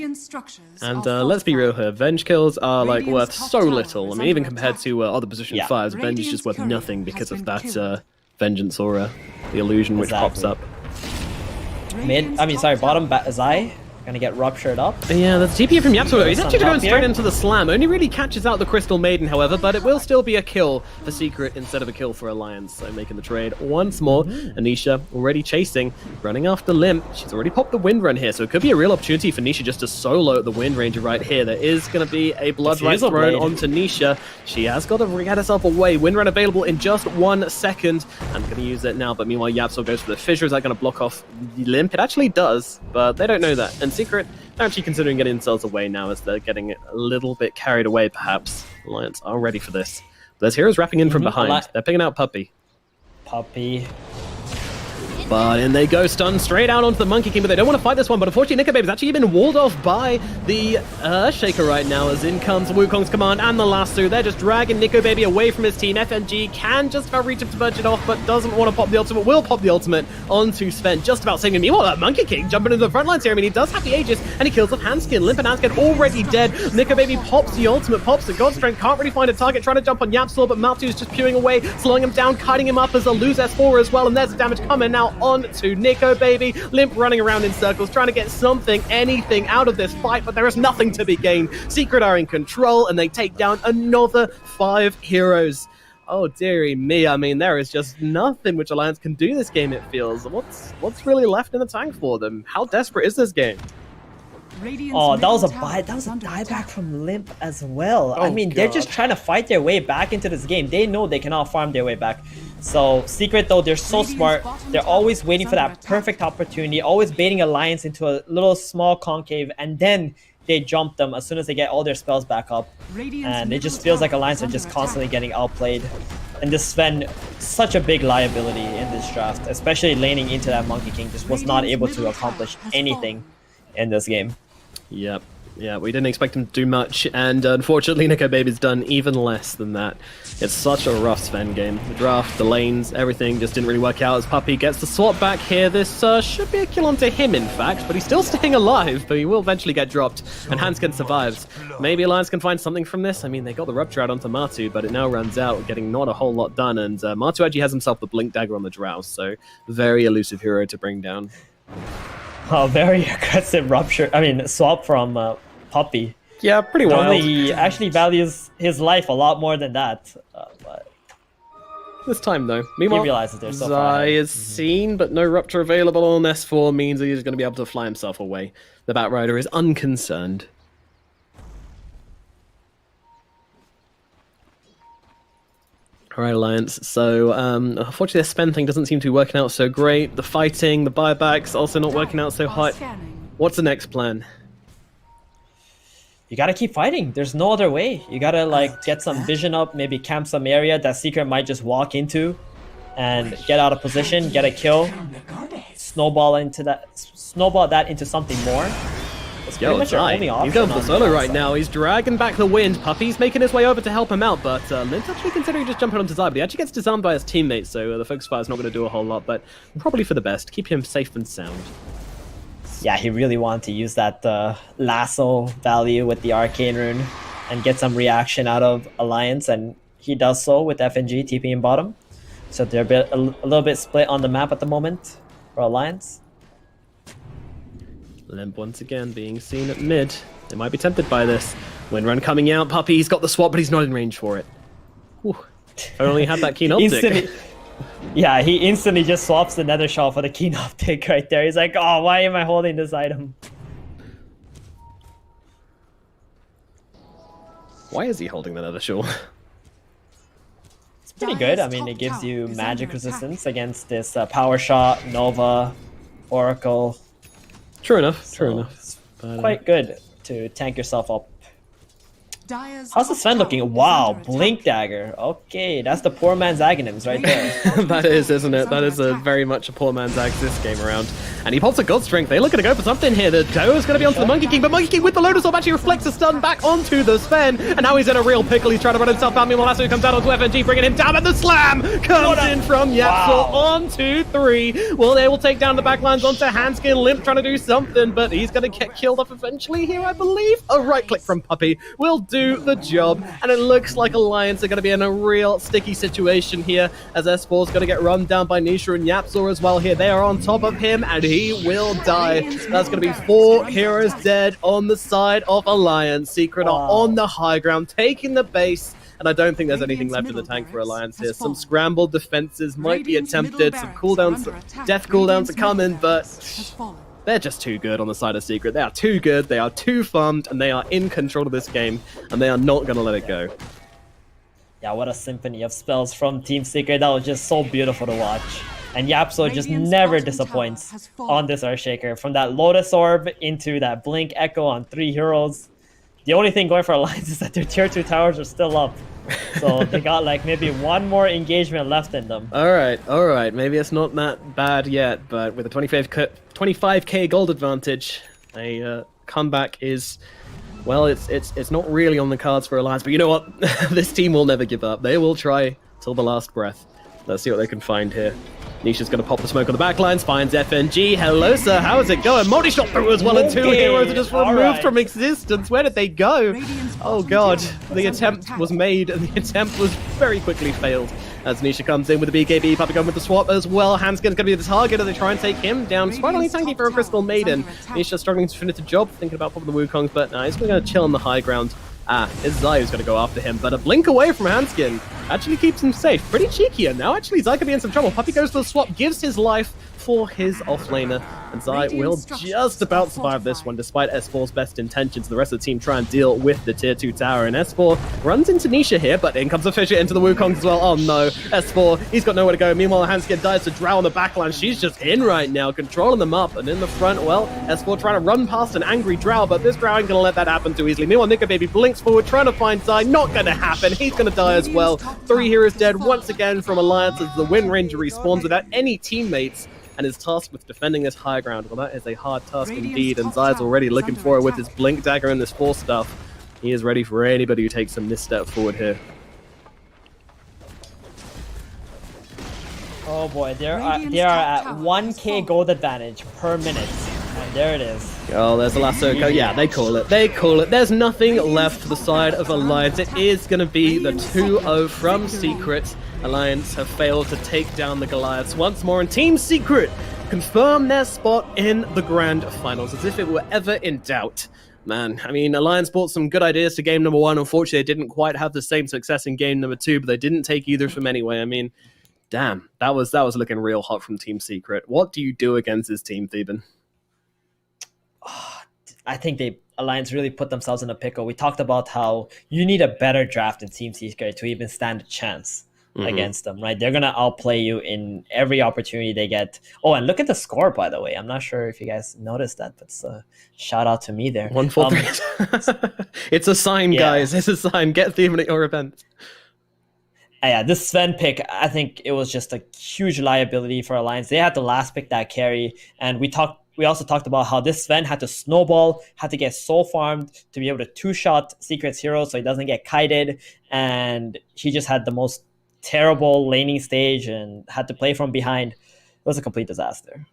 And let's be real here, Venge kills are like worth so little. I mean, even compared to other position 5s, Venge is just worth nothing because of that Vengeance aura, the illusion which pops up. Bottom, Zai. Gonna get ruptured up. Yeah, the TP from Yapsor. He's actually going straight into the slam. Only really catches out the Crystal Maiden, however, but it will still be a kill for Secret instead of a kill for Alliance. So making the trade once more. Anisha already chasing, running after Limp. She's already popped the Wind Run here, so it could be a real opportunity for Nisha just to solo the Wind Ranger right here. There is going to be a Blood Right thrown onto Nisha. She has got to get herself away. Wind Run available in just 1 second. I'm going to use it now, but meanwhile Yapsor goes for the fissure. Is that going to block off Limp? It actually does, but they don't know that. And Secret, they're actually considering getting themselves away now as they're getting a little bit carried away, perhaps. Alliance are ready for this. But there's heroes wrapping in from behind. They're picking out Puppey. But in they go, stunned straight out onto the Monkey King, but they don't want to fight this one. But unfortunately, Nico Babe's actually been walled off by the Shaker right now, as in comes Wukong's command and the lasso. They're just dragging Nico Baby away from his team. FNG can just about reach him to budge it off, but doesn't want to pop the ultimate. Will pop the ultimate onto Sven, just about saving him. Meanwhile, that Monkey King jumping into the front lines here. I mean, he does have the Aegis, and he kills off Hanskin. Limp and Hanskin already dead. Nico Baby pops the ultimate, pops the God Strength, can't really find a target, trying to jump on Yapsor, but Matu's just pewing away, slowing him down, cutting him up as they'll lose S4 as well, and there's the damage coming now on to Nico Baby. Limp running around in circles, trying to get something, anything out of this fight, but there is nothing to be gained. Secret are in control, and they take down another 5 heroes. Oh, dearie me. I mean, there is just nothing which Alliance can do this game, it feels. What's really left in the tank for them? How desperate is this game? Radiant's Oh, that was a middle tower that was is a under dieback attack. from Limp as well. I Oh, mean, they're just God. trying to fight their way back into this game. They know they cannot farm their way back. So Secret though, they're so Radiant's smart. bottom They're tower always is waiting for under that attack. perfect opportunity, always baiting Alliance into a little small concave, and then they jump them as soon as they get all their spells back up. Radiant's And it middle just feels like tower Alliance is are just under constantly attack. getting outplayed. And this Sven, such a big liability in this draft, especially laning into that Monkey King, just was not able to accomplish anything in this game. Yep. Yeah, we didn't expect him to do much, and unfortunately Nico Baby's done even less than that. It's such a rough Sven game. The draft, the lanes, everything just didn't really work out as Puppey gets the swap back here. This should be a kill onto him, in fact, but he's still staying alive, but he will eventually get dropped, and Hanskin survives. Maybe Alliance can find something from this. I mean, they got the Rupture out onto Matu, but it now runs out, getting not a whole lot done, and Matu actually has himself the Blink Dagger on the Drow, so very elusive hero to bring down. Oh, very aggressive rupture. I mean, swap from Puppey. Yeah, pretty wild. Normally, he actually values his life a lot more than that. But This time, though. Meanwhile, realizes they're so far Zai ahead. is seen, but no Rupture available on S4 means that he's going to be able to fly himself away. The Batrider is unconcerned. Alright, Alliance. So, unfortunately, the spend thing doesn't seem to be working out so great. The fighting, the buybacks, also not working out so hot. Scanning. What's the next plan? you gotta keep fighting. There's no other way. You gotta like get some vision up, maybe camp some area that Secret might just walk into, and get out of position, get a kill, snowball that into something more. It's pretty Yo, much your Zai, only he's option going for the on solo the right outside. now. He's dragging back the wind. Puppey's making his way over to help him out, but Limp's actually considering just jumping onto Zai, but he actually gets disarmed by his teammates, so the focus fire's not going to do a whole lot, but probably for the best. Keep him safe and sound. Yeah, he really wanted to use that lasso value with the Arcane Rune and get some reaction out of Alliance, and he does so with FNG TP in bottom. So they're a little bit split on the map at the moment for Alliance. Limp once again being seen at mid. They might be tempted by this. Wind run coming out. Puppey's got the swap, but he's not in range for it. Whew. If only he had that keen optic. Instantly, yeah, he instantly just swaps the Nether Shell for the keen optic right there. He's like, oh, why am I holding this item? Why is he holding that other shawl? It's pretty good. I mean, it gives you magic resistance against this Power Shot, Nova, Oracle. True enough. So True enough. it's But, quite good to tank yourself up. Dire's How's the top Sven tower looking? is Wow, under attack. Blink Dagger. Okay, that's the poor man's Aghanims right there. that is, isn't it? That is a very much a poor man's axe this game around. And he pops a God Strength. They're looking to go for something here. The Doe's going to be onto the Monkey King, but Monkey King with the Lotus Orb actually reflects a stun back onto the Sven. And now he's in a real pickle. He's trying to run himself out. Meanwhile, Lasso comes out onto FNG, bringing him down. And the slam comes in from Yapsel on 2-3. Well, they will take down the backlines onto Hanskin. Limp trying to do something, but he's going to get killed off eventually here, I believe. A right click from Puppey will do the job. And it looks like Alliance are going to be in a real sticky situation here, as S4's going to get run down by Nisha and Yapsor as well here. They are on top of him, and he will die. That's going to be 4 heroes dead on the side of Alliance. Secret are on the high ground, taking the base. And I don't think there's anything left in the tank for Alliance here. Some scrambled defenses might be attempted, some cooldowns, death cooldowns are coming, but they're just too good on the side of Secret. They are too good, they are too farmed, and they are in control of this game, and they are not going to let it go. Yeah, what a symphony of spells from Team Secret. That was just so beautiful to watch. And Yapso just Radiant's never bottom disappoints tower has fallen. on this Earthshaker. From that Lotus Orb into that Blink Echo on 3 heroes. The only thing going for Alliance is that their tier 2 towers are still up. So they got like maybe one more engagement left in them. Alright. Maybe it's not that bad yet, but with a 25k gold advantage, a comeback is, well, it's not really on the cards for Alliance, but you know what? This team will never give up. They will try till the last breath. Let's see what they can find here. Nisha's going to pop the smoke on the backlines, finds FNG. Hello, sir. How is it going? Multi-shot through as well, and 2 Okay, heroes are just removed alright. from existence. Where did they go? Radiant's Oh, bottom God. tower The is under attempt attack. was made, and the attempt was very quickly failed. As Nisha comes in with the BKB, Puppey going with the swap as well. Hanskin's going to be the target as they try and take him down. It's quite only tanky for a Crystal Maiden. Nisha struggling to finish the job, thinking about popping the Wukongs, but no, he's going to chill on the high ground. It's Zai who's going to go after him, but a blink away from Hanskin actually keeps him safe. Pretty cheeky, and now actually Zai could be in some trouble. Puppey goes for the swap, gives his life for his offlaner, and Zai will just about survive this one, despite S4's best intentions. The rest of the team try and deal with the tier 2 tower, and S4 runs into Nisha here, but in comes a Fissure into the Wukongs as well. Oh no, S4, he's got nowhere to go. Meanwhile, Hanskin dies to Drow on the backline. She's just in right now, controlling them up, and in the front, well, S4 trying to run past an angry Drow, but this Drow ain't gonna let that happen too easily. Meanwhile, Nika Baby blinks forward, trying to find Zai. Not gonna happen. He's gonna die as well. 3 heroes dead once again from Alliance as the Wind Ranger respawns without any teammates and is tasked with defending this high ground. Well, that is a hard task indeed, and Zai's already looking for it with his Blink Dagger and this Force stuff. He is ready for anybody who takes a misstep forward here. Oh boy, they are at 1k gold advantage per minute. And there it is. Oh, there's the last circle. Yeah, they call it. They call it. There's nothing left for the side of Alliance. It is going to be the 2-0 from Secret. Alliance have failed to take down the Goliaths once more, and Team Secret confirm their spot in the grand finals as if it were ever in doubt. Man, I mean, Alliance brought some good ideas to game number 1. Unfortunately, they didn't quite have the same success in game number 2, but they didn't take either of them anyway. I mean, damn, that was looking real hot from Team Secret. What do you do against this team, Theben? I think Alliance really put themselves in a pickle. We talked about how you need a better draft in Team Secret to even stand a chance against them, right? They're going to outplay you in every opportunity they get. Oh, and look at the score, by the way. I'm not sure if you guys noticed that, but it's a shout out to me there. 1-4-3. It's a sign, guys. It's a sign. Get Theben at your event. Yeah, this Sven pick, I think it was just a huge liability for Alliance. They had the last pick that carry, and we also talked about how this Sven had to snowball, had to get soul farmed to be able to 2-shot Secret's hero so he doesn't get kited, and he just had the most terrible laning stage and had to play from behind. It was a complete disaster.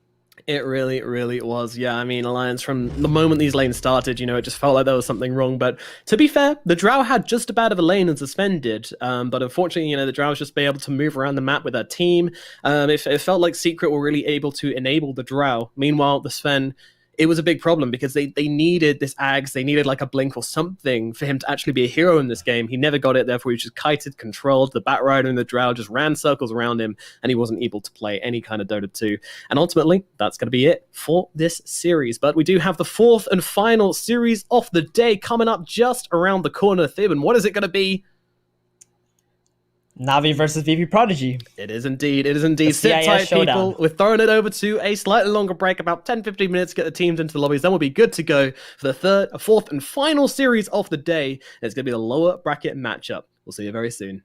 It really, really was. Yeah, I mean, Alliance, from the moment these lanes started, it just felt like there was something wrong. But to be fair, the Drow had just about a lane as the Sven did. But unfortunately, the Drow was just be able to move around the map with their team. It felt like Secret were really able to enable the Drow. Meanwhile, the Sven, it was a big problem because they needed this Ags, they needed like a blink or something for him to actually be a hero in this game. He never got it, therefore he was just kited, controlled. The Batrider and the Drow just ran circles around him, and he wasn't able to play any kind of Dota 2. And ultimately, that's going to be it for this series. But we do have the 4th and final series of the day coming up just around the corner. Theben, what is it going to be? Navi versus VP Prodigy. It is indeed. It is indeed. Sit tight, people. We're throwing it over to a slightly longer break, about 10-15 minutes to get the teams into the lobbies. Then we'll be good to go for the 4th and final series of the day. And it's going to be the lower bracket matchup. We'll see you very soon.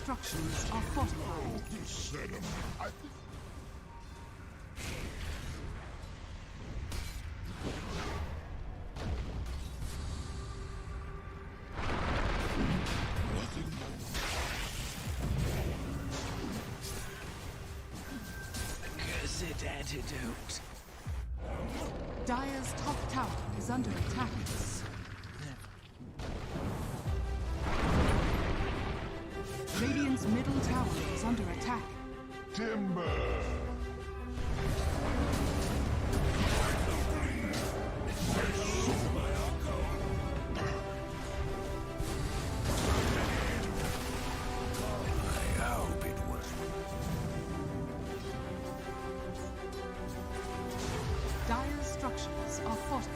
Structures are fortified. Accursed antidote. Dire's top tower is under attack. Radiant's middle tower is under attack. Timber. I hope it was. Dire's structures are fortified.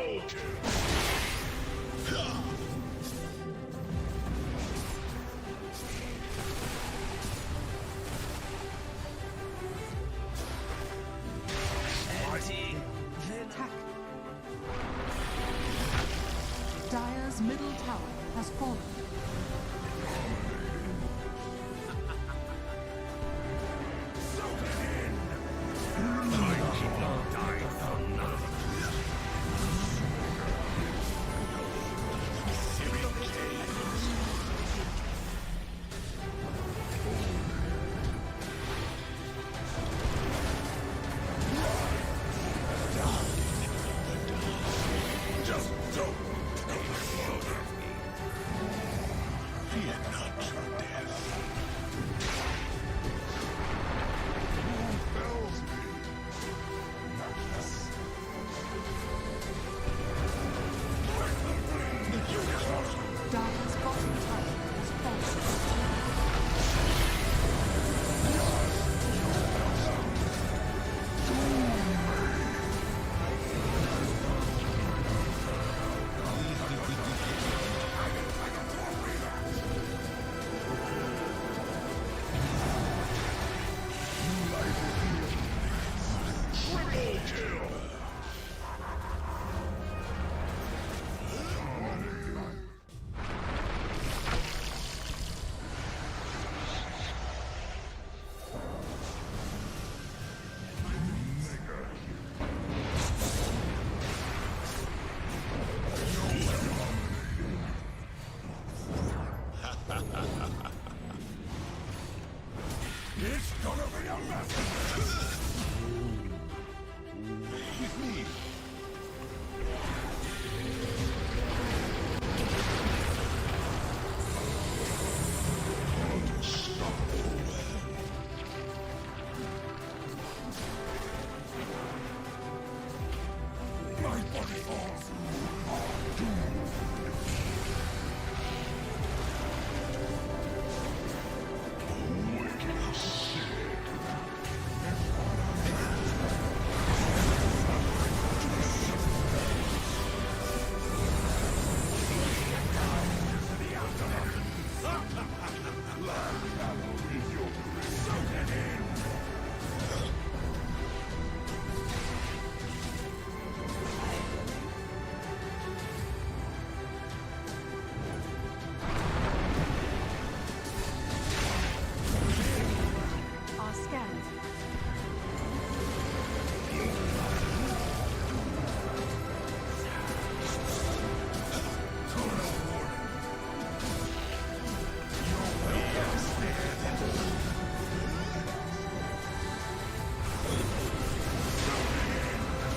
Attack. Dire's middle tower has fallen. Dire's bottom tower has fallen. It's gonna be a massacre! With me! My body falls! Wicked sick! Are scanned.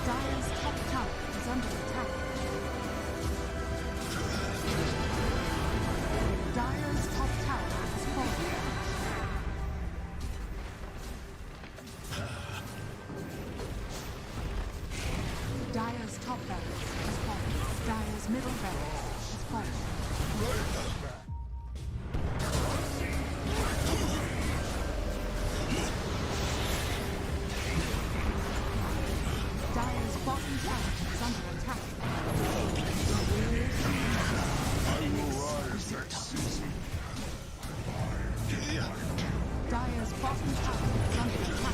Dire's top tower is under attack. Dire's top tower has fallen. Dire's top barracks has fallen. Dire's middle barracks has fallen. Dire's bottom tower is under attack. I will rise next season. Dire's bottom tower is under attack.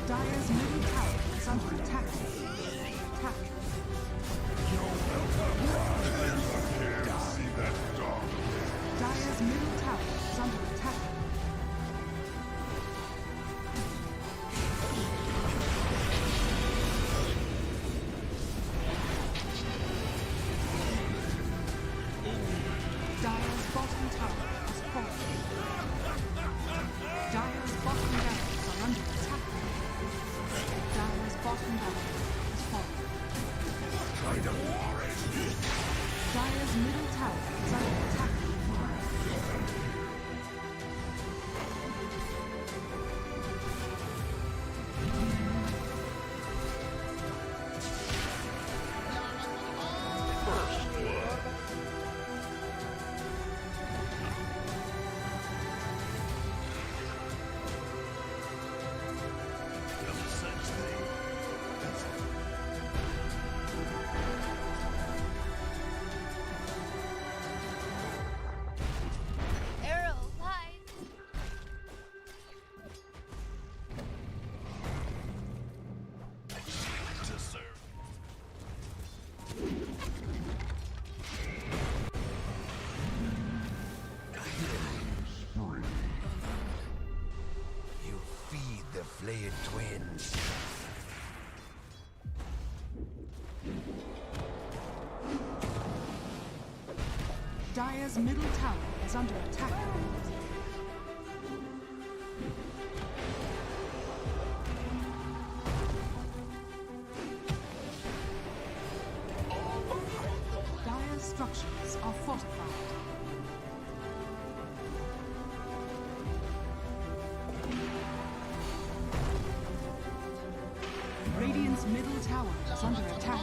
Dire's middle tower is under attack. Attack. See that dog? Dire's middle tower is under attack. Dire's bottom tower is falling. Dire's bottom barracks are under attack. Dire's bottom barracks is falling. Try to war it! Dire's middle tower is under attack. Dire's middle tower is under attack. Dire's structures are fortified. Radiant's middle tower is under attack.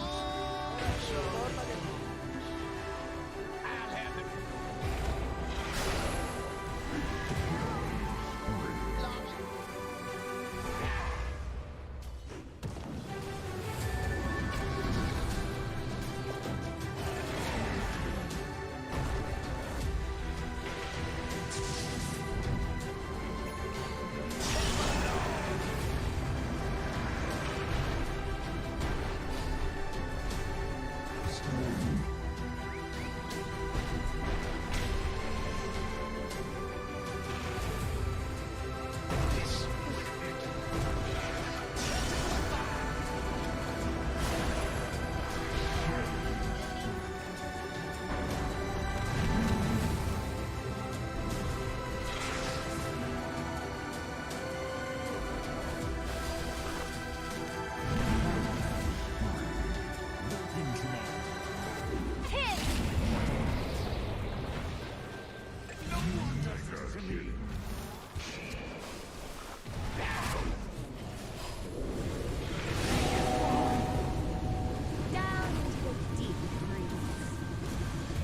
Down into the deep freeze.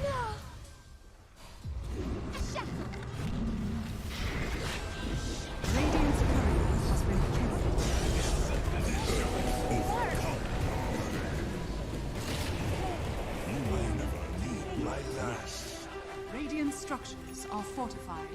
No! Shackle! Radiant's courier has been killed. Radiant structures are fortified.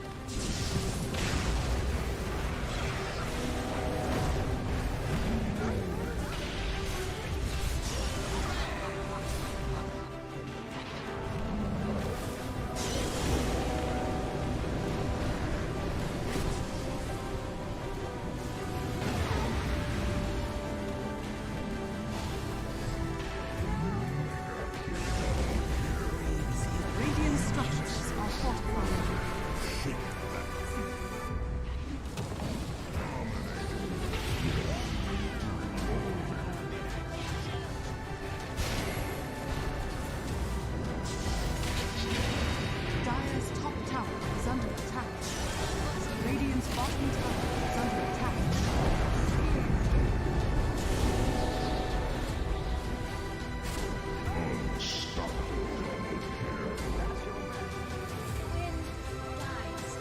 Radiant structures are fortified. Dire's top tower is under attack. Radiant's bottom tower is under attack. Win dies.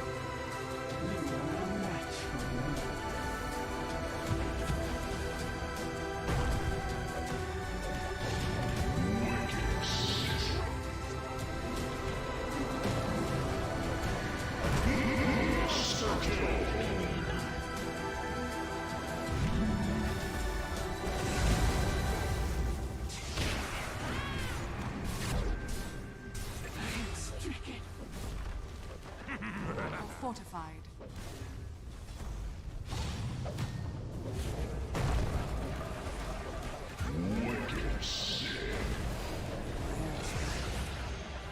Are fortified.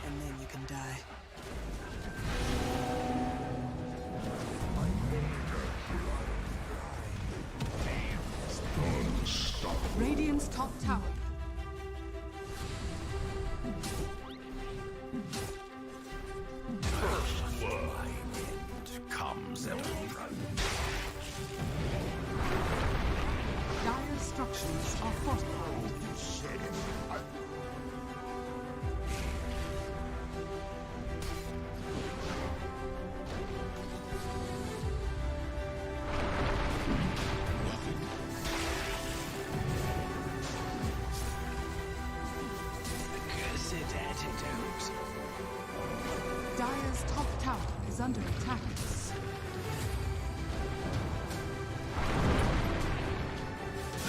And then you can die. Radiant's top tower. Comes at a Dire's structures are fortified. Cursed antidote. Dire's top tower is under attack.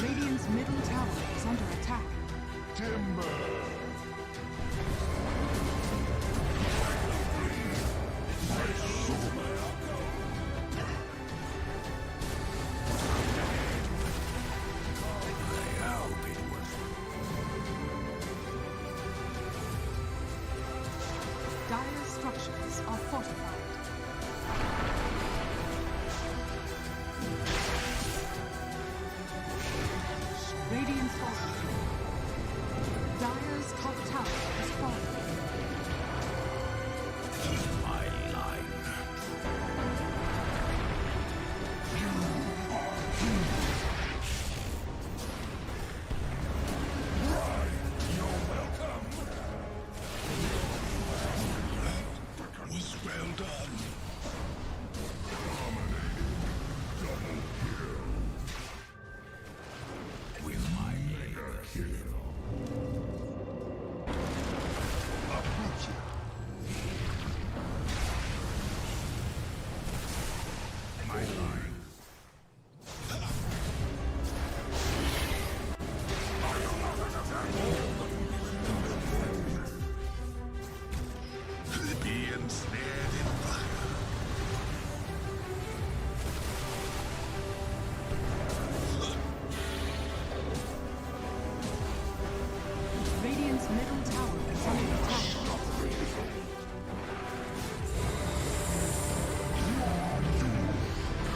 Radiant's middle tower is under attack. timber.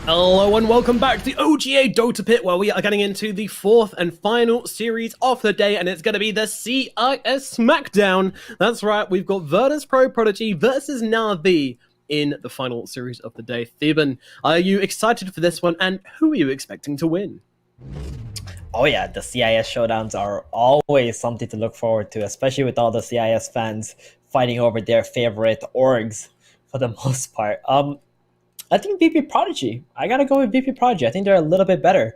Hello and welcome back to the OGA Dota Pit, where we are getting into the fourth and final series of the day, and it's going to be the CIS Smackdown. That's right, we've got Virtus Pro Prodigy versus Na'Vi in the final series of the day. Theban, are you excited for this one, and who are you expecting to win? Oh yeah, the CIS showdowns are always something to look forward to, especially with all the CIS fans fighting over their favorite orgs for the most part. I think BP Prodigy. I gotta go with BP Prodigy. I think they're a little bit better.